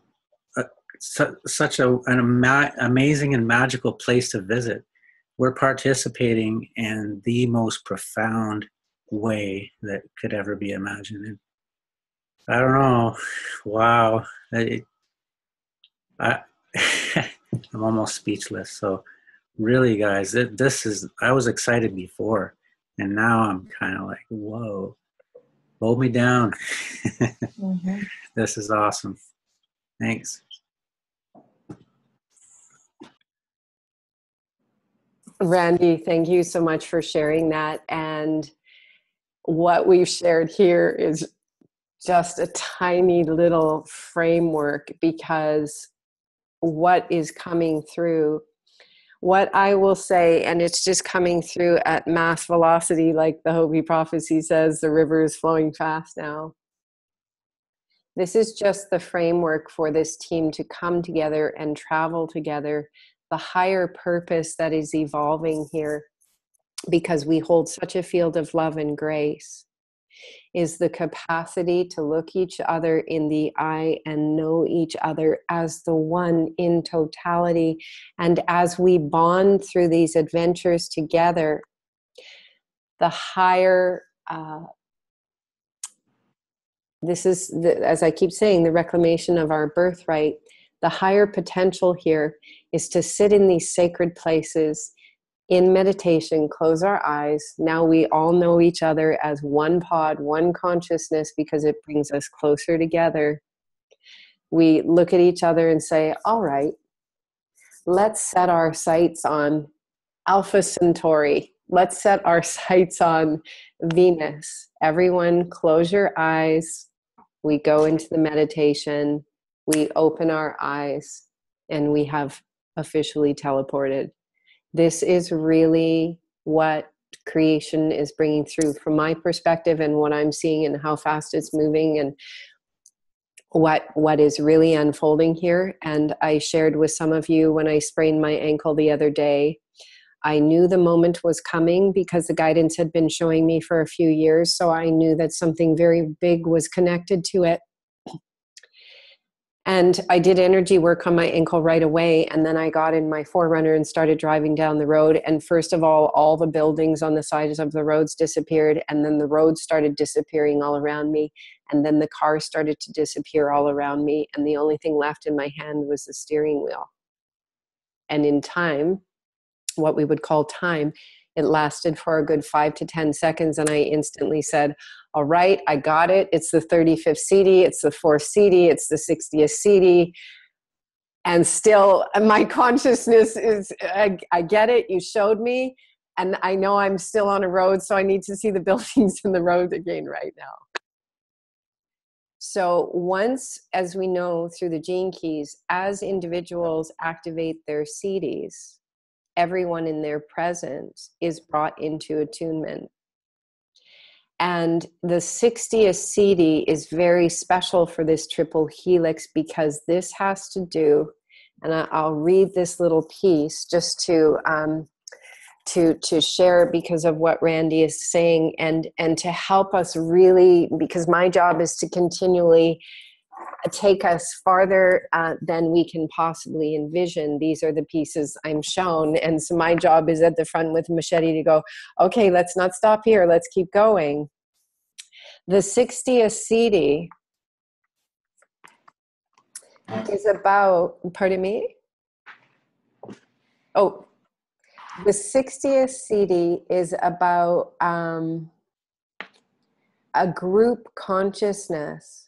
such an amazing and magical place to visit, we're participating in the most profound way that could ever be imagined. And I don't know. Wow. I'm almost speechless. So really, guys, I was excited before, and now I'm kind of like, whoa, hold me down. Mm-hmm. This is awesome. Thanks. Randy, thank you so much for sharing that. And what we've shared here is just a tiny little framework, because what is coming through, what I will say, and it's just coming through at mass velocity, like the Hopi prophecy says, the river is flowing fast now. This is just the framework for this team to come together and travel together, the higher purpose that is evolving here, because we hold such a field of love and grace, is the capacity to look each other in the eye and know each other as the one in totality. And as we bond through these adventures together, the higher, this is, as I keep saying, the reclamation of our birthright. The higher potential here is to sit in these sacred places in meditation, close our eyes. Now we all know each other as one pod, one consciousness, because it brings us closer together. We look at each other and say, all right, let's set our sights on Alpha Centauri. Let's set our sights on Venus. Everyone close your eyes. We go into the meditation. We open our eyes, and we have officially teleported. This is really what creation is bringing through from my perspective, and what I'm seeing and how fast it's moving, and what is really unfolding here. And I shared with some of you when I sprained my ankle the other day, I knew the moment was coming because the guidance had been showing me for a few years. So I knew that something very big was connected to it. And I did energy work on my ankle right away. And then I got in my Forerunner and started driving down the road. And first of all the buildings on the sides of the roads disappeared. And then the roads started disappearing all around me. And then the cars started to disappear all around me. And the only thing left in my hand was the steering wheel. And in time, what we would call time, it lasted for a good 5 to 10 seconds. And I instantly said, all right, I got it. It's the 35th CD. It's the 4th CD. It's the 60th CD. And still my consciousness is, I get it. You showed me. And I know I'm still on a road, so I need to see the buildings in the road again right now. So once, as we know through the gene keys, as individuals activate their CDs, everyone in their presence is brought into attunement. And the 60th CD is very special for this triple helix, because this has to do, and I'll read this little piece just to share because of what Randy is saying, and to help us really, because my job is to continually take us farther than we can possibly envision. These are the pieces I'm shown. And so my job is at the front with machete to go, okay, let's not stop here. Let's keep going. The 60th CD is about, pardon me? Oh, the 60th CD is about a group consciousness.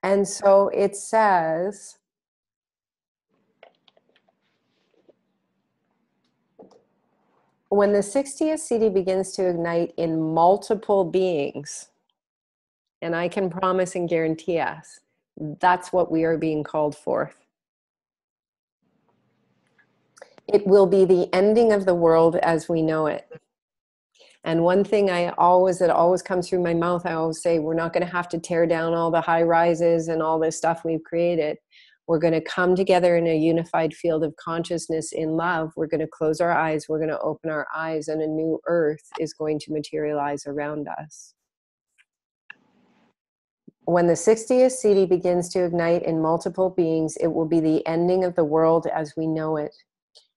And so it says, when the 60th CD begins to ignite in multiple beings, and I can promise and guarantee us, that's what we are being called forth. It will be the ending of the world as we know it. And one thing that always comes through my mouth, I always say, we're not going to have to tear down all the high rises and all this stuff we've created. We're going to come together in a unified field of consciousness in love. We're going to close our eyes. We're going to open our eyes, and a new earth is going to materialize around us. When the 60th CD begins to ignite in multiple beings, it will be the ending of the world as we know it.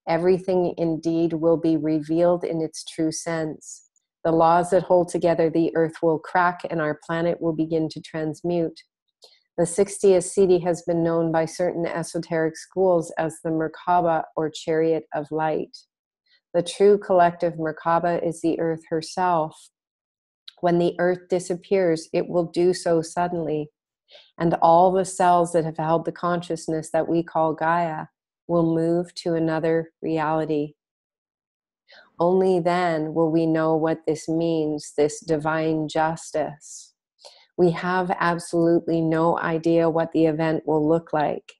Everything indeed will be revealed in its true sense. The laws that hold together the earth will crack and our planet will begin to transmute. The 60th CD has been known by certain esoteric schools as the Merkaba or chariot of light. The true collective Merkaba is the earth herself. When the earth disappears, it will do so suddenly, and all the cells that have held the consciousness that we call Gaia will move to another reality. Only then will we know what this means, this divine justice. We have absolutely no idea what the event will look like,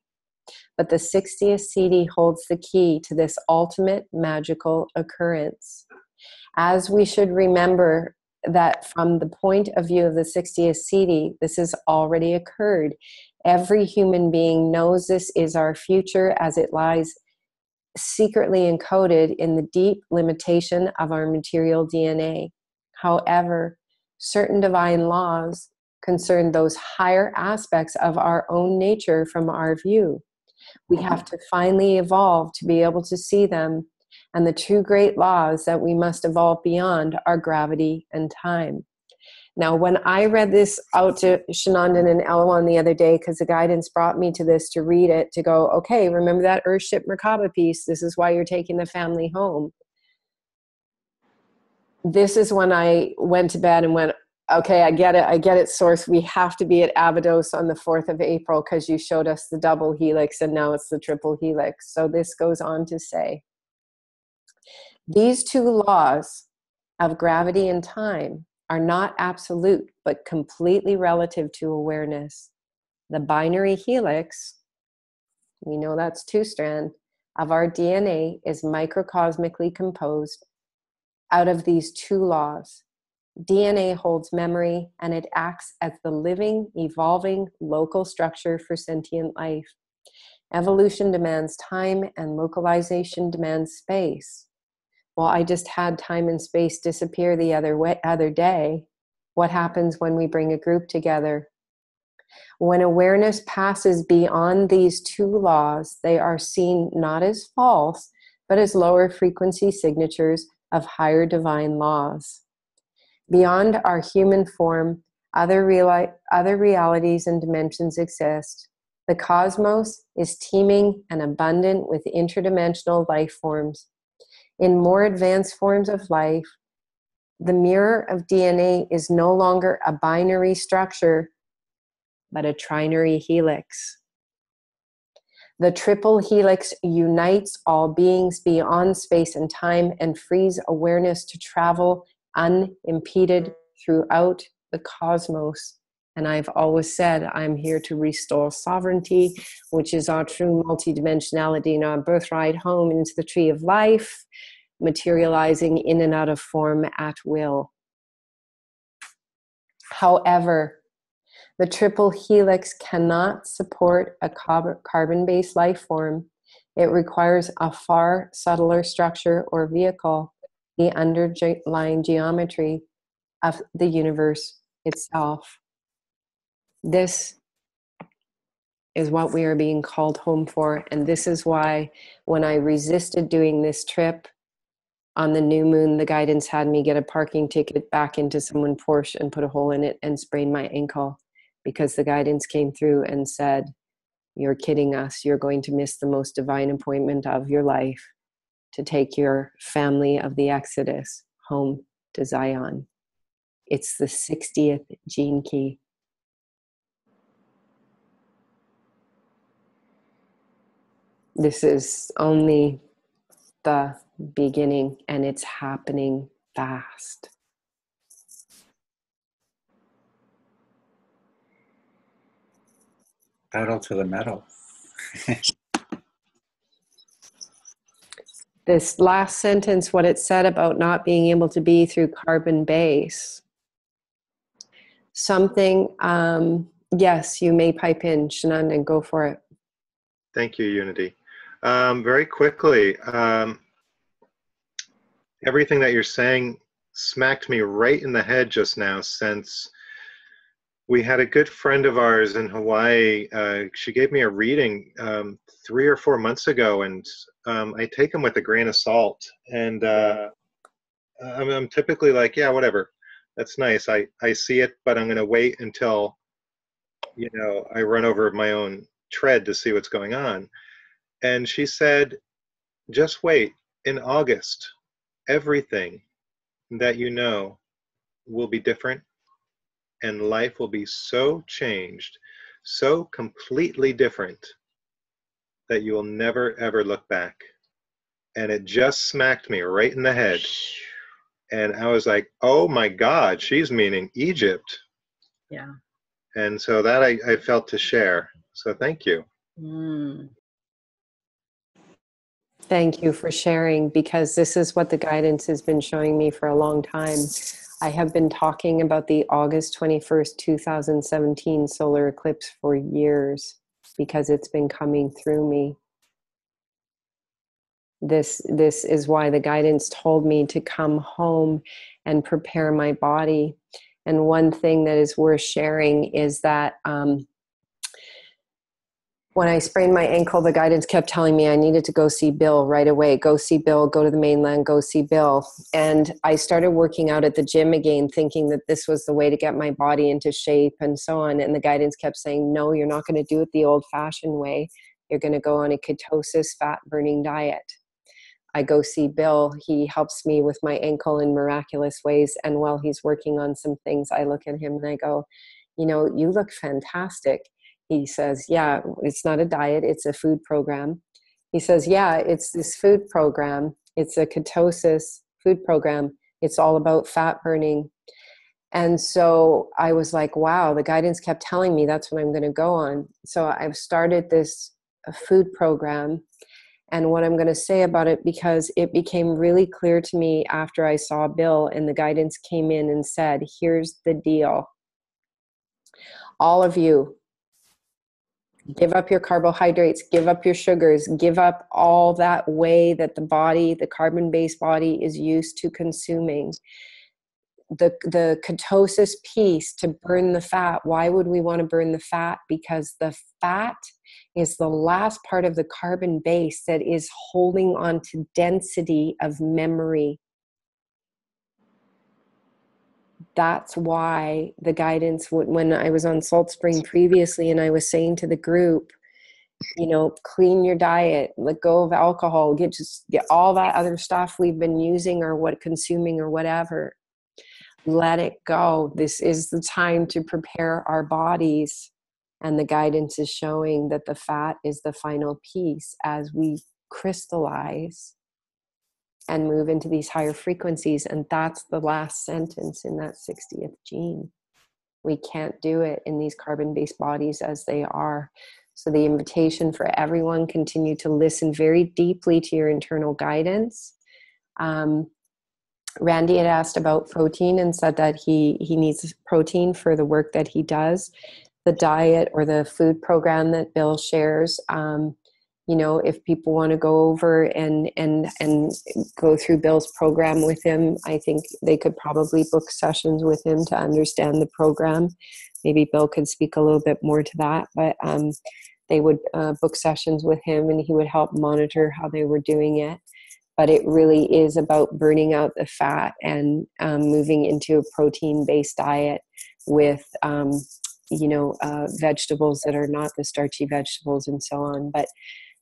but the 60th CD holds the key to this ultimate magical occurrence. As we should remember that from the point of view of the 60th CD, this has already occurred. Every human being knows this is our future as it lies secretly encoded in the deep limitation of our material DNA. However, certain divine laws concern those higher aspects of our own nature from our view. We have to finally evolve to be able to see them, and the two great laws that we must evolve beyond are gravity and time. Now, when I read this out to Shanandan and Elwan the other day, because the guidance brought me to this to read it, to go, okay, remember that Earthship Merkaba piece? This is why you're taking the family home. This is when I went to bed and went, okay, I get it, Source. We have to be at Abydos on the 4th of April because you showed us the double helix and now it's the triple helix. So this goes on to say, these two laws of gravity and time are not absolute, but completely relative to awareness. The binary helix, we know that's two-strand, of our DNA is microcosmically composed out of these two laws. DNA holds memory and it acts as the living, evolving local structure for sentient life. Evolution demands time and localization demands space. Well, I just had time and space disappear the other day. What happens when we bring a group together? When awareness passes beyond these two laws, they are seen not as false, but as lower frequency signatures of higher divine laws. Beyond our human form, other realities and dimensions exist. The cosmos is teeming and abundant with interdimensional life forms. In more advanced forms of life, the mirror of DNA is no longer a binary structure, but a trinary helix. The triple helix unites all beings beyond space and time and frees awareness to travel unimpeded throughout the cosmos. And I've always said, I'm here to restore sovereignty, which is our true multidimensionality and our birthright home into the tree of life, materializing in and out of form at will. However, the triple helix cannot support a carbon-based life form. It requires a far subtler structure or vehicle, the underlying geometry of the universe itself. This is what we are being called home for, and this is why when I resisted doing this trip on the new moon, the guidance had me get a parking ticket back into someone's Porsche and put a hole in it and sprain my ankle, because the guidance came through and said, you're kidding us. You're going to miss the most divine appointment of your life to take your family of the Exodus home to Zion. It's the 60th gene key. This is only the beginning, and it's happening fast. Pedal to the metal. This last sentence, what it said about not being able to be through carbon base. Something, yes, you may pipe in, Shannon, and go for it. Thank you, Unity. Very quickly, everything that you're saying smacked me right in the head just now, since we had a good friend of ours in Hawaii. She gave me a reading 3 or 4 months ago, and I take them with a grain of salt. And I'm typically like, yeah, whatever. That's nice. I see it, but I'm going to wait until, I run over my own tread to see what's going on. And she said, just wait. In August, everything that you know will be different, and life will be so changed, so completely different, that you will never, ever look back. And it just smacked me right in the head. And I was like, oh my God, she's meaning Egypt. Yeah. And so that I felt to share. So thank you. Mm. Thank you for sharing, because this is what the guidance has been showing me for a long time. I have been talking about the August 21st, 2017 solar eclipse for years, because it's been coming through me. This is why the guidance told me to come home and prepare my body. And one thing that is worth sharing is that when I sprained my ankle, the guidance kept telling me I needed to go see Bill right away. Go see Bill, go to the mainland, go see Bill. And I started working out at the gym again, thinking that this was the way to get my body into shape and so on. And the guidance kept saying, no, you're not going to do it the old-fashioned way. You're going to go on a ketosis, fat-burning diet. I go see Bill. He helps me with my ankle in miraculous ways. And while he's working on some things, I look at him and I go, you look fantastic. He says, yeah, it's not a diet, it's a food program. He says, yeah, it's this food program. It's a ketosis food program. It's all about fat burning. And so I was like, wow, the guidance kept telling me that's what I'm going to go on. So I've started this food program. And what I'm going to say about it, because it became really clear to me after I saw Bill and the guidance came in and said, here's the deal. All of you, give up your carbohydrates, give up your sugars, give up all that way that the body, the carbon-based body, is used to consuming. The ketosis piece, to burn the fat. Why would we want to burn the fat? Because the fat is the last part of the carbon base that is holding on to density of memory. That's why the guidance, when I was on Salt Spring previously and I was saying to the group, clean your diet, let go of alcohol, get all that other stuff we've been using or consuming or whatever. Let it go. This is the time to prepare our bodies. And the guidance is showing that the fat is the final piece as we crystallize and move into these higher frequencies. And that's the last sentence in that 60th gene. We can't do it in these carbon-based bodies as they are. So the invitation for everyone, continue to listen very deeply to your internal guidance. Randy had asked about protein and said that he needs protein for the work that he does. The diet or the food program that Bill shares, if people want to go over and go through Bill's program with him, I think they could probably book sessions with him to understand the program. Maybe Bill could speak a little bit more to that, but they would book sessions with him and he would help monitor how they were doing it. But it really is about burning out the fat and moving into a protein-based diet with, vegetables that are not the starchy vegetables and so on. But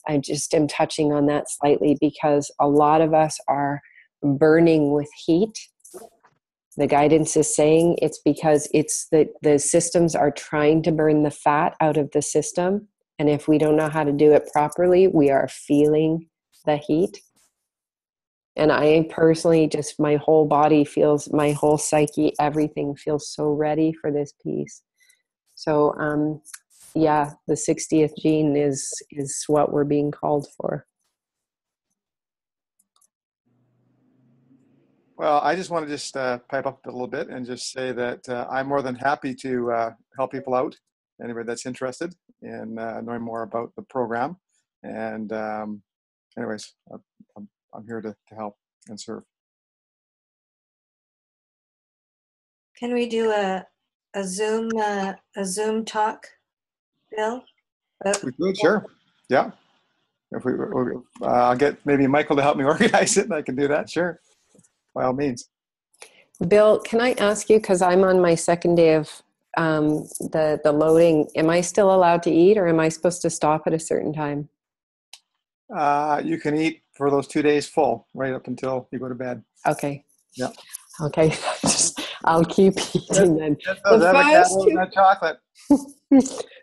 I just am touching on that slightly because a lot of us are burning with heat. The guidance is saying it's because it's the systems are trying to burn the fat out of the system. And if we don't know how to do it properly, we are feeling the heat. And I personally, just my whole body feels, my whole psyche, everything feels so ready for this piece. So, the 60th gene is what we're being called for. Well, I just want to just pipe up a little bit and just say that I'm more than happy to help people out, anybody that's interested in knowing more about the program. And anyways, I'm here to help and serve. Can we do a Zoom talk, Bill? We could, sure. Yeah. If I'll get maybe Michael to help me organize it, and I can do that. Sure, by all means. Bill, can I ask you, because I'm on my second day of the loading, am I still allowed to eat, or am I supposed to stop at a certain time? You can eat for those 2 days full, right up until you go to bed. Okay. Yeah. Okay. I'll keep eating then. Those avocado, that chocolate.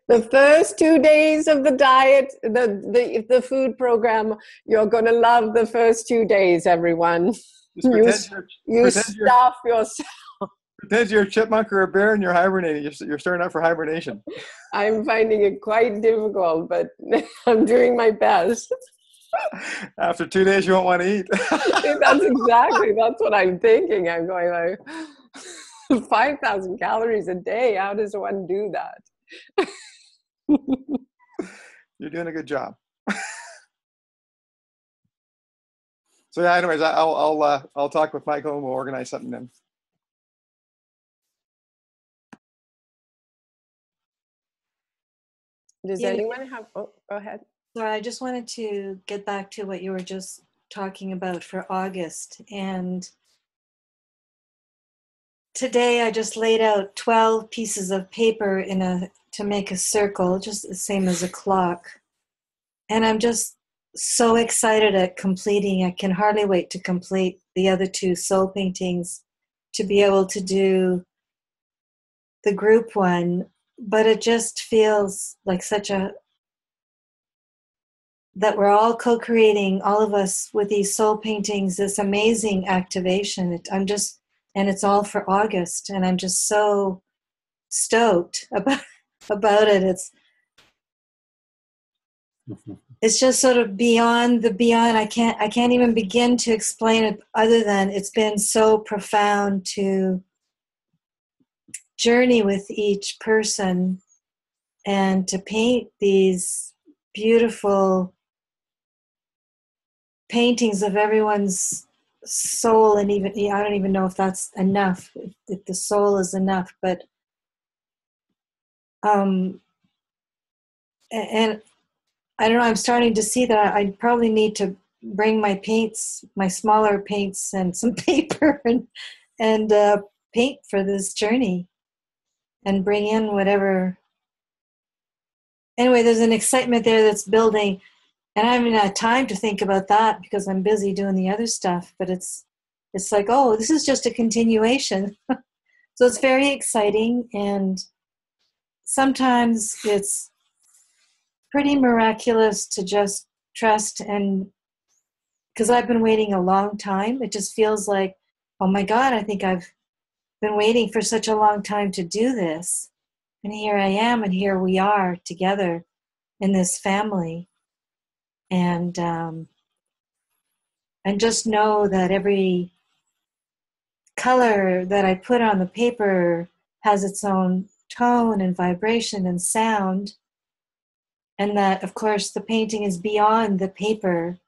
The first 2 days of the diet, the food program, you're going to love the first 2 days, everyone. You stuff yourself. Pretend you're a chipmunk or a bear and you're hibernating. You're starting out for hibernation. I'm finding it quite difficult, but I'm doing my best. After 2 days, you won't want to eat. That's what I'm thinking. I'm going like 5,000 calories a day. How does one do that? You're doing a good job. So yeah, anyways, I'll talk with Michael and we'll organize something then. Does anyone have, go ahead. Sorry, I just wanted to get back to what you were just talking about for August. And today I just laid out 12 pieces of paper to make a circle, just the same as a clock. And I'm just so excited at completing. I can hardly wait to complete the other 2 soul paintings, to be able to do the group one. But it just feels like that we're all co-creating, all of us, with these soul paintings, this amazing activation. And it's all for August, and I'm just so stoked about it. It's just sort of beyond the beyond. I can't even begin to explain it, other than it's been so profound to journey with each person and to paint these beautiful paintings of everyone's soul. And even, I don't even know if that's enough, if the soul is enough, but and I don't know, I'm starting to see that I probably need to bring my paints, my smaller paints and some paper and paint for this journey and bring in whatever. Anyway, there's an excitement there that's building, and I haven't had time to think about that because I'm busy doing the other stuff, but it's like, oh, this is just a continuation. So it's very exciting, and sometimes it's pretty miraculous to just trust. And because I've been waiting a long time, it just feels like, oh my God, I think I've been waiting for such a long time to do this. And here I am, and here we are together in this family. And just know that every color that I put on the paper has its own tone and vibration and sound. And that, of course, the painting is beyond the paper,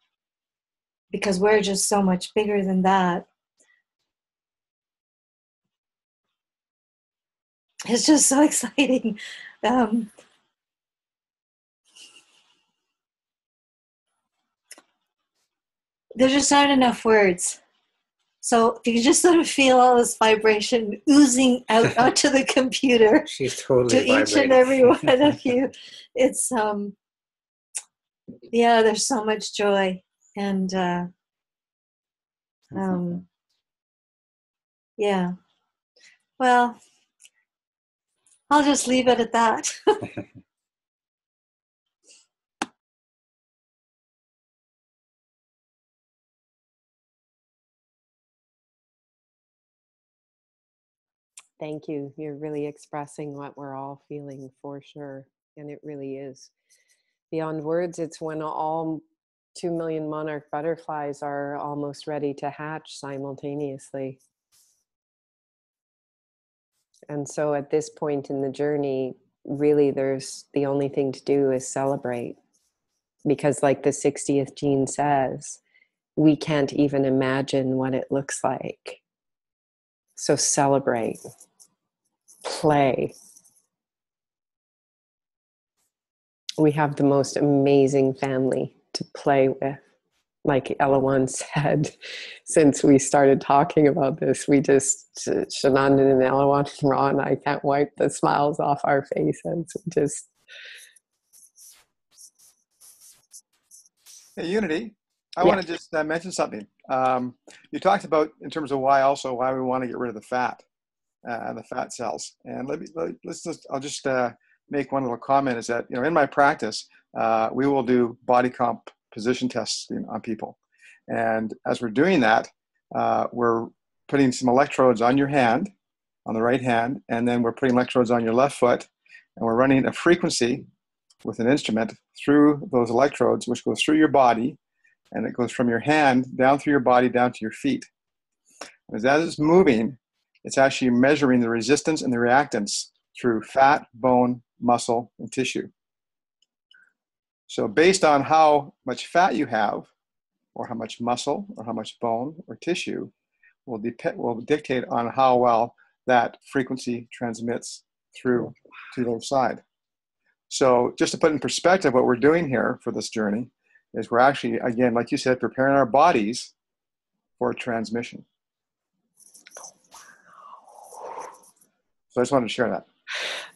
because we're just so much bigger than that. It's just so exciting. There just aren't enough words. So if you can just sort of feel all this vibration oozing out onto the computer, she's totally to each and every one of you, it's yeah, there's so much joy. And yeah, well, I'll just leave it at that. Thank you. You're really expressing what we're all feeling, for sure. And it really is beyond words. It's when all 2 million monarch butterflies are almost ready to hatch simultaneously. And so at this point in the journey, really there's the only thing to do is celebrate. Because like the 60th gene says, we can't even imagine what it looks like. So celebrate. play. We have the most amazing family to play with. Like Elawan said, since we started talking about this, we just, Shanandan and Elawan and Ron, I can't wipe the smiles off our faces. Just. Hey, Unity, I want to just mention something. You talked about in terms of why we want to get rid of the fat and the fat cells. And I'll just make one little comment is that, in my practice, we will do body composition testing on people. And as we're doing that, we're putting some electrodes on your hand, on the right hand, and then we're putting electrodes on your left foot, and we're running a frequency with an instrument through those electrodes, which goes through your body, and it goes from your hand down through your body, down to your feet. As it's moving, it's actually measuring the resistance and the reactance through fat, bone, muscle, and tissue. So based on how much fat you have, or how much muscle, or how much bone or tissue, will dictate on how well that frequency transmits through to the other side. So just to put in perspective what we're doing here for this journey is we're actually, again, like you said, preparing our bodies for transmission. So I just wanted to share that.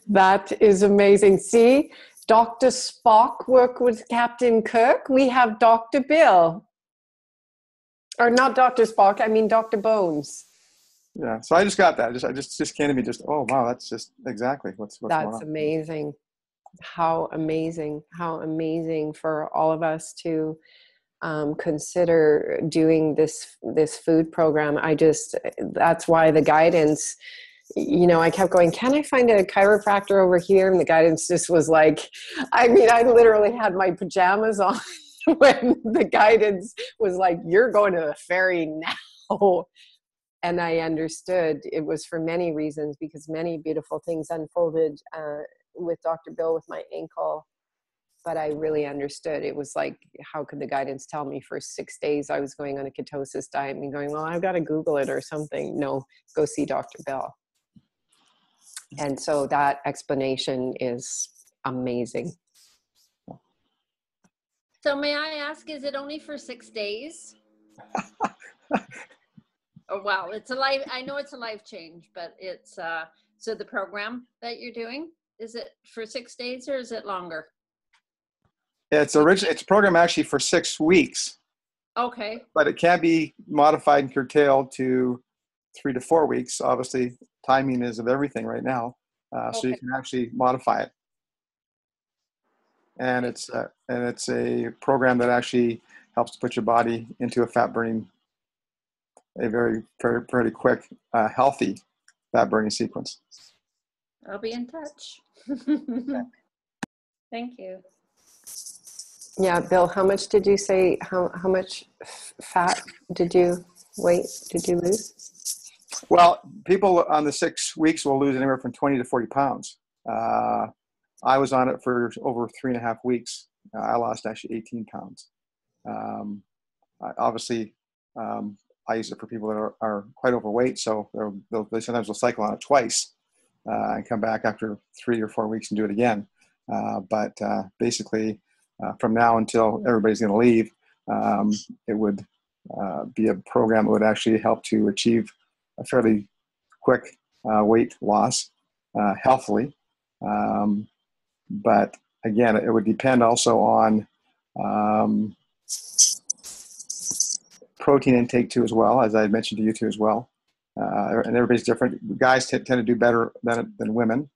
That is amazing. See, Dr. Spock worked with Captain Kirk. We have Dr. Bill. Or not Dr. Spock, I mean Dr. Bones. Yeah, so I just got that. I just came to me oh, wow, that's just exactly what's going on. That's amazing. How amazing for all of us to consider doing this food program. That's why the guidance, I kept going, can I find a chiropractor over here? And the guidance just was like, I literally had my pajamas on when the guidance was like, you're going to the ferry now. And I understood it was for many reasons, because many beautiful things unfolded with Dr. Bill with my ankle. But I really understood. It was like, how could the guidance tell me for 6 days I was going on a ketosis diet and going, well, I've got to Google it or something. No, go see Dr. Bill. And so that explanation is amazing. So may I ask, is it only for 6 days? Oh, wow. I know it's a life change, but it's, so the program that you're doing, is it for 6 days or is it longer? It's a program actually for 6 weeks. Okay. But it can be modified and curtailed to 3 to 4 weeks. Obviously, timing is of everything right now. So you can actually modify it. And it's a program that actually helps to put your body into a very, very, pretty quick, healthy fat burning sequence. I'll be in touch. Thank you. Yeah, Bill, how much did you say, how much weight did you lose? Well, people on the 6 weeks will lose anywhere from 20 to 40 pounds. I was on it for over 3.5 weeks. I lost actually 18 pounds. Obviously, I use it for people that are quite overweight, so they sometimes will cycle on it twice and come back after 3 or 4 weeks and do it again. But basically, from now until everybody's going to leave, it would be a program that would actually help to achieve a fairly quick weight loss healthily. But again, it would depend also on protein intake too, as well, as I had mentioned to you too as well. And everybody's different. Guys tend to do better than women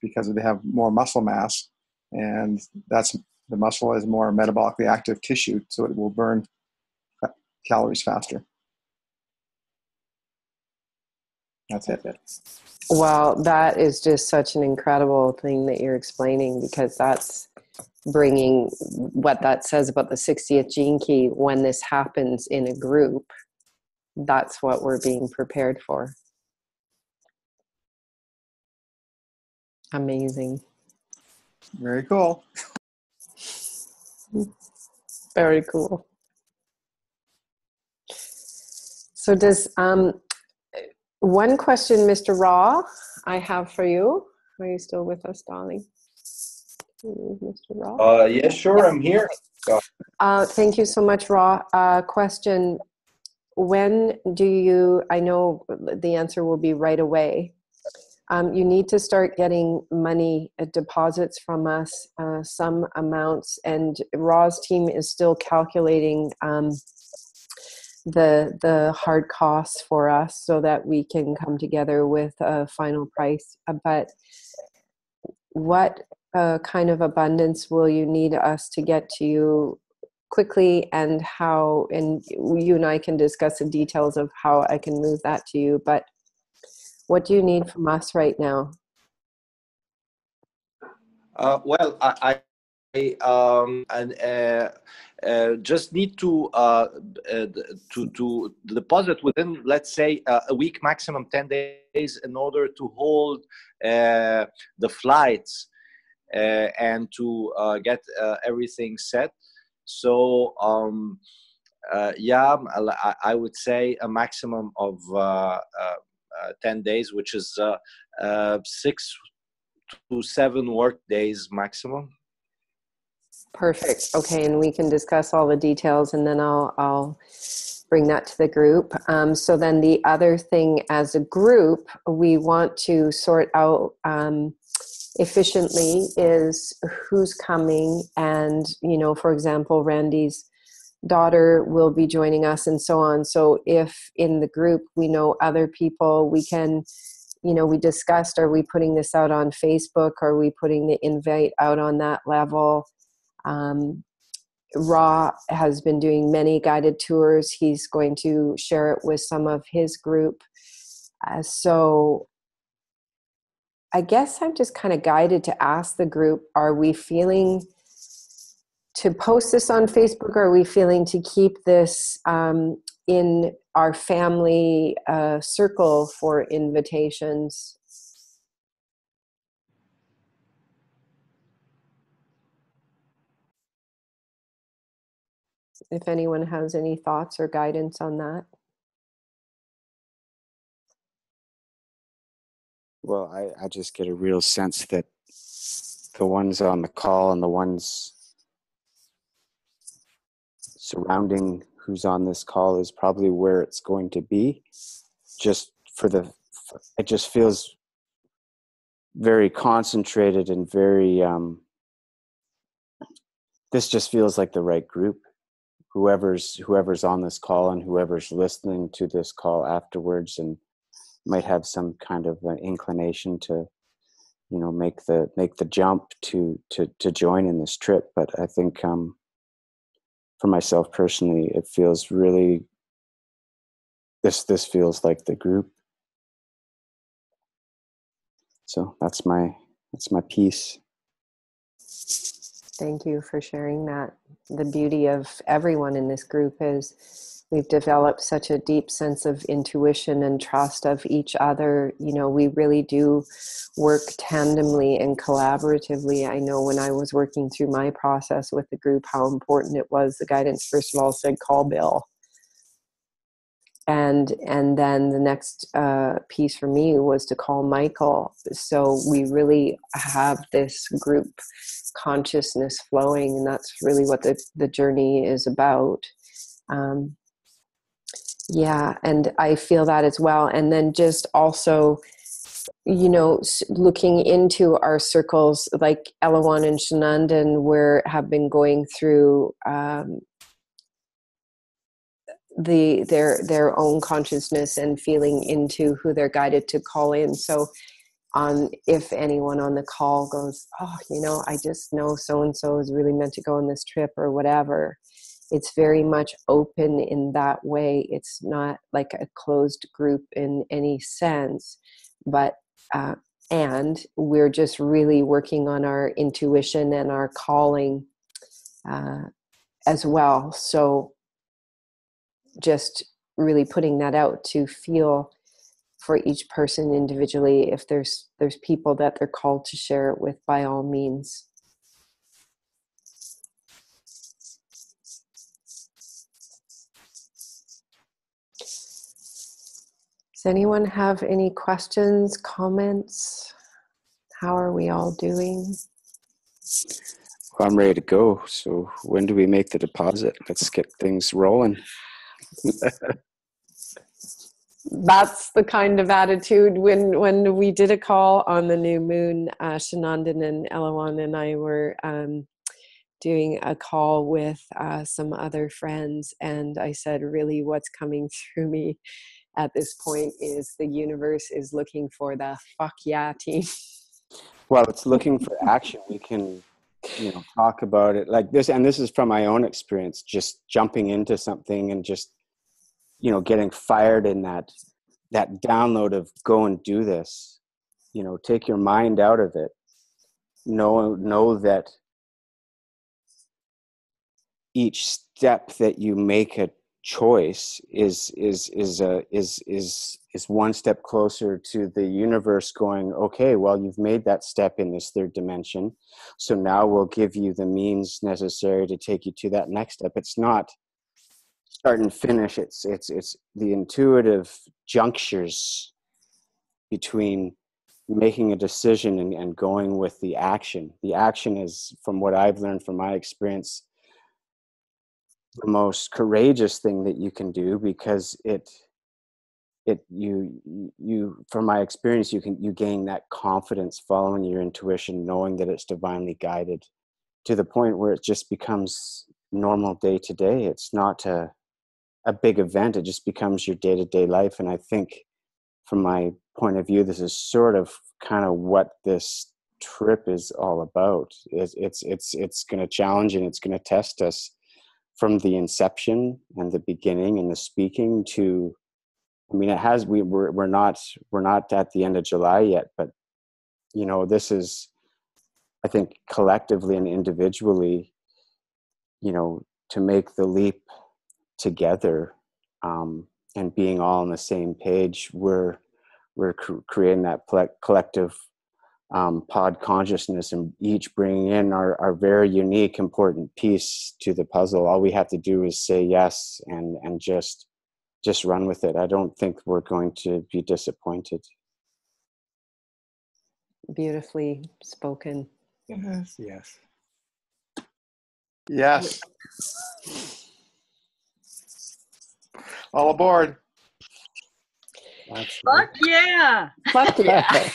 because they have more muscle mass, and the muscle is more metabolically active tissue, so it will burn calories faster. That's it. Well, that is just such an incredible thing that you're explaining, because that's bringing what that says about the 60th gene key. When this happens in a group, that's what we're being prepared for. Amazing. Very cool. Very cool. So does One question, Mr. Raw, I have for you. Are you still with us, darling? Mr. Raw? Yeah, sure, I'm here. Thank you so much, Raw. Question, when do you, I know the answer will be right away. You need to start getting money deposits from us, some amounts, and Raw's team is still calculating the hard costs for us so that we can come together with a final price. But what kind of abundance will you need us to get to you quickly, and how, and you and I can discuss the details of how I can move that to you, but what do you need from us right now? Well, I just need to deposit within, let's say, a week, maximum 10 days, in order to hold the flights and to get everything set. So yeah, I would say a maximum of 10 days, which is 6 to 7 work days maximum. Perfect. Okay, and we can discuss all the details, and then I'll bring that to the group. So then the other thing, as a group, we want to sort out efficiently is who's coming, and for example, Randy's daughter will be joining us, and so on. So if in the group we know other people, we can, we discussed, are we putting this out on Facebook? Are we putting the invite out on that level? Ra has been doing many guided tours. He's going to share it with some of his group. So I guess I'm just kind of guided to ask the group, are we feeling to post this on Facebook, or are we feeling to keep this in our family circle for invitations? If anyone has any thoughts or guidance on that. Well, I just get a real sense that the ones on the call and the ones surrounding who's on this call is probably where it's going to be. It just feels very concentrated and very, this just feels like the right group. Whoever's on this call and whoever's listening to this call afterwards and might have some kind of an inclination to, make the jump to join in this trip. But I think for myself personally, it feels really, this feels like the group. So that's my piece. Thank you for sharing that. The beauty of everyone in this group is we've developed such a deep sense of intuition and trust of each other. We really do work tandemly and collaboratively. I know when I was working through my process with the group, how important it was. The guidance, first of all, said, call Bill. And then the next piece for me was to call Michael. So we really have this group consciousness flowing, and that's really what the journey is about. Yeah, and I feel that as well. And then just also, looking into our circles, like Elawan and Shenandoah, have been going through their own consciousness and feeling into who they're guided to call in. So if anyone on the call goes, I just know so-and-so is really meant to go on this trip or whatever, it's very much open in that way. It's not like a closed group in any sense, but and we're just really working on our intuition and our calling as well. So just really putting that out to feel for each person individually. If there's people that they're called to share it with, by all means. Does anyone have any questions, comments? How are we all doing? Well, I'm ready to go. So when do we make the deposit? Let's get things rolling. That's the kind of attitude. When we did a call on the new moon, Shanandan and Elawan and I were doing a call with some other friends, and I said, really what's coming through me at this point is the universe is looking for the fuck yeah team. Well, it's looking for action. We can, talk about it like this. And this is from my own experience, just jumping into something and just, getting fired in that download of go and do this. Take your mind out of it. Know that each step that you make a choice is one step closer to the universe going, okay, well, you've made that step in this third dimension, so now we'll give you the means necessary to take you to that next step. It's not start and finish. It's the intuitive junctures between making a decision and going with the action. The action is, from what I've learned from my experience, the most courageous thing that you can do, because you from my experience, you gain that confidence following your intuition, knowing that it's divinely guided, to the point where it just becomes normal day to day. It's not a big event. It just becomes your day-to-day life. And I think from my point of view, this is sort of kind of what this trip is all about. It's going to challenge and it's going to test us from the inception and the beginning and the speaking to, it has, we're not at the end of July yet, but this is, I think, collectively and individually, to make the leap together, and being all on the same page, we're creating that collective pod consciousness, and each bringing in our very unique, important piece to the puzzle. All we have to do is say yes and just run with it. I don't think we're going to be disappointed. Beautifully spoken. Yes. Yes. All aboard. Fuck yeah. Fuck yeah.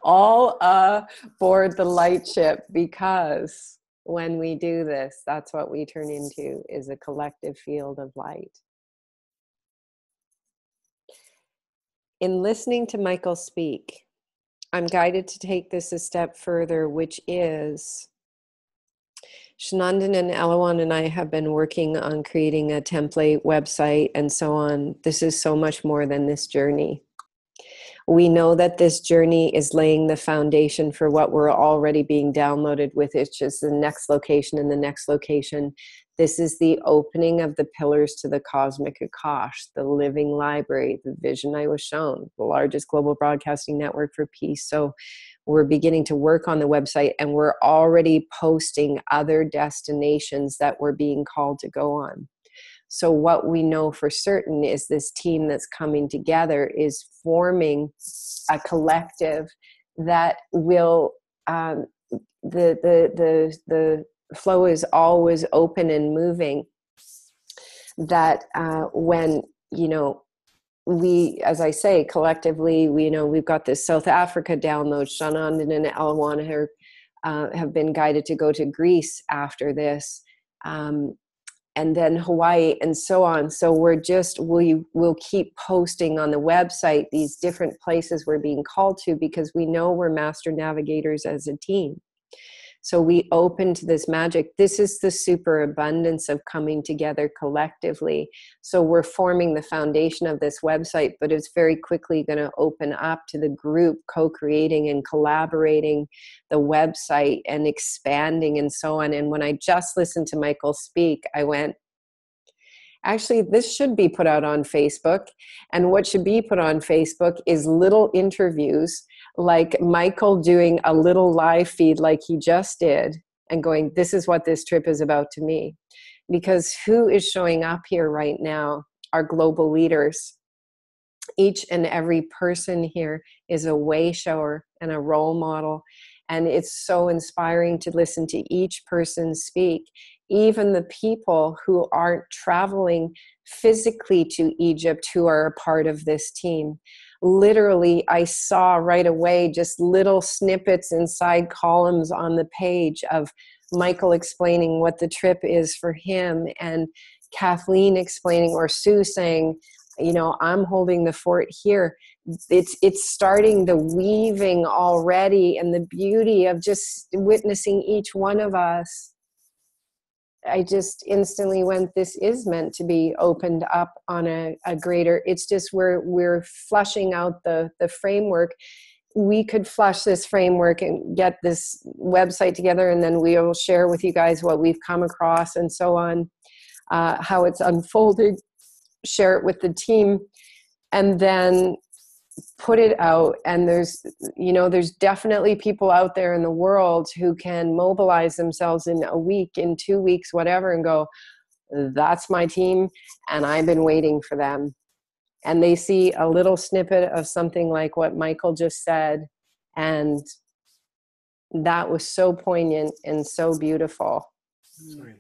All aboard the light ship, because when we do this, that's what we turn into, is a collective field of light. In listening to Michael speak, I'm guided to take this a step further, which is Shanandan and Elawan and I have been working on creating a template website and so on. This is so much more than this journey. We know that this journey is laying the foundation for what we're already being downloaded with. It's just the next location and the next location. This is the opening of the pillars to the cosmic Akash, the living library, the vision I was shown, the largest global broadcasting network for peace. So we're beginning to work on the website, and we're already posting other destinations that we're being called to go on. So what we know for certain is this team that's coming together is forming a collective that will, the flow is always open and moving. That when, we, as I say, collectively, we've got this South Africa download. Shanandan and Elawan have been guided to go to Greece after this. And then Hawaii and so on. So we'll keep posting on the website these different places we're being called to, because we know we're master navigators as a team. So we open to this magic. This is the superabundance of coming together collectively. So we're forming the foundation of this website, but it's very quickly going to open up to the group co-creating and collaborating the website and expanding and so on. And when I just listened to Michael speak, I went, actually, this should be put out on Facebook. And what should be put on Facebook is little interviews, like Michael doing a little live feed like he just did and going, this is what this trip is about to me. Because who is showing up here right now our global leaders. Each and every person here is a way shower and a role model. And it's so inspiring to listen to each person speak, even the people who aren't traveling physically to Egypt who are a part of this team. Literally, I saw right away just little snippets inside columns on the page of Michael explaining what the trip is for him, and Kathleen explaining, or Sue saying, you know, I'm holding the fort here. It's starting the weaving already, and the beauty of just witnessing each one of us. I just instantly went, this is meant to be opened up on a greater, it's just we're flushing out the framework. We could flush this framework and get this website together, and then we'll share with you guys what we've come across and so on, how it's unfolded, share it with the team, and then put it out. And there's definitely people out there in the world who can mobilize themselves in a week, in 2 weeks, whatever, and go, that's my team, and I've been waiting for them. And they see a little snippet of something like what Michael just said, and that was so poignant and so beautiful. Sorry.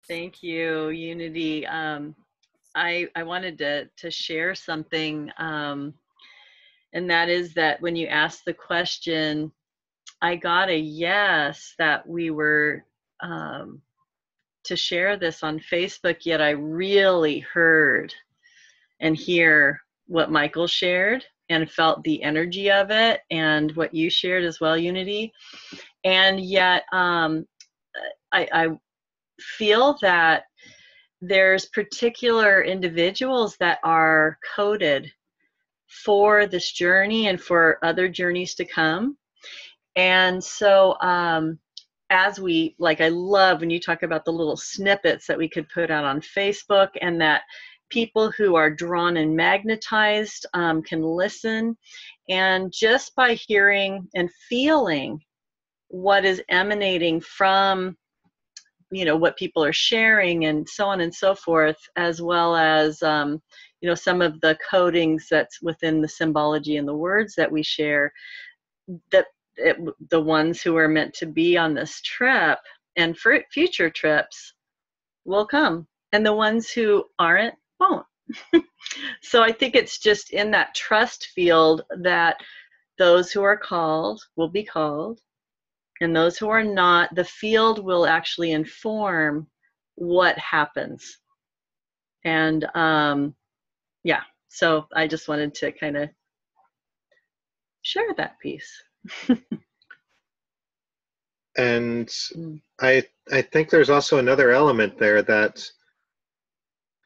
Thank you, Unity. I wanted to share something, and that is that when you asked the question, I got a yes that we were to share this on Facebook, yet I really heard and hear what Michael shared and felt the energy of it, and what you shared as well, Unity. And yet I feel that there's particular individuals that are coded for this journey and for other journeys to come. And so as we, like, I love when you talk about the little snippets that we could put out on Facebook, and that people who are drawn and magnetized can listen. And just by hearing and feeling what is emanating from, you know, what people are sharing and so on and so forth, as well as, you know, some of the codings that's within the symbology and the words that we share, that the ones who are meant to be on this trip and for future trips will come, and the ones who aren't won't. So I think it's just in that trust field that those who are called will be called, and those who are not, the field will actually inform what happens. And yeah, so I just wanted to kind of share that piece. And I think there's also another element there, that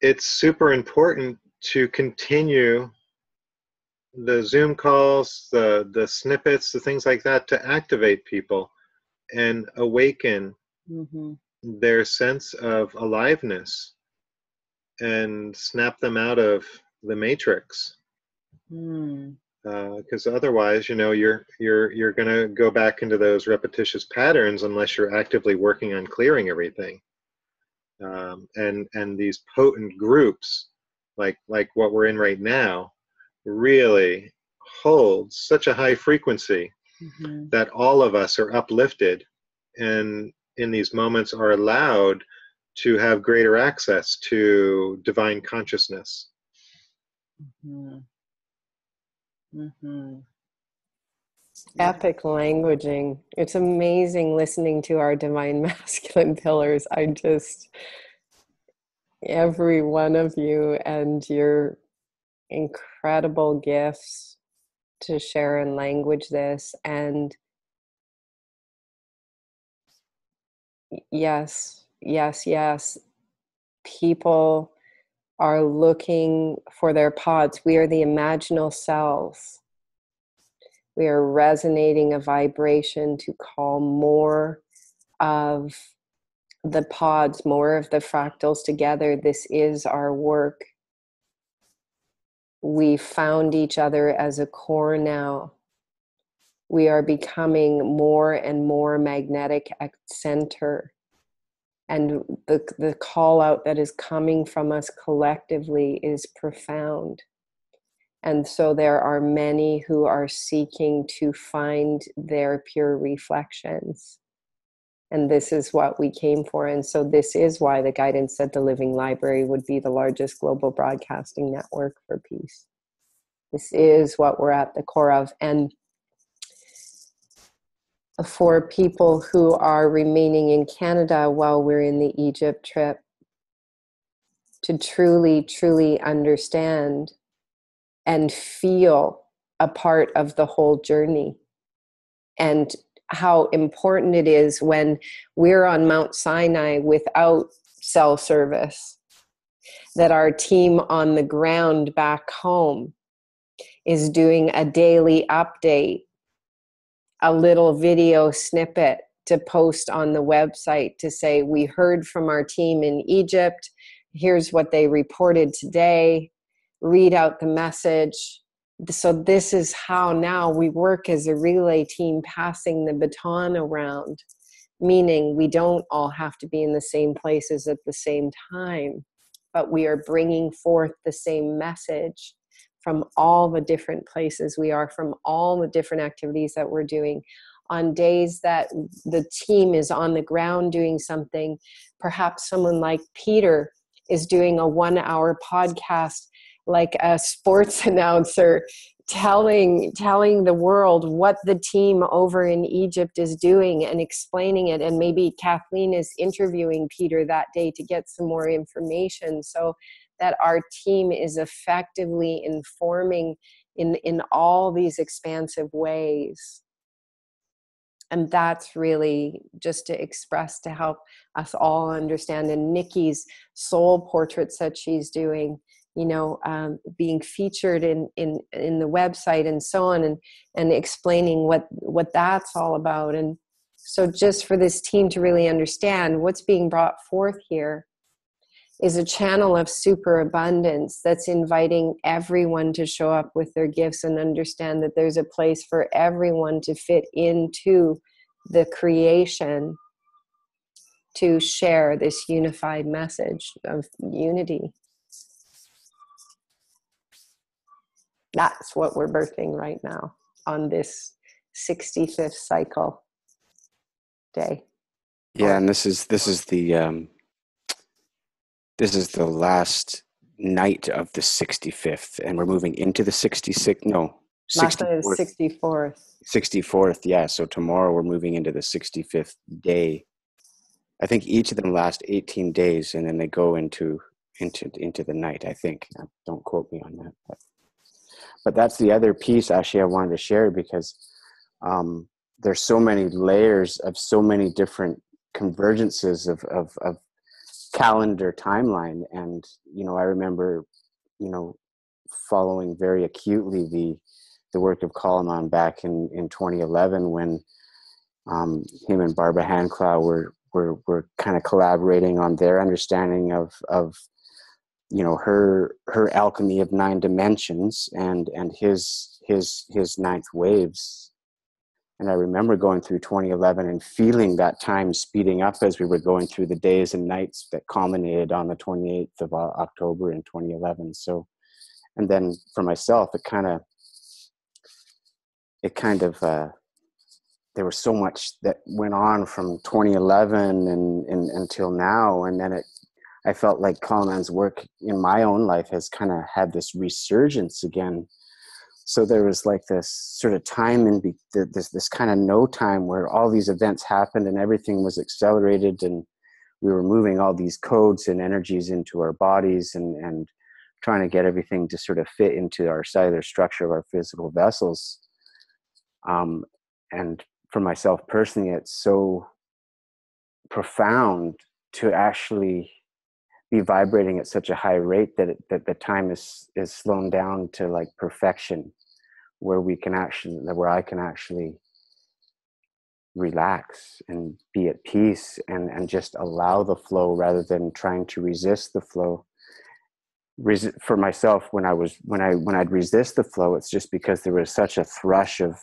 it's super important to continue the Zoom calls, the snippets, the things like that, to activate people and awaken their sense of aliveness and snap them out of the matrix. Because otherwise, you know, you're going to go back into those repetitious patterns unless you're actively working on clearing everything. And these potent groups, like what we're in right now, really hold such a high frequency that all of us are uplifted, and in these moments are allowed to have greater access to divine consciousness. Epic languaging. It's amazing listening to our divine masculine pillars. Every one of you and your incredible gifts to share and language this. And yes, people are looking for their pods. We are the imaginal selves. We are resonating a vibration to call more of the pods, more of the fractals together. This is our work. We found each other as a core now. We are becoming more and more magnetic at center. And the call out that is coming from us collectively is profound. And so there are many who are seeking to find their pure reflections. And this is what we came for. And so this is why the guidance said the Living Library would be the largest global broadcasting network for peace. This is what we're at the core of. And for people who are remaining in Canada while we're in the Egypt trip, to truly, truly understand and feel a part of the whole journey, and how important it is when we're on Mount Sinai without cell service, that our team on the ground back home is doing a daily update, a little video snippet to post on the website to say, we heard from our team in Egypt, here's what they reported today, read out the message. So this is how now we work as a relay team, passing the baton around, meaning we don't all have to be in the same places at the same time, but we are bringing forth the same message from all the different places we are, from all the different activities that we're doing. On days that the team is on the ground doing something, perhaps someone like Peter is doing a 1-hour podcast like a sports announcer, telling the world what the team over in Egypt is doing and explaining it. And maybe Kathleen is interviewing Peter that day to get some more information, so that our team is effectively informing in all these expansive ways. And that's really just to express, to help us all understand. And Nikki's soul portraits that she's doing, you know, being featured in the website and so on, and explaining what that's all about. And so just for this team to really understand what's being brought forth here is a channel of superabundance that's inviting everyone to show up with their gifts and understand that there's a place for everyone to fit into the creation to share this unified message of unity. That's what we're birthing right now on this 65th cycle day. Yeah, and this is the last night of the 65th, and we're moving into the 64th. 64th, yeah. So tomorrow we're moving into the 65th day. I think each of them last 18 days, and then they go into the night, I think. Don't quote me on that. But that's the other piece, actually, I wanted to share, because there's so many layers of so many different convergences of calendar timeline. And, you know, I remember, you know, following very acutely the work of Kalaman back in 2011, when him and Barbara Handclough were kind of collaborating on their understanding of you know, her alchemy of 9 dimensions and his 9th waves. And I remember going through 2011 and feeling that time speeding up as we were going through the days and nights that culminated on the 28th of October in 2011. So, and then for myself, it kind of there was so much that went on from 2011 and until now. And then I felt like Kalaman's work in my own life has kind of had this resurgence again. So there was like this sort of time this kind of no time where all these events happened and everything was accelerated, and we were moving all these codes and energies into our bodies and trying to get everything to sort of fit into our cellular structure of our physical vessels. And for myself personally, it's so profound to actually be vibrating at such a high rate that the time is slowed down to like perfection, where I can actually relax and be at peace and just allow the flow rather than trying to resist the flow. For myself, when I'd resist the flow, it's just because there was such a thrush of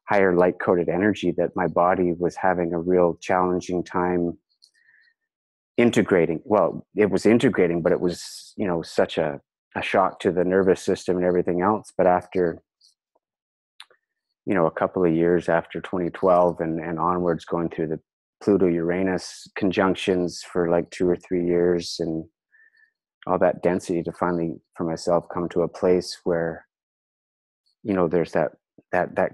higher light coded energy that my body was having a real challenging time integrating. Well, it was integrating, but it was, you know, such a shock to the nervous system and everything else. But after, you know, a couple of years after 2012 and onwards, going through the Pluto-Uranus conjunctions for like 2 or 3 years, and all that density, to finally for myself come to a place where, you know, there's that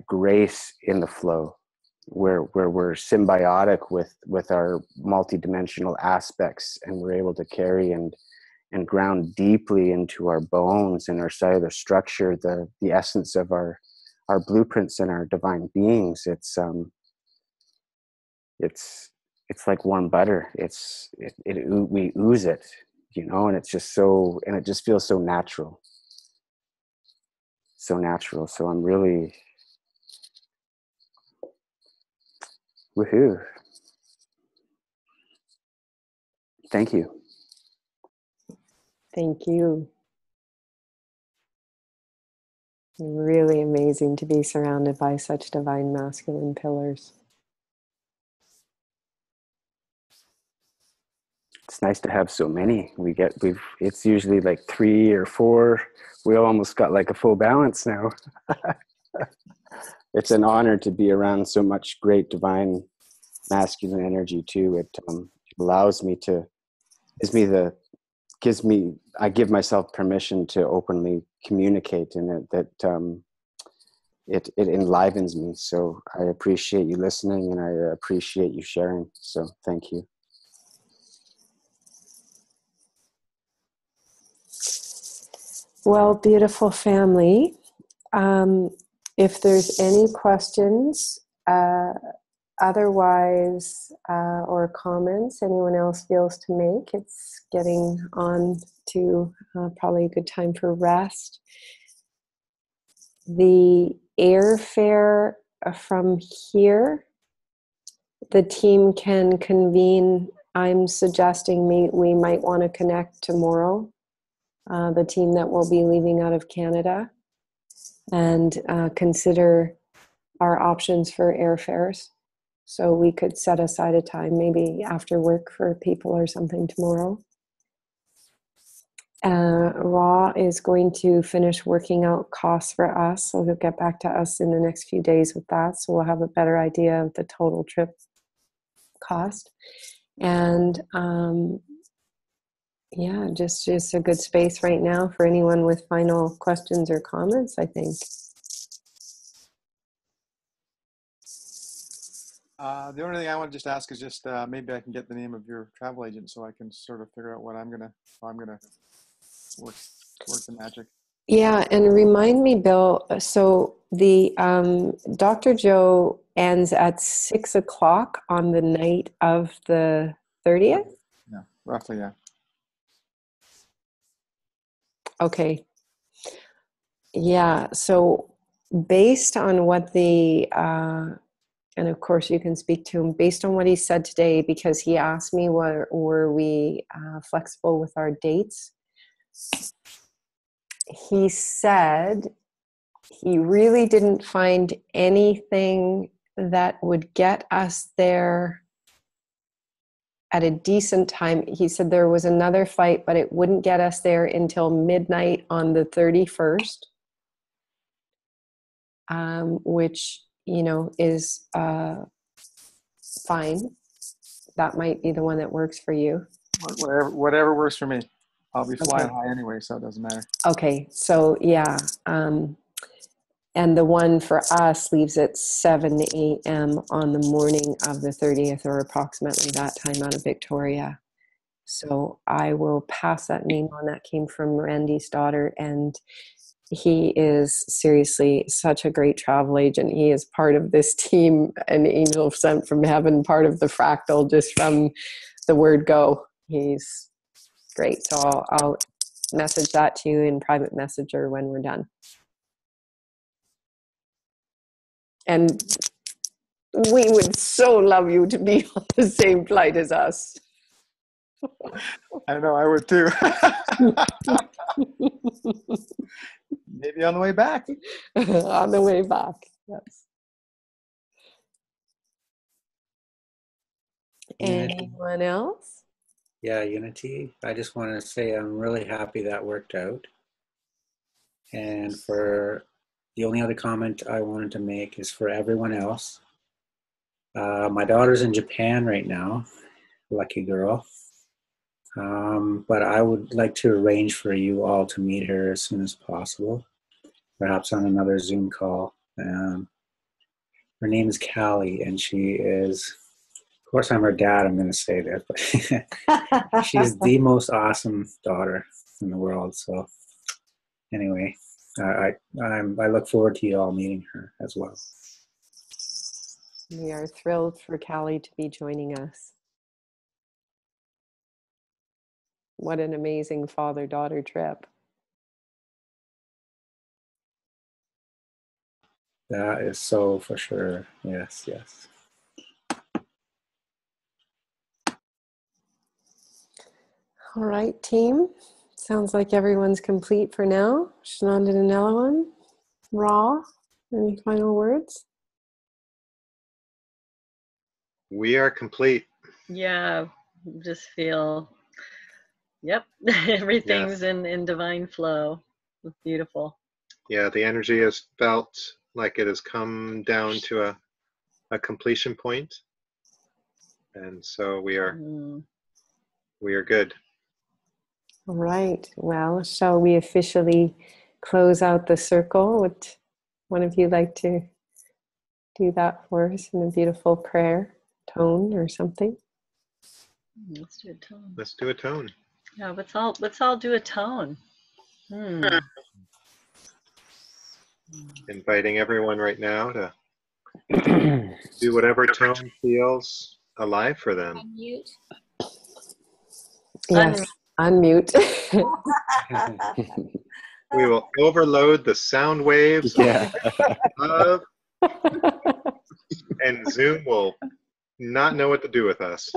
grace in the flow, where we're symbiotic with our multidimensional aspects, and we're able to carry and ground deeply into our bones and our cellular structure the essence of our blueprints and our divine beings. It's like warm butter. We ooze it, you know, and it's just so, and it just feels so natural. So natural. So I'm really, woohoo. Thank you. Thank you. Really amazing to be surrounded by such divine masculine pillars. It's nice to have so many. It's usually like 3 or 4. We almost got like a full balance now. It's an honor to be around so much great divine masculine energy too. It allows me to, I give myself permission to openly communicate, and it enlivens me. So I appreciate you listening, and I appreciate you sharing. So thank you. Well, beautiful family. If there's any questions, otherwise, or comments anyone else feels to make, it's getting on to probably a good time for rest. The airfare from here, the team can convene. I'm suggesting we might want to connect tomorrow, the team that will be leaving out of Canada, and consider our options for airfares. So we could set aside a time, maybe after work for people or something tomorrow. Ra is going to finish working out costs for us, so he'll get back to us in the next few days with that, so we'll have a better idea of the total trip cost. And yeah, just a good space right now for anyone with final questions or comments, I think. The only thing I want to just ask is just maybe I can get the name of your travel agent so I can sort of figure out how I'm gonna work the magic. Yeah, and remind me, Bill, so the Dr. Joe ends at 6 o'clock on the night of the 30th? Yeah, roughly, yeah. Okay. Yeah, so based on what the, and of course you can speak to him, based on what he said today, because he asked me were we flexible with our dates. He said he really didn't find anything that would get us there at a decent time. He said there was another flight, but it wouldn't get us there until midnight on the 31st, which, you know, is fine. That might be the one that works for you. Whatever works for me. I'll be flying high anyway, so it doesn't matter. Okay, so yeah. And the one for us leaves at 7 a.m. on the morning of the 30th, or approximately that time, out of Victoria. So I will pass that name on. That came from Randy's daughter, and he is seriously such a great travel agent. He is part of this team, an angel sent from heaven, part of the fractal, just from the word go. He's great. So I'll message that to you in private messenger when we're done. And we would so love you to be on the same flight as us. I know, I would too. Maybe on the way back. On the way back, yes. Unity. Anyone else? Yeah, Unity. I just want to say I'm really happy that worked out. And for the only other comment I wanted to make is for everyone else. My daughter's in Japan right now, lucky girl. But I would like to arrange for you all to meet her as soon as possible, perhaps on another Zoom call. Her name is Callie, and she is, of course, I'm her dad, I'm going to say that, but she's the most awesome daughter in the world. So anyway, I look forward to you all meeting her as well. We are thrilled for Callie to be joining us. What an amazing father-daughter trip. That is so for sure. Yes, yes. All right, team. Sounds like everyone's complete for now. Shananda and Ellen, Ra, any final words? We are complete. Yeah, just feel, yep, everything's in divine flow. It's beautiful. Yeah, the energy has felt like it has come down to a completion point. And so we are good. All right. Well, shall we officially close out the circle? Would one of you like to do that for us in a beautiful prayer tone or something? Let's do a tone. Let's do a tone. Yeah, let's all do a tone. Inviting everyone right now to do whatever tone feels alive for them. Unmute. Yes, unmute. We will overload the sound waves of and Zoom will not know what to do with us.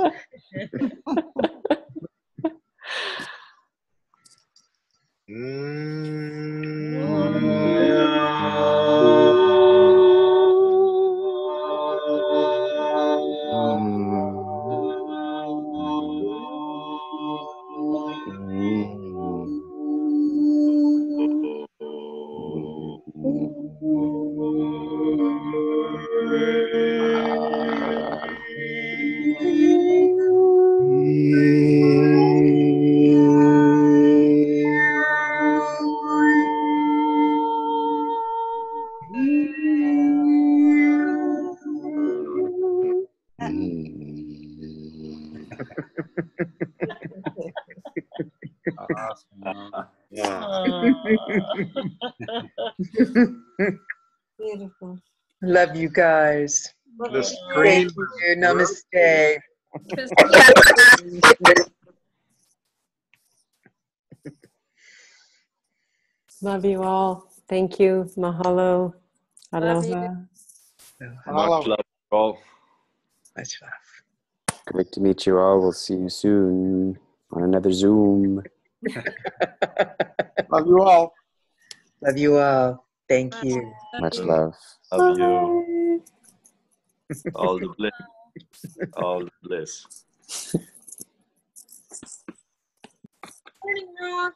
Awesome. Beautiful. Love you guys. The screen Thank you. Namaste. Love you all. Thank you. Mahalo. Love you. Aloha. Much love, all. Much love. Great to meet you all. We'll see you soon on another Zoom. Love you all. Love you all. Thank you. Much love. Love you. All the bliss. All the bliss. Morning, Ra.